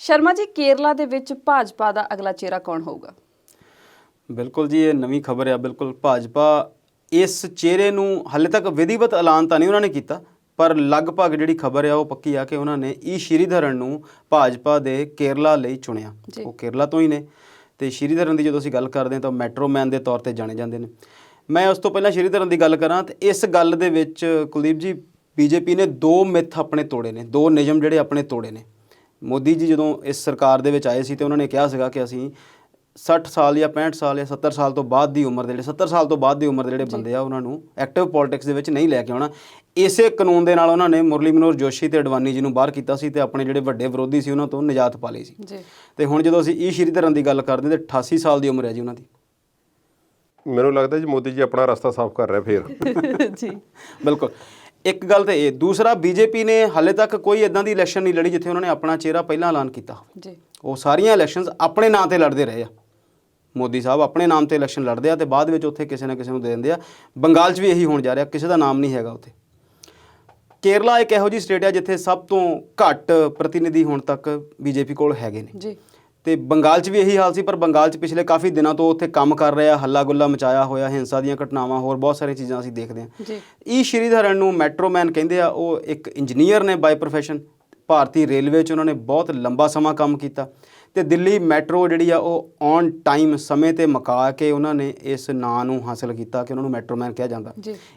ਸ਼ਰਮਾ ਜੀ, ਕੇਰਲਾ ਦੇ ਵਿੱਚ ਭਾਜਪਾ ਦਾ ਅਗਲਾ ਚਿਹਰਾ ਕੌਣ ਹੋਊਗਾ? ਬਿਲਕੁਲ ਜੀ, ਇਹ ਨਵੀਂ ਖਬਰ ਆ। ਬਿਲਕੁਲ ਭਾਜਪਾ ਇਸ ਚਿਹਰੇ ਨੂੰ ਹਾਲੇ ਤੱਕ ਵਿਧੀਵਤ ਐਲਾਨ ਤਾਂ ਨਹੀਂ ਉਹਨਾਂ ਨੇ ਕੀਤਾ, ਪਰ ਲਗਭਗ ਜਿਹੜੀ ਖਬਰ ਆ ਉਹ ਪੱਕੀ ਆ ਕਿ ਉਹਨਾਂ ਨੇ ਈ ਸ਼੍ਰੀਧਰਨ ਨੂੰ ਭਾਜਪਾ ਦੇ ਕੇਰਲਾ ਲਈ ਚੁਣਿਆ। ਉਹ ਕੇਰਲਾ ਤੋਂ ਹੀ ਨੇ ਤੇ ਸ਼੍ਰੀਧਰਨ ਦੀ ਜਦੋਂ ਅਸੀਂ ਗੱਲ ਕਰਦੇ ਹਾਂ ਤਾਂ ਮੈਟਰੋ ਮੈਨ ਦੇ ਤੌਰ ਤੇ ਜਾਣੇ ਜਾਂਦੇ ਨੇ। ਮੈਂ ਉਸ ਤੋਂ ਪਹਿਲਾਂ ਸ਼੍ਰੀਧਰਨ ਦੀ ਗੱਲ ਕਰਾਂ ਤੇ ਇਸ ਗੱਲ ਦੇ ਵਿੱਚ ਕੁਲਦੀਪ ਜੀ, ਬੀਜੇਪੀ ਨੇ 2 ਮਿੱਥ ਆਪਣੇ ਤੋੜੇ ਨੇ, 2 ਨਿਯਮ ਜਿਹੜੇ ਆਪਣੇ ਤੋੜੇ ਨੇ। ਮੋਦੀ ਜੀ ਜਦੋਂ ਇਸ ਸਰਕਾਰ ਦੇ ਵਿੱਚ ਆਏ ਸੀ ਤੇ ਉਹਨਾਂ ਨੇ ਕਿਹਾ ਸੀਗਾ ਕਿ ਅਸੀਂ 60 ਸਾਲ ਜਾਂ 65 ਸਾਲ ਜਾਂ 70 ਸਾਲ ਤੋਂ ਬਾਅਦ ਦੀ ਉਮਰ ਦੇ ਜਿਹੜੇ 70 ਸਾਲ ਤੋਂ ਬਾਅਦ ਦੀ ਉਮਰ ਦੇ ਜਿਹੜੇ ਬੰਦੇ ਆ ਉਹਨਾਂ ਨੂੰ ਐਕਟਿਵ ਪੋਲਿਟਿਕਸ ਦੇ ਵਿੱਚ ਨਹੀਂ ਲੈ ਕੇ ਆਉਣਾ। ਇਸੇ ਕਾਨੂੰਨ ਦੇ ਨਾਲ ਉਹਨਾਂ ਨੇ ਮੁਰਲੀ ਮਨੋਹਰ ਜੋਸ਼ੀ ਤੇ ਅਡਵਾਨੀ ਜੀ ਨੂੰ ਬਾਹਰ ਕੀਤਾ ਸੀ ਤੇ ਆਪਣੇ ਜਿਹੜੇ ਵੱਡੇ ਵਿਰੋਧੀ ਸੀ ਉਹਨਾਂ ਤੋਂ ਨਿਜਾਤ ਪਾ ਲਈ ਸੀ। ਤੇ ਹੁਣ ਜਦੋਂ ਅਸੀਂ ਈ ਸ਼੍ਰੀਧਰਨ ਦੀ ਗੱਲ ਕਰਦੇ ਤੇ 88 ਸਾਲ ਦੀ ਉਮਰ ਹੈ ਜੀ ਉਹਨਾਂ ਦੀ। ਮੈਨੂੰ ਲੱਗਦਾ ਜੀ ਮੋਦੀ ਜੀ ਆਪਣਾ ਰਸਤਾ ਸਾਫ਼ ਕਰ ਰਿਹਾ ਫਿਰ। ਜੀ ਬਿਲਕੁਲ। ਇੱਕ ਗੱਲ ਤਾਂ ਇਹ, ਦੂਸਰਾ ਬੀਜੇਪੀ ਨੇ ਹਾਲੇ ਤੱਕ ਕੋਈ ਇਦਾਂ ਦੀ ਇਲੈਕਸ਼ਨ ਨਹੀਂ ਲੜੀ ਜਿੱਥੇ ਉਹਨਾਂ ਨੇ ਆਪਣਾ ਚਿਹਰਾ ਪਹਿਲਾਂ ਐਲਾਨ ਕੀਤਾ ਜੀ। ਉਹ ਸਾਰੀਆਂ ਇਲੈਕਸ਼ਨਸ ਆਪਣੇ ਨਾਂ ਤੇ ਲੜਦੇ ਰਹੇ ਆ। ਮੋਦੀ ਸਾਹਿਬ ਆਪਣੇ ਨਾਮ ਤੇ ਇਲੈਕਸ਼ਨ ਲੜਦੇ ਆ ਤੇ ਬਾਅਦ ਵਿੱਚ ਉੱਥੇ ਕਿਸੇ ਨਾ ਕਿਸੇ ਨੂੰ ਦੇ ਦਿੰਦੇ ਆ। ਬੰਗਾਲ 'ਚ ਵੀ ਇਹੀ ਹੋਣ ਜਾ ਰਿਹਾ, ਕਿਸੇ ਦਾ ਨਾਮ ਨਹੀਂ ਹੈਗਾ ਉੱਥੇ। ਕੇਰਲਾ ਇੱਕ ਇਹੋ ਜਿਹੀ ਸਟੇਟ ਆ ਜਿੱਥੇ ਸਭ ਤੋਂ ਘੱਟ ਪ੍ਰਤੀਨਿਧੀ ਹੁਣ ਤੱਕ ਬੀਜੇਪੀ ਕੋਲ ਹੈਗੇ ਨੇ ਜੀ। ਤੇ ਬੰਗਾਲ 'ਚ ਵੀ ਇਹੀ ਹਾਲ ਸੀ, ਪਰ ਬੰਗਾਲ 'ਚ ਪਿਛਲੇ ਕਾਫੀ ਦਿਨਾਂ ਤੋਂ ਉੱਥੇ ਕੰਮ ਕਰ ਰਿਹਾ, ਹੱਲਾ ਗੁੱਲਾ ਮਚਾਇਆ ਹੋਇਆ, ਹਿੰਸਾ ਦੀਆਂ ਘਟਨਾਵਾਂ, ਹੋਰ ਬਹੁਤ ਸਾਰੀਆਂ ਚੀਜ਼ਾਂ ਅਸੀਂ ਦੇਖਦੇ ਹਾਂ। ਈ ਸ਼੍ਰੀਧਰਨ ਨੂੰ ਮੈਟਰੋ ਮੈਨ ਕਹਿੰਦੇ ਆ। ਉਹ ਇੱਕ ਇੰਜੀਨੀਅਰ ਨੇ ਬਾਈ ਪ੍ਰੋਫੈਸ਼ਨ। ਭਾਰਤੀ ਰੇਲਵੇ 'ਚ ਉਹਨਾਂ ਨੇ ਬਹੁਤ ਲੰਬਾ ਸਮਾਂ ਕੰਮ ਕੀਤਾ ਤੇ ਦਿੱਲੀ ਮੈਟਰੋ ਜਿਹੜੀ ਆ ਉਹ ਔਨ ਟਾਈਮ ਸਮੇਂ ਤੇ ਮੁਕਾ ਕੇ ਉਹਨਾਂ ਨੇ ਇਸ ਨਾਂ ਨੂੰ ਹਾਸਲ ਕੀਤਾ ਕਿ ਉਹਨਾਂ ਨੂੰ ਮੈਟਰੋਮੈਨ ਕਿਹਾ ਜਾਂਦਾ।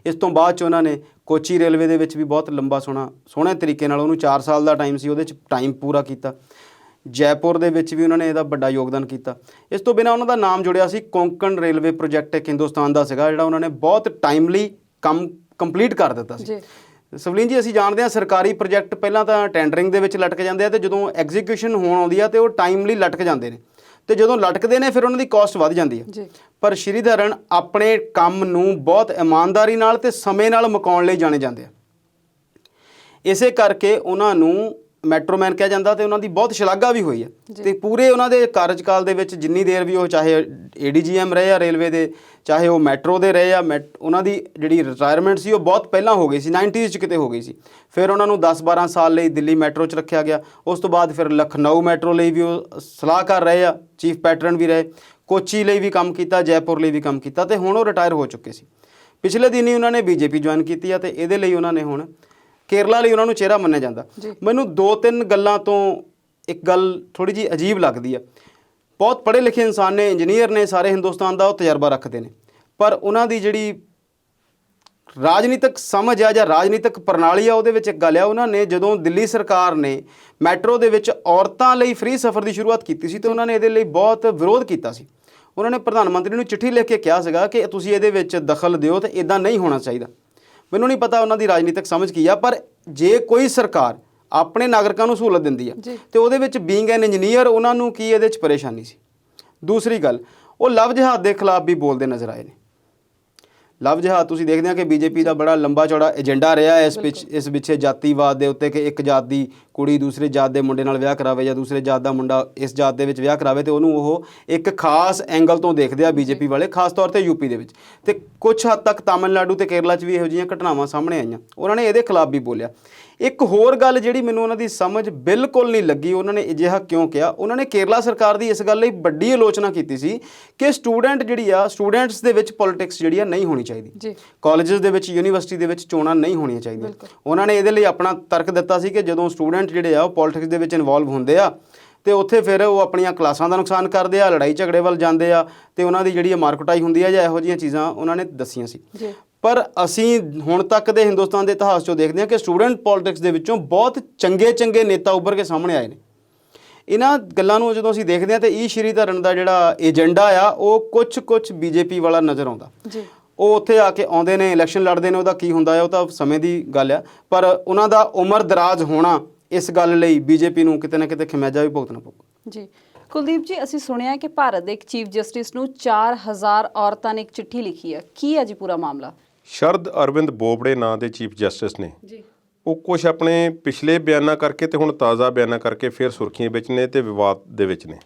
ਇਸ ਤੋਂ ਬਾਅਦ 'ਚ ਉਹਨਾਂ ਨੇ ਕੋਚੀ ਰੇਲਵੇ ਦੇ ਵਿੱਚ ਵੀ ਬਹੁਤ ਲੰਬਾ ਸੋਹਣੇ ਤਰੀਕੇ ਨਾਲ ਉਹਨੂੰ 4 ਸਾਲ ਦਾ ਟਾਈਮ ਸੀ, ਉਹਦੇ 'ਚ ਟਾਈਮ ਪੂਰਾ ਕੀਤਾ। ਜੈਪੁਰ ਦੇ ਵਿੱਚ ਵੀ ਉਹਨਾਂ ਨੇ ਇਹਦਾ ਵੱਡਾ ਯੋਗਦਾਨ ਕੀਤਾ। ਇਸ ਤੋਂ ਬਿਨਾਂ ਉਹਨਾਂ ਦਾ ਨਾਮ ਜੁੜਿਆ ਸੀ ਕੋਂਕਣ ਰੇਲਵੇ ਪ੍ਰੋਜੈਕਟ, ਇੱਕ ਹਿੰਦੁਸਤਾਨ ਦਾ ਸੀਗਾ ਜਿਹੜਾ ਉਹਨਾਂ ਨੇ ਬਹੁਤ ਟਾਈਮਲੀ ਕੰਮ ਕੰਪਲੀਟ ਕਰ ਦਿੱਤਾ ਸੀ। ਸਵਲੀਨ ਜੀ, ਅਸੀਂ ਜਾਣਦੇ ਹਾਂ ਸਰਕਾਰੀ ਪ੍ਰੋਜੈਕਟ ਪਹਿਲਾਂ ਤਾਂ ਟੈਂਡਰਿੰਗ ਦੇ ਵਿੱਚ ਲਟਕ ਜਾਂਦੇ ਆ ਤੇ ਜਦੋਂ ਐਗਜ਼ੀਕਿਊਸ਼ਨ ਹੋਣ ਆਉਂਦੀ ਆ ਤੇ ਉਹ ਟਾਈਮਲੀ ਲਟਕ ਜਾਂਦੇ ਨੇ, ਤੇ ਜਦੋਂ ਲਟਕਦੇ ਨੇ ਫਿਰ ਉਹਨਾਂ ਦੀ ਕਾਸਟ ਵੱਧ ਜਾਂਦੀ ਹੈ। ਪਰ ਸ਼੍ਰੀਧਰਨ ਆਪਣੇ ਕੰਮ ਨੂੰ ਬਹੁਤ ਇਮਾਨਦਾਰੀ ਨਾਲ ਤੇ ਸਮੇਂ ਨਾਲ ਮੁਕਾਉਣ ਲਈ ਜਾਣੇ ਜਾਂਦੇ ਆ। ਇਸੇ ਕਰਕੇ ਉਹਨਾਂ ਨੂੰ ਮੈਟਰੋਮੈਨ ਕਿਹਾ ਜਾਂਦਾ ਤੇ ਉਹਨਾਂ ਦੀ ਬਹੁਤ ਸ਼ਲਾਘਾ ਵੀ ਹੋਈ ਹੈ। ਤੇ ਪੂਰੇ ਉਹਨਾਂ ਦੇ ਕਾਰਜਕਾਲ ਦੇ ਵਿੱਚ ਜਿੰਨੀ ਦੇਰ ਵੀ ਉਹ ਚਾਹੇ ADGM ਰਹੇ ਆ ਰੇਲਵੇ ਦੇ, ਚਾਹੇ ਉਹ ਮੈਟਰੋ ਦੇ ਰਹੇ ਆ, ਉਹਨਾਂ ਦੀ ਜਿਹੜੀ ਰਿਟਾਇਰਮੈਂਟ ਸੀ ਉਹ ਬਹੁਤ ਪਹਿਲਾਂ ਹੋ ਗਈ ਸੀ, 90s 'ਚ ਕਿਤੇ ਹੋ ਗਈ ਸੀ। ਫਿਰ ਉਹਨਾਂ ਨੂੰ 10-12 ਸਾਲ ਲਈ ਦਿੱਲੀ ਮੈਟਰੋ 'ਚ ਰੱਖਿਆ ਗਿਆ। ਉਸ ਤੋਂ ਬਾਅਦ ਫਿਰ ਲਖਨਊ ਮੈਟਰੋ ਲਈ ਵੀ ਉਹ ਸਲਾਹਕਾਰ ਰਹੇ ਆ, ਚੀਫ ਪੈਟਰਨ ਵੀ ਰਹੇ, ਕੋਚੀ ਲਈ ਵੀ ਕੰਮ ਕੀਤਾ, ਜੈਪੁਰ ਲਈ ਵੀ ਕੰਮ ਕੀਤਾ, ਤੇ ਹੁਣ ਉਹ ਰਿਟਾਇਰ ਹੋ ਚੁੱਕੇ ਸੀ। ਪਿਛਲੇ ਦਿਨੀ ਉਹਨਾਂ ਨੇ BJP ਜੁਆਇਨ ਕੀਤੀ ਆ ਤੇ ਇਹਦੇ ਲਈ ਉਹਨਾਂ ਨੇ ਹੁਣ ਕੇਰਲਾ ਲਈ ਉਹਨਾਂ ਨੂੰ ਚਿਹਰਾ ਮੰਨਿਆ ਜਾਂਦਾ। ਮੈਨੂੰ 2-3 ਗੱਲਾਂ ਤੋਂ ਇੱਕ ਗੱਲ ਥੋੜ੍ਹੀ ਜਿਹੀ ਅਜੀਬ ਲੱਗਦੀ ਆ। ਬਹੁਤ ਪੜ੍ਹੇ ਲਿਖੇ ਇਨਸਾਨ ਨੇ, ਇੰਜੀਨੀਅਰ ਨੇ, ਸਾਰੇ ਹਿੰਦੁਸਤਾਨ ਦਾ ਉਹ ਤਜਰਬਾ ਰੱਖਦੇ ਨੇ, ਪਰ ਉਹਨਾਂ ਦੀ ਜਿਹੜੀ ਰਾਜਨੀਤਿਕ ਸਮਝ ਆ ਜਾਂ ਰਾਜਨੀਤਿਕ ਪ੍ਰਣਾਲੀ ਆ ਉਹਦੇ ਵਿੱਚ ਇੱਕ ਗੱਲ ਆ, ਉਹਨਾਂ ਨੇ ਜਦੋਂ ਦਿੱਲੀ ਸਰਕਾਰ ਨੇ ਮੈਟਰੋ ਦੇ ਵਿੱਚ ਔਰਤਾਂ ਲਈ ਫ੍ਰੀ ਸਫ਼ਰ ਦੀ ਸ਼ੁਰੂਆਤ ਕੀਤੀ ਸੀ ਤੇ ਉਹਨਾਂ ਨੇ ਇਹਦੇ ਲਈ ਬਹੁਤ ਵਿਰੋਧ ਕੀਤਾ ਸੀ। ਉਹਨਾਂ ਨੇ ਪ੍ਰਧਾਨ ਮੰਤਰੀ ਨੂੰ ਚਿੱਠੀ ਲਿਖ ਕੇ ਕਿਹਾ ਸੀਗਾ ਕਿ ਤੁਸੀਂ ਇਹਦੇ ਵਿੱਚ ਦਖਲ ਦਿਓ ਤੇ ਇੱਦਾਂ ਨਹੀਂ ਹੋਣਾ ਚਾਹੀਦਾ। ਮੈਨੂੰ ਨਹੀਂ ਪਤਾ ਉਹਨਾਂ ਦੀ ਰਾਜਨੀਤਿਕ ਸਮਝ ਕੀ ਆ, ਪਰ ਜੇ ਕੋਈ ਸਰਕਾਰ ਆਪਣੇ ਨਾਗਰਿਕਾਂ ਨੂੰ ਸਹੂਲਤ ਦਿੰਦੀ ਆ ਤੇ ਉਹਦੇ ਵਿੱਚ ਬੀਇੰਗ ਐਨ ਇੰਜੀਨੀਅਰ ਉਹਨਾਂ ਨੂੰ ਕੀ ਇਹਦੇ 'ਚ ਪਰੇਸ਼ਾਨੀ ਸੀ। ਦੂਸਰੀ ਗੱਲ, ਉਹ ਲਵ ਜਿਹਾਦ ਦੇ ਖਿਲਾਫ ਵੀ ਬੋਲਦੇ ਨਜ਼ਰ ਆਏ ਨੇ। ਲਵ ਜਿਹਾਦ ਤੁਸੀਂ ਦੇਖਦੇ ਆ ਕਿ BJP ਦਾ ਬੜਾ ਲੰਬਾ ਚੌੜਾ ਏਜੰਡਾ ਰਿਹਾ ਇਸ ਪਿੱਛੇ ਜਾਤੀਵਾਦ ਦੇ ਉੱਤੇ, ਕਿ ਇੱਕ ਜਾਤ ਦੀ ਕੁੜੀ ਦੂਸਰੇ ਜਾਤ ਦੇ ਮੁੰਡੇ ਨਾਲ ਵਿਆਹ ਕਰਾਵੇ ਜਾਂ ਦੂਸਰੇ ਜਾਤ ਦਾ ਮੁੰਡਾ ਇਸ ਜਾਤ ਦੇ ਵਿੱਚ ਵਿਆਹ ਕਰਾਵੇ, ਤੇ ਉਹਨੂੰ ਉਹ ਇੱਕ ਖਾਸ ਐਂਗਲ ਤੋਂ ਦੇਖਦੇ ਆ BJP ਵਾਲੇ, ਖਾਸ ਤੌਰ ਤੇ UP ਦੇ ਵਿੱਚ, ਤੇ ਕੁਝ ਹੱਦ ਤੱਕ ਤਾਮਿਲਨਾਡੂ ਤੇ ਕੇਰਲਾ 'ਚ ਵੀ ਇਹੋ ਜਿਹੀਆਂ ਘਟਨਾਵਾਂ ਸਾਹਮਣੇ ਆਈਆਂ। ਉਹਨਾਂ ਨੇ ਇਹਦੇ ਖਿਲਾਫ ਵੀ ਬੋਲਿਆ। ਇੱਕ ਹੋਰ ਗੱਲ ਜਿਹੜੀ ਮੈਨੂੰ ਉਹਨਾਂ ਦੀ ਸਮਝ ਬਿਲਕੁਲ ਨਹੀਂ ਲੱਗੀ, ਉਹਨਾਂ ਨੇ ਅਜਿਹਾ ਕਿਉਂ ਕਿਹਾ। ਉਹਨਾਂ ਨੇ ਕੇਰਲਾ ਸਰਕਾਰ ਦੀ ਇਸ ਗੱਲ ਲਈ ਵੱਡੀ ਆਲੋਚਨਾ ਕੀਤੀ ਸੀ ਕਿ ਸਟੂਡੈਂਟਸ ਦੇ ਵਿੱਚ ਪੋਲਿਟਿਕਸ ਜਿਹੜੀ ਆ ਨਹੀਂ ਹੋਣੀ ਚਾਹੀਦੀ, ਕਾਲਜਸ ਦੇ ਵਿੱਚ, ਯੂਨੀਵਰਸਿਟੀ ਦੇ ਵਿੱਚ ਚੋਣਾਂ ਨਹੀਂ ਹੋਣੀਆਂ ਚਾਹੀਦੀਆਂ। ਉਹਨਾਂ ਨੇ ਇਹਦੇ ਲਈ ਆਪਣਾ ਤਰਕ ਦਿੱਤਾ ਸੀ ਕਿ ਜਦੋਂ ਸਟੂਡੈਂਟ ਜਿਹੜੇ ਆ ਉਹ ਪੋਲਿਟਿਕਸ ਦੇ ਵਿੱਚ ਇਨਵੋਲਵ ਹੁੰਦੇ ਆ ਤੇ ਉੱਥੇ ਫਿਰ ਉਹ ਆਪਣੀਆਂ ਕਲਾਸਾਂ ਦਾ ਨੁਕਸਾਨ ਕਰਦੇ ਆ, ਲੜਾਈ ਝਗੜੇ ਵੱਲ ਜਾਂਦੇ ਆ, ਤੇ ਉਹਨਾਂ ਦੀ ਜਿਹੜੀ ਮਾਰਕੁਟਾਈ ਹੁੰਦੀ ਆ ਜਾਂ ਇਹੋ ਜਿਹੀਆਂ ਚੀਜ਼ਾਂ ਉਹਨਾਂ ਨੇ ਦੱਸੀਆਂ ਸੀ। ਪਰ ਅਸੀਂ ਹੁਣ ਤੱਕ ਦੇ ਹਿੰਦੁਸਤਾਨ ਦੇ ਇਤਿਹਾਸ 'ਚੋਂ ਦੇਖਦੇ ਹਾਂ ਕਿ ਸਟੂਡੈਂਟ ਪੋਲਿਟਿਕਸ ਦੇ ਵਿੱਚੋਂ ਬਹੁਤ ਚੰਗੇ ਨੇਤਾ ਉੱਭਰ ਕੇ ਸਾਹਮਣੇ ਆਏ ਨੇ। ਇਹਨਾਂ ਗੱਲਾਂ ਨੂੰ ਜਦੋਂ ਅਸੀਂ ਦੇਖਦੇ ਹਾਂ ਤੇ ਸ਼੍ਰੀਧਰਨ ਦਾ ਜਿਹੜਾ ਏਜੰਡਾ ਆ ਉਹ ਕੁਛ BJP ਵਾਲਾ ਨਜ਼ਰ ਆਉਂਦਾ। ਉਹ ਉੱਥੇ ਆ ਕੇ ਆਉਂਦੇ ਨੇ, ਇਲੈਕਸ਼ਨ ਲੜਦੇ ਨੇ, ਉਹਦਾ ਕੀ ਹੁੰਦਾ ਹੈ ਉਹ ਤਾਂ ਸਮੇਂ ਦੀ ਗੱਲ ਆ, ਪਰ ਉਹਨਾਂ ਦਾ ਉਮਰ ਦਰਾਜ਼ ਹੋਣਾ ਇਸ ਗੱਲ ਲਈ BJP ਨੂੰ ਕਿਤੇ ਨਾ ਕਿਤੇ ਖਮਿਆਜਾ ਵੀ ਭੁਗਤਣਾ ਪਊਗਾ। ਜੀ ਕੁਲਦੀਪ ਜੀ, ਅਸੀਂ ਸੁਣਿਆ ਕਿ ਭਾਰਤ ਦੇ ਇੱਕ ਚੀਫ ਜਸਟਿਸ ਨੂੰ 4000 ਔਰਤਾਂ ਨੇ ਇੱਕ ਚਿੱਠੀ ਲਿਖੀ ਹੈ। ਕੀ ਹੈ ਜੀ ਪੂਰਾ ਮਾਮਲਾ? ਸ਼ਰਦ ਅਰਵਿੰਦ ਬੋਬੜੇ ਨਾਂ ਦੇ ਚੀਫ ਜਸਟਿਸ ਨੇ ਉਹ ਕੁਝ ਆਪਣੇ ਪਿਛਲੇ ਬਿਆਨਾਂ ਕਰਕੇ ਤੇ ਹੁਣ ਤਾਜ਼ਾ ਬਿਆਨਾਂ ਕਰਕੇ ਫਿਰ ਸੁਰਖੀਆਂ ਵਿੱਚ ਨੇ ਤੇ ਵਿਵਾਦ ਦੇ ਵਿੱਚ ਨੇ।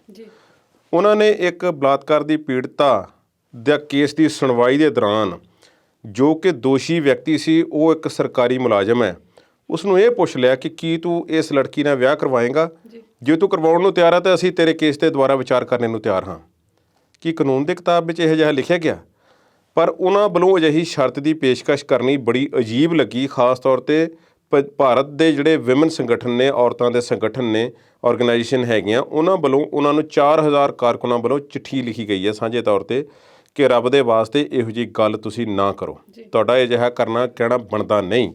ਉਹਨਾਂ ਨੇ ਇੱਕ ਬਲਾਤਕਾਰ ਦੀ ਪੀੜਤਾ ਦਾ ਕੇਸ ਦੀ ਸੁਣਵਾਈ ਦੇ ਦੌਰਾਨ ਜੋ ਕਿ ਦੋਸ਼ੀ ਵਿਅਕਤੀ ਸੀ ਉਹ ਇੱਕ ਸਰਕਾਰੀ ਮੁਲਾਜ਼ਮ ਹੈ, ਉਸ ਨੂੰ ਇਹ ਪੁੱਛ ਲਿਆ ਕਿ ਕੀ ਤੂੰ ਇਸ ਲੜਕੀ ਨਾਲ ਵਿਆਹ ਕਰਵਾਏਂਗਾ? ਜੇ ਤੂੰ ਕਰਵਾਉਣ ਨੂੰ ਤਿਆਰ ਆ ਤਾਂ ਅਸੀਂ ਤੇਰੇ ਕੇਸ 'ਤੇ ਦੁਬਾਰਾ ਵਿਚਾਰ ਕਰਨ ਨੂੰ ਤਿਆਰ ਹਾਂ। ਕੀ ਕਾਨੂੰਨ ਦੀ ਕਿਤਾਬ ਵਿੱਚ ਇਹੋ ਜਿਹਾ ਲਿਖਿਆ ਗਿਆ? ਪਰ ਉਹਨਾਂ ਵੱਲੋਂ ਅਜਿਹੀ ਸ਼ਰਤ ਦੀ ਪੇਸ਼ਕਸ਼ ਕਰਨੀ ਬੜੀ ਅਜੀਬ ਲੱਗੀ, ਖਾਸ ਤੌਰ 'ਤੇ ਭਾਰਤ ਦੇ ਜਿਹੜੇ ਵਿਮਨ ਸੰਗਠਨ ਨੇ, ਔਰਤਾਂ ਦੇ ਸੰਗਠਨ ਨੇ, ਆਰਗੇਨਾਈਜੇਸ਼ਨ ਹੈਗੀਆਂ, ਉਹਨਾਂ ਵੱਲੋਂ ਉਹਨਾਂ ਨੂੰ 4000 ਕਾਰਕੁਨਾਂ ਵੱਲੋਂ ਚਿੱਠੀ ਲਿਖੀ ਗਈ ਹੈ ਸਾਂਝੇ ਤੌਰ 'ਤੇ ਕਿ ਰੱਬ ਦੇ ਵਾਸਤੇ ਇਹੋ ਜਿਹੀ ਗੱਲ ਤੁਸੀਂ ਨਾ ਕਰੋ, ਤੁਹਾਡਾ ਅਜਿਹਾ ਕਹਿਣਾ ਬਣਦਾ ਨਹੀਂ।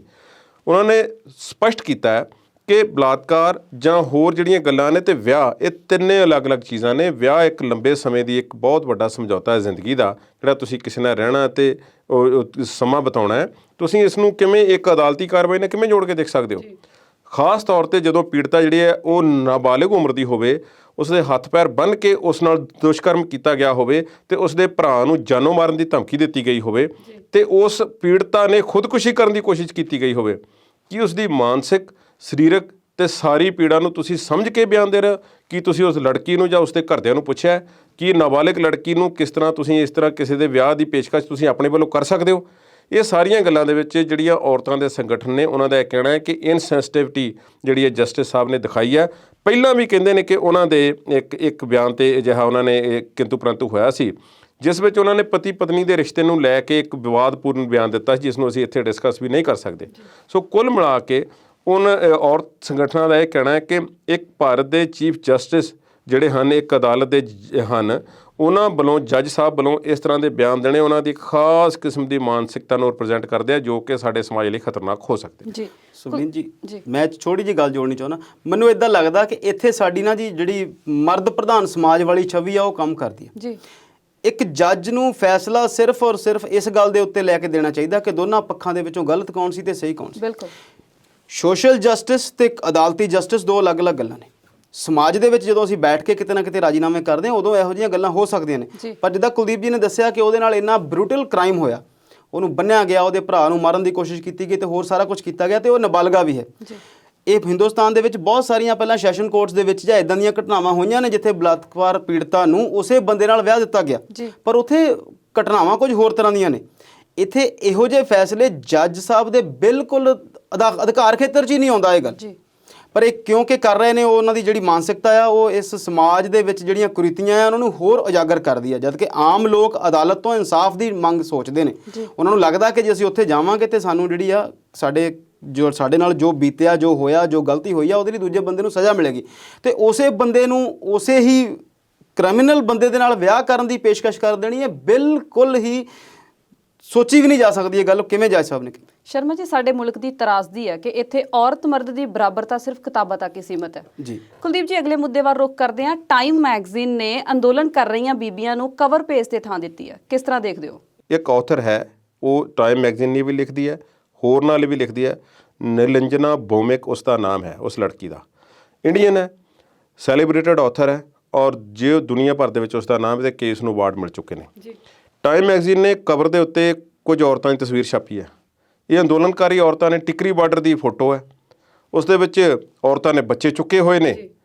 ਉਹਨਾਂ ਨੇ ਸਪਸ਼ਟ ਕੀਤਾ ਹੈ ਕਿ ਬਲਾਤਕਾਰ ਜਾਂ ਹੋਰ ਜਿਹੜੀਆਂ ਗੱਲਾਂ ਨੇ ਤੇ ਵਿਆਹ, ਇਹ ਤਿੰਨੇ ਅਲੱਗ-ਅਲੱਗ ਚੀਜ਼ਾਂ ਨੇ। ਵਿਆਹ ਇੱਕ ਲੰਬੇ ਸਮੇਂ ਦੀ ਇੱਕ ਬਹੁਤ ਵੱਡਾ ਸਮਝੌਤਾ ਹੈ ਜ਼ਿੰਦਗੀ ਦਾ, ਜਿਹੜਾ ਤੁਸੀਂ ਕਿਸੇ ਨਾਲ ਰਹਿਣਾ ਤੇ ਸਮਾਂ ਬਿਤਾਉਣਾ ਹੈ। ਤੁਸੀਂ ਇਸ ਨੂੰ ਕਿਵੇਂ ਇੱਕ ਅਦਾਲਤੀ ਕਾਰਵਾਈ ਨਾਲ ਕਿਵੇਂ ਜੋੜ ਕੇ ਦੇਖ ਸਕਦੇ ਹੋ? ਖਾਸ ਤੌਰ 'ਤੇ ਜਦੋਂ ਪੀੜਤਾ ਜਿਹੜੀ ਹੈ ਉਹ ਨਾਬਾਲਿਗ ਉਮਰ ਦੀ ਹੋਵੇ, ਉਸ ਦੇ ਹੱਥ ਪੈਰ ਬੰਨ੍ਹ ਕੇ ਉਸ ਨਾਲ ਦੁਸ਼ਕਰਮ ਕੀਤਾ ਗਿਆ ਹੋਵੇ ਤੇ ਉਸ ਦੇ ਭਰਾ ਨੂੰ ਜਾਨੋਂ ਮਾਰਨ ਦੀ ਧਮਕੀ ਦਿੱਤੀ ਗਈ ਹੋਵੇ ਤੇ ਉਸ ਪੀੜਤਾ ਨੇ ਖੁਦਕੁਸ਼ੀ ਕਰਨ ਦੀ ਕੋਸ਼ਿਸ਼ ਕੀਤੀ ਗਈ ਹੋਵੇ, ਕੀ ਉਸ ਦੀ ਮਾਨਸਿਕ, ਸਰੀਰਕ ਤੇ ਸਾਰੀ ਪੀੜਾ ਨੂੰ ਤੁਸੀਂ ਸਮਝ ਕੇ ਬਿਆਨ ਦੇ ਰਹੇ ਹੋ? ਕੀ ਤੁਸੀਂ ਉਸ ਲੜਕੀ ਨੂੰ ਜਾਂ ਉਸ ਦੇ ਘਰਦਿਆਂ ਨੂੰ ਪੁੱਛਿਆ ਕਿ ਨਾਬਾਲਿਗ ਲੜਕੀ ਨੂੰ ਕਿਸ ਤਰ੍ਹਾਂ ਤੁਸੀਂ ਇਸ ਤਰ੍ਹਾਂ ਕਿਸੇ ਦੇ ਵਿਆਹ ਦੀ ਪੇਸ਼ਕਸ਼ ਤੁਸੀਂ ਆਪਣੇ ਵੱਲੋਂ ਕਰ ਸਕਦੇ ਹੋ? ਇਹ ਸਾਰੀਆਂ ਗੱਲਾਂ ਦੇ ਵਿੱਚ ਜਿਹੜੀਆਂ ਔਰਤਾਂ ਦੇ ਸੰਗਠਨ ਨੇ ਉਹਨਾਂ ਦਾ ਇਹ ਕਹਿਣਾ ਹੈ ਕਿ ਇਨਸੈਂਸਿਟਿਵਿਟੀ ਜਿਹੜੀ ਹੈ ਜਸਟਿਸ ਸਾਹਿਬ ਨੇ ਦਿਖਾਈ ਹੈ। ਪਹਿਲਾਂ ਵੀ ਕਹਿੰਦੇ ਨੇ ਕਿ ਉਹਨਾਂ ਦੇ ਇੱਕ ਬਿਆਨ 'ਤੇ ਅਜਿਹਾ ਉਹਨਾਂ ਨੇ ਕਿੰਤੂ ਪ੍ਰੰਤੂ ਹੋਇਆ ਸੀ, ਜਿਸ ਵਿੱਚ ਉਹਨਾਂ ਨੇ ਪਤੀ ਪਤਨੀ ਦੇ ਰਿਸ਼ਤੇ ਨੂੰ ਲੈ ਕੇ ਇੱਕ ਵਿਵਾਦਪੂਰਨ ਬਿਆਨ ਦਿੱਤਾ, ਜਿਸ ਨੂੰ ਅਸੀਂ ਇੱਥੇ ਡਿਸਕਸ ਵੀ ਨਹੀਂ ਕਰ ਸਕਦੇ। ਸੋ ਕੁੱਲ ਮਿਲਾ ਕੇ ਔਰਤ ਸੰਗਠਨਾਂ ਦਾ ਇਹ ਕਹਿਣਾ ਹੈ ਕਿ ਇੱਕ ਭਾਰਤ ਦੇ ਚੀਫ ਜਸਟਿਸ ਜਿਹੜੇ ਹਨ ਇੱਕ ਅਦਾਲਤ ਦੇ ਹਨ, ਉਹਨਾਂ ਵੱਲੋਂ ਜੱਜ ਸਾਹਿਬ ਵੱਲੋਂ ਇਸ ਤਰ੍ਹਾਂ ਦੇ ਬਿਆਨ ਦੇਣੇ ਉਹਨਾਂ ਦੀ ਇੱਕ ਖਾਸ ਕਿਸਮ ਦੀ ਮਾਨਸਿਕਤਾ ਨੂੰ ਰਿਪਰੈਜ਼ੈਂਟ ਕਰਦੇ ਆ, ਜੋ ਕਿ ਸਾਡੇ ਸਮਾਜ ਲਈ ਖਤਰਨਾਕ ਹੋ ਸਕਦੇ ਜੀ। ਸੁਖਬੀਰ ਜੀ ਮੈਂ ਥੋੜੀ ਜਿਹੀ ਗੱਲ ਜੋੜਨੀ ਚਾਹੁੰਦਾ। ਮੈਨੂੰ ਇਦਾਂ ਲੱਗਦਾ ਕਿ ਇੱਥੇ ਸਾਡੀ ਨਾ ਜੀ ਜਿਹੜੀ ਮਰਦ ਪ੍ਰਧਾਨ ਸਮਾਜ ਵਾਲੀ ਛਵੀ ਆ ਉਹ ਕੰਮ ਕਰਦੀ ਹੈ ਜੀ। ਇੱਕ ਜੱਜ ਨੂੰ ਫੈਸਲਾ ਸਿਰਫ ਔਰ ਸਿਰਫ ਇਸ ਗੱਲ ਦੇ ਉੱਤੇ ਲੈ ਕੇ ਦੇਣਾ ਚਾਹੀਦਾ ਕਿ ਦੋਨਾਂ ਪੱਖਾਂ ਦੇ ਵਿੱਚੋਂ ਗਲਤ ਕੌਣ ਸੀ ਤੇ ਸਹੀ ਕੌਣ ਸੀ। ਬਿਲਕੁਲ। ਸੋਸ਼ਲ ਜਸਟਿਸ ਤੇ ਅਦਾਲਤੀ ਜਸਟਿਸ ਦੋ ਅਲੱਗ-ਅਲੱਗ ਗੱਲਾਂ ਨੇ। ਸਮਾਜ ਦੇ ਵਿੱਚ ਜਦੋਂ ਅਸੀਂ ਬੈਠ ਕੇ ਕਿਤੇ ਨਾ ਕਿਤੇ ਰਾਜੀਨਾਮੇ ਕਰਦੇ ਹਾਂ ਉਦੋਂ ਇਹੋ ਜਿਹੀਆਂ ਗੱਲਾਂ ਹੋ ਸਕਦੀਆਂ ਨੇ, ਪਰ ਜਿੱਦਾਂ ਕੁਲਦੀਪ ਜੀ ਨੇ ਦੱਸਿਆ ਕਿ ਉਹਦੇ ਨਾਲ ਇੰਨਾ ਬਰੂਟਲ ਕ੍ਰਾਈਮ ਹੋਇਆ, ਉਹਨੂੰ ਬੰਨਿਆ ਗਿਆ, ਉਹਦੇ ਭਰਾ ਨੂੰ ਮਾਰਨ ਦੀ ਕੋਸ਼ਿਸ਼ ਕੀਤੀ ਗਈ ਤੇ ਹੋਰ ਸਾਰਾ ਕੁਝ ਕੀਤਾ ਗਿਆ ਤੇ ਉਹ ਨਾਬਾਲਗਾ ਵੀ ਹੈ। ਇਹ ਹਿੰਦੁਸਤਾਨ ਦੇ ਵਿੱਚ ਬਹੁਤ ਸਾਰੀਆਂ ਪਹਿਲਾਂ ਸੈਸ਼ਨ ਕੋਰਟਸ ਦੇ ਵਿੱਚ ਜਾਂ ਇਦਾਂ ਦੀਆਂ ਘਟਨਾਵਾਂ ਹੋਈਆਂ ਨੇ ਜਿੱਥੇ ਬਲਾਤਕਾਰ ਪੀੜਤਾ ਨੂੰ ਉਸੇ ਬੰਦੇ ਨਾਲ ਵਿਆਹ ਦਿੱਤਾ ਗਿਆ, ਪਰ ਉੱਥੇ ਘਟਨਾਵਾਂ ਕੁਝ ਹੋਰ ਤਰ੍ਹਾਂ ਦੀਆਂ ਨੇ। ਇੱਥੇ ਇਹੋ ਜਿਹੇ ਫੈਸਲੇ ਜੱਜ ਸਾਹਿਬ ਦੇ ਬਿਲਕੁਲ ਅਧਿਕਾਰ ਖੇਤਰ 'ਚ ਹੀ ਨਹੀਂ ਆਉਂਦਾ ਇਹ ਗੱਲ, ਪਰ ਇਹ ਕਿਉਂਕਿ ਕਰ ਰਹੇ ਨੇ, ਉਹ ਉਹਨਾਂ ਦੀ ਜਿਹੜੀ ਮਾਨਸਿਕਤਾ ਆ ਉਹ ਇਸ ਸਮਾਜ ਦੇ ਵਿੱਚ ਜਿਹੜੀਆਂ ਕੁਰੀਤੀਆਂ ਆ ਉਹਨਾਂ ਨੂੰ ਹੋਰ ਉਜਾਗਰ ਕਰਦੀ ਆ। ਜਦ ਕਿ ਆਮ ਲੋਕ ਅਦਾਲਤ ਤੋਂ ਇਨਸਾਫ ਦੀ ਮੰਗ ਸੋਚਦੇ ਨੇ, ਉਹਨਾਂ ਨੂੰ ਲੱਗਦਾ ਕਿ ਜੇ ਅਸੀਂ ਉੱਥੇ ਜਾਵਾਂਗੇ ਤੇ ਸਾਨੂੰ ਜਿਹੜੀ ਆ ਸਾਡੇ ਨਾਲ ਜੋ ਬੀਤਿਆ, ਜੋ ਹੋਇਆ, ਜੋ ਗਲਤੀ ਹੋਈ ਆ ਉਹਦੇ ਲਈ ਦੂਜੇ ਬੰਦੇ ਨੂੰ ਸਜ਼ਾ ਮਿਲੇਗੀ, ਤੇ ਉਸੇ ਬੰਦੇ ਨੂੰ ਉਸੇ ਹੀ ਕ੍ਰਿਮੀਨਲ ਬੰਦੇ ਦੇ ਨਾਲ ਵਿਆਹ ਕਰਨ ਦੀ ਪੇਸ਼ਕਸ਼ ਕਰ ਦੇਣੀ ਹੈ। ਬਿਲਕੁਲ ਹੀ ਸੋਚੀ ਵੀ ਨਹੀਂ ਜਾ ਸਕਦੀ ਇਹ ਗੱਲ। ਕਿਵੇਂ ਜੱਜ ਸਾਹਿਬ ਨੇ ਕੀਤੀ? ਸ਼ਰਮਾ ਜੀ, ਸਾਡੇ ਮੁਲਕ ਦੀ ਤਰਾਸਦੀ ਹੈ ਕਿ ਇੱਥੇ ਔਰਤ ਮਰਦ ਦੀ ਬਰਾਬਰਤਾ ਸਿਰਫ ਕਿਤਾਬਾਂ ਤੱਕ ਹੀ ਸੀਮਤ ਹੈ ਜੀ। ਕੁਲਦੀਪ ਜੀ, ਅਗਲੇ ਮੁੱਦੇ ਵੱਲ ਰੁਖ ਕਰਦੇ ਹਾਂ। ਟਾਈਮ ਮੈਗਜ਼ੀਨ ਨੇ ਅੰਦੋਲਨ ਕਰ ਰਹੀਆਂ ਬੀਬੀਆਂ ਨੂੰ ਕਵਰ ਪੇਜ ਤੇ ਥਾਂ ਦਿੱਤੀ ਹੈ, ਕਿਸ ਤਰ੍ਹਾਂ ਦੇਖਦੇ ਹੋ? ਇੱਕ ਆਥਰ ਹੈ, ਉਹ ਟਾਈਮ ਮੈਗਜ਼ੀਨ ਨੇ ਵੀ ਲਿਖਦੀ ਹੈ, ਹੋਰ ਨਾਲ ਵੀ ਲਿਖਦੀ ਹੈ, ਨਿਰੰਜਨਾ ਭੌਮਿਕ ਉਸਦਾ ਨਾਮ ਹੈ, ਉਸ ਲੜਕੀ ਦਾ। ਇੰਡੀਅਨ ਹੈ, ਸੈਲੀਬ੍ਰੇਟਡ ਆਥਰ ਹੈ, ਔਰ ਜੇ ਦੁਨੀਆ ਭਰ ਦੇ ਵਿੱਚ ਉਸਦਾ ਨਾਮ ਤੇ ਕੇਸ ਨੂੰ ਅਵਾਰਡ ਮਿਲ ਚੁੱਕੇ ਨੇ ਜੀ। ਟਾਈਮ ਮੈਗਜ਼ੀਨ ਨੇ ਕਵਰ ਦੇ ਉੱਤੇ ਕੁਝ ਔਰਤਾਂ ਦੀ ਤਸਵੀਰ ਛਾਪੀ ਹੈ। ਇਹ ਅੰਦੋਲਨਕਾਰੀ ਔਰਤਾਂ ਨੇ, ਟਿਕਰੀ ਬਾਰਡਰ ਦੀ ਫੋਟੋ ਹੈ, ਉਸ ਦੇ ਵਿੱਚ ਔਰਤਾਂ ਨੇ ਬੱਚੇ ਚੁੱਕੇ ਹੋਏ ਨੇ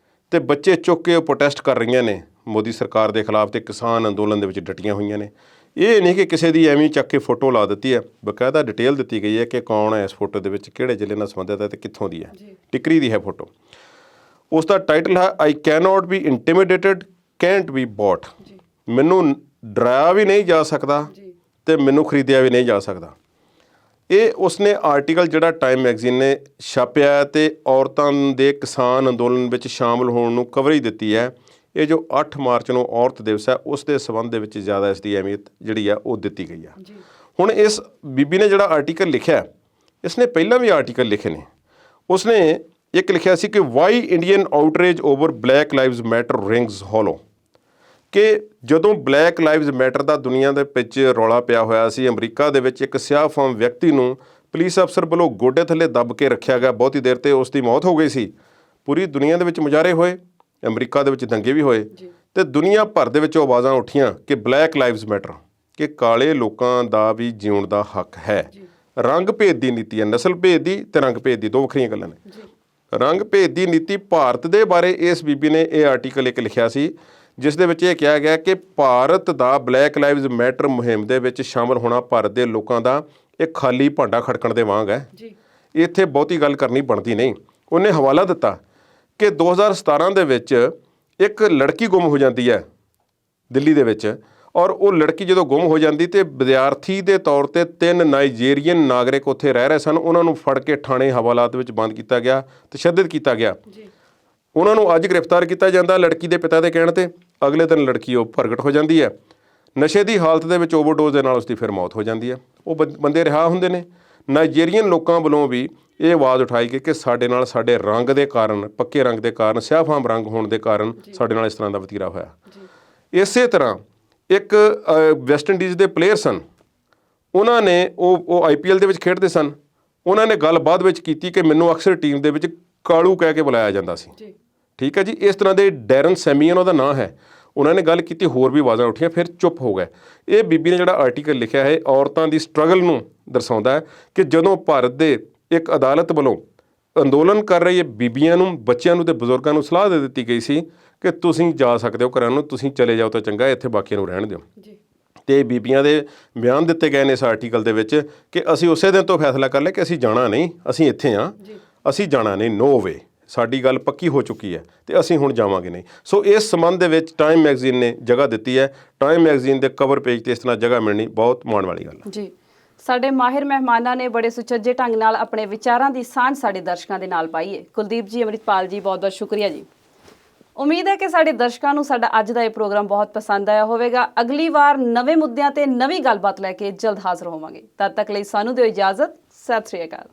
ਤੇ ਬੱਚੇ ਚੁੱਕ ਕੇ ਉਹ ਪ੍ਰੋਟੈਸਟ ਕਰ ਰਹੀਆਂ ਨੇ ਮੋਦੀ ਸਰਕਾਰ ਦੇ ਖਿਲਾਫ ਤੇ ਕਿਸਾਨ ਅੰਦੋਲਨ ਦੇ ਵਿੱਚ ਡਟੀਆਂ ਹੋਈਆਂ ਨੇ। ਇਹ ਨਹੀਂ ਕਿ ਕਿਸੇ ਦੀ ਐਵੇਂ ਚੱਕ ਕੇ ਫੋਟੋ ਲਾ ਦਿੱਤੀ ਹੈ, ਬਕਾਇਦਾ ਡਿਟੇਲ ਦਿੱਤੀ ਗਈ ਹੈ ਕਿ ਕੌਣ ਹੈ ਇਸ ਫੋਟੋ ਦੇ ਵਿੱਚ, ਕਿਹੜੇ ਜ਼ਿਲ੍ਹੇ ਨਾਲ ਸੰਬੰਧਿਤ ਹੈ ਤੇ ਕਿੱਥੋਂ ਦੀ ਹੈ। ਟਿਕਰੀ ਦੀ ਹੈ ਫੋਟੋ। ਉਸ ਦਾ ਟਾਈਟਲ ਹੈ I cannot be intimidated can't be bought. ਮੈਨੂੰ ਡਰਾਇਆ ਵੀ ਨਹੀਂ ਜਾ ਸਕਦਾ ਤੇ ਮੈਨੂੰ ਖਰੀਦਿਆ ਵੀ ਨਹੀਂ ਜਾ ਸਕਦਾ। ਇਹ ਉਸਨੇ ਆਰਟੀਕਲ ਜਿਹੜਾ ਟਾਈਮ ਮੈਗਜ਼ੀਨ ਨੇ ਛਾਪਿਆ ਤੇ ਔਰਤਾਂ ਦੇ ਕਿਸਾਨ ਅੰਦੋਲਨ ਵਿੱਚ ਸ਼ਾਮਲ ਹੋਣ ਨੂੰ ਕਵਰੇਜ ਦਿੱਤੀ ਹੈ। ਇਹ ਜੋ 8 ਮਾਰਚ ਨੂੰ ਔਰਤ ਦਿਵਸ ਹੈ ਉਸ ਦੇ ਸੰਬੰਧ ਦੇ ਵਿੱਚ ਜ਼ਿਆਦਾ ਇਸ ਦੀ ਅਹਿਮੀਅਤ ਜਿਹੜੀ ਆ ਉਹ ਦਿੱਤੀ ਗਈ ਆ। ਹੁਣ ਇਸ ਬੀਬੀ ਨੇ ਜਿਹੜਾ ਆਰਟੀਕਲ ਲਿਖਿਆ, ਇਸਨੇ ਪਹਿਲਾਂ ਵੀ ਆਰਟੀਕਲ ਲਿਖੇ ਨੇ। ਉਸਨੇ ਇੱਕ ਲਿਖਿਆ ਸੀ ਕਿ why Indian outrage over black lives matter rings hollow, ਕਿ ਜਦੋਂ ਬਲੈਕ ਲਾਈਵਜ਼ ਮੈਟਰ ਦਾ ਦੁਨੀਆ ਦੇ ਵਿੱਚ ਰੌਲਾ ਪਿਆ ਹੋਇਆ ਸੀ, ਅਮਰੀਕਾ ਦੇ ਵਿੱਚ ਇੱਕ ਸਿਆਹਫਾਮ ਵਿਅਕਤੀ ਨੂੰ ਪੁਲਿਸ ਅਫਸਰ ਵੱਲੋਂ ਗੋਡੇ ਥੱਲੇ ਦੱਬ ਕੇ ਰੱਖਿਆ ਗਿਆ ਬਹੁਤੀ ਦੇਰ ਤੇ ਉਸ ਦੀ ਮੌਤ ਹੋ ਗਈ ਸੀ। ਪੂਰੀ ਦੁਨੀਆ ਦੇ ਵਿੱਚ ਮੁਜ਼ਾਹਰੇ ਹੋਏ, ਅਮਰੀਕਾ ਦੇ ਵਿੱਚ ਦੰਗੇ ਵੀ ਹੋਏ ਤੇ ਦੁਨੀਆ ਭਰ ਦੇ ਵਿੱਚ ਆਵਾਜ਼ਾਂ ਉੱਠੀਆਂ ਕਿ ਬਲੈਕ ਲਾਈਵਜ਼ ਮੈਟਰ, ਕਿ ਕਾਲੇ ਲੋਕਾਂ ਦਾ ਵੀ ਜਿਉਣ ਦਾ ਹੱਕ ਹੈ। ਰੰਗ ਭੇਦ ਦੀ ਨੀਤੀ ਹੈ, ਨਸਲ ਭੇਦ ਦੀ ਤੇ ਰੰਗ ਭੇਦ ਦੀ, ਦੋ ਵੱਖਰੀਆਂ ਗੱਲਾਂ ਨੇ। ਰੰਗ ਭੇਦ ਦੀ ਨੀਤੀ ਭਾਰਤ ਦੇ ਬਾਰੇ ਇਸ ਬੀਬੀ ਨੇ ਇਹ ਆਰਟੀਕਲ ਇੱਕ ਲਿਖਿਆ ਸੀ ਜਿਸ ਦੇ ਵਿੱਚ ਇਹ ਕਿਹਾ ਗਿਆ ਕਿ ਭਾਰਤ ਦਾ ਬਲੈਕ ਲਾਈਵਜ਼ ਮੈਟਰ ਮੁਹਿੰਮ ਦੇ ਵਿੱਚ ਸ਼ਾਮਲ ਹੋਣਾ ਭਾਰਤ ਦੇ ਲੋਕਾਂ ਦਾ ਇੱਕ ਖਾਲੀ ਭਾਂਡਾ ਖੜਕਣ ਦੇ ਵਾਂਗ ਹੈ। ਇੱਥੇ ਬਹੁਤੀ ਗੱਲ ਕਰਨੀ ਬਣਦੀ ਨਹੀਂ। ਉਹਨੇ ਹਵਾਲਾ ਦਿੱਤਾ ਕਿ 2017 ਦੇ ਵਿੱਚ ਇੱਕ ਲੜਕੀ ਗੁੰਮ ਹੋ ਜਾਂਦੀ ਹੈ ਦਿੱਲੀ ਦੇ ਵਿੱਚ, ਔਰ ਉਹ ਲੜਕੀ ਜਦੋਂ ਗੁੰਮ ਹੋ ਜਾਂਦੀ ਤੇ ਵਿਦਿਆਰਥੀ ਦੇ ਤੌਰ ਤੇ 3 ਨਾਈਜੀਰੀਅਨ ਨਾਗਰਿਕ ਉੱਥੇ ਰਹਿ ਰਹੇ ਸਨ, ਉਹਨਾਂ ਨੂੰ ਫੜ ਕੇ ਥਾਣੇ ਹਵਾਲਾਤ ਵਿੱਚ ਬੰਦ ਕੀਤਾ ਗਿਆ, ਤਸ਼ੱਦਦ ਕੀਤਾ ਗਿਆ। ਉਹਨਾਂ ਨੂੰ ਅੱਜ ਗ੍ਰਿਫਤਾਰ ਕੀਤਾ ਜਾਂਦਾ ਲੜਕੀ ਦੇ ਪਿਤਾ ਦੇ ਕਹਿਣ ਤੇ। ਅਗਲੇ ਦਿਨ ਲੜਕੀ ਉਹ ਪ੍ਰਗਟ ਹੋ ਜਾਂਦੀ ਹੈ। ਨਸ਼ੇ ਦੀ ਹਾਲਤ ਦੇ ਵਿੱਚ ਓਵਰਡੋਜ਼ ਦੇ ਨਾਲ ਉਸਦੀ ਫਿਰ ਮੌਤ ਹੋ ਜਾਂਦੀ ਹੈ। ਉਹ ਬੰਦੇ ਰਿਹਾ ਹੁੰਦੇ ਨੇ। ਨਾਈਜੀਰੀਅਨ ਲੋਕਾਂ ਵੱਲੋਂ ਵੀ ਇਹ ਆਵਾਜ਼ ਉਠਾਈ ਗਈ ਕਿ ਸਾਡੇ ਨਾਲ ਸਾਡੇ ਰੰਗ ਦੇ ਕਾਰਨ, ਪੱਕੇ ਰੰਗ ਦੇ ਕਾਰਨ, ਸਿਆਹਫਾਮ ਰੰਗ ਹੋਣ ਦੇ ਕਾਰਨ ਸਾਡੇ ਨਾਲ ਇਸ ਤਰ੍ਹਾਂ ਦਾ ਵਤੀਰਾ ਹੋਇਆ। ਇਸੇ ਤਰ੍ਹਾਂ ਇੱਕ ਵੈਸਟ ਇੰਡੀਜ਼ ਦੇ ਪਲੇਅਰ ਸਨ, ਉਹਨਾਂ ਨੇ ਉਹ IPL ਦੇ ਵਿੱਚ ਖੇਡਦੇ ਸਨ। ਉਹਨਾਂ ਨੇ ਗੱਲ ਬਾਅਦ ਵਿੱਚ ਕੀਤੀ ਕਿ ਮੈਨੂੰ ਅਕਸਰ ਟੀਮ ਦੇ ਵਿੱਚ ਕਾਲੂ ਕਹਿ ਕੇ ਬੁਲਾਇਆ ਜਾਂਦਾ ਸੀ। ਠੀਕ ਹੈ ਜੀ। ਇਸ ਤਰ੍ਹਾਂ ਦੇ ਡੈਰਨ ਸੈਮੀਅਨ ਉਹਦਾ ਨਾਂ ਹੈ। ਉਹਨਾਂ ਨੇ ਗੱਲ ਕੀਤੀ, ਹੋਰ ਵੀ ਆਵਾਜ਼ਾਂ ਉੱਠੀਆਂ, ਫਿਰ ਚੁੱਪ ਹੋ ਗਏ। ਇਹ ਬੀਬੀ ਨੇ ਜਿਹੜਾ ਆਰਟੀਕਲ ਲਿਖਿਆ ਹੈ ਔਰਤਾਂ ਦੀ ਸਟਰਗਲ ਨੂੰ ਦਰਸਾਉਂਦਾ ਹੈ ਕਿ ਜਦੋਂ ਭਾਰਤ ਦੇ ਇੱਕ ਅਦਾਲਤ ਵੱਲੋਂ ਅੰਦੋਲਨ ਕਰ ਰਹੀ ਬੀਬੀਆਂ ਨੂੰ, ਬੱਚਿਆਂ ਨੂੰ ਤੇ ਬਜ਼ੁਰਗਾਂ ਨੂੰ ਸਲਾਹ ਦੇ ਦਿੱਤੀ ਗਈ ਸੀ ਕਿ ਤੁਸੀਂ ਜਾ ਸਕਦੇ ਹੋ ਘਰਾਂ ਨੂੰ, ਤੁਸੀਂ ਚਲੇ ਜਾਓ ਤਾਂ ਚੰਗਾ, ਇੱਥੇ ਬਾਕੀਆਂ ਨੂੰ ਰਹਿਣ ਦਿਓ। ਤੇ ਬੀਬੀਆਂ ਦੇ ਬਿਆਨ ਦਿੱਤੇ ਗਏ ਨੇ ਇਸ ਆਰਟੀਕਲ ਦੇ ਵਿੱਚ ਕਿ ਅਸੀਂ ਉਸੇ ਦਿਨ ਤੋਂ ਫੈਸਲਾ ਕਰ ਲਿਆ ਕਿ ਅਸੀਂ ਜਾਣਾ ਨਹੀਂ, ਅਸੀਂ ਇੱਥੇ ਹਾਂ, ਅਸੀਂ ਜਾਣਾ ਨਹੀਂ, ਨੋ ਵੇ, ਸਾਡੀ ਗੱਲ ਪੱਕੀ ਹੋ ਚੁੱਕੀ ਹੈ ਤੇ ਅਸੀਂ ਹੁਣ ਜਾਵਾਂਗੇ ਨਹੀਂ। ਸੋ ਇਸ ਸੰਬੰਧ ਦੇ ਵਿੱਚ ਟਾਈਮ ਮੈਗਜ਼ੀਨ ਨੇ ਜਗ੍ਹਾ ਦਿੱਤੀ ਹੈ। ਟਾਈਮ ਮੈਗਜ਼ੀਨ ਦੇ ਕਵਰ ਪੇਜ ਤੇ ਇਸ ਤਰ੍ਹਾਂ ਜਗ੍ਹਾ ਮਿਲਣੀ ਬਹੁਤ ਮਾਣ ਵਾਲੀ ਗੱਲ ਹੈ ਜੀ। ਸਾਡੇ ਮਾਹਿਰ ਮਹਿਮਾਨਾਂ ਨੇ ਬੜੇ ਸੁਚੱਜੇ ਢੰਗ ਨਾਲ ਆਪਣੇ ਵਿਚਾਰਾਂ ਦੀ ਸਾਂਝ ਸਾਡੇ ਦਰਸ਼ਕਾਂ ਦੇ ਨਾਲ ਪਾਈ ਹੈ। ਕੁਲਦੀਪ ਜੀ, ਅੰਮ੍ਰਿਤਪਾਲ ਜੀ, ਬਹੁਤ ਬਹੁਤ ਸ਼ੁਕਰੀਆ ਜੀ। ਉਮੀਦ ਹੈ ਕਿ ਸਾਡੇ ਦਰਸ਼ਕਾਂ ਨੂੰ ਸਾਡਾ ਅੱਜ ਦਾ ਇਹ ਪ੍ਰੋਗਰਾਮ ਬਹੁਤ ਪਸੰਦ ਆਇਆ ਹੋਵੇਗਾ। ਅਗਲੀ ਵਾਰ ਨਵੇਂ ਮੁੱਦਿਆਂ ਤੇ ਨਵੀਂ ਗੱਲਬਾਤ ਲੈ ਕੇ ਜਲਦ ਹਾਜ਼ਰ ਹੋਵਾਂਗੇ। ਤਦ ਤੱਕ ਲਈ ਸਾਨੂੰ ਦਿਓ ਇਜਾਜ਼ਤ। ਸਤਿ ਸ੍ਰੀ ਅਕਾਲ।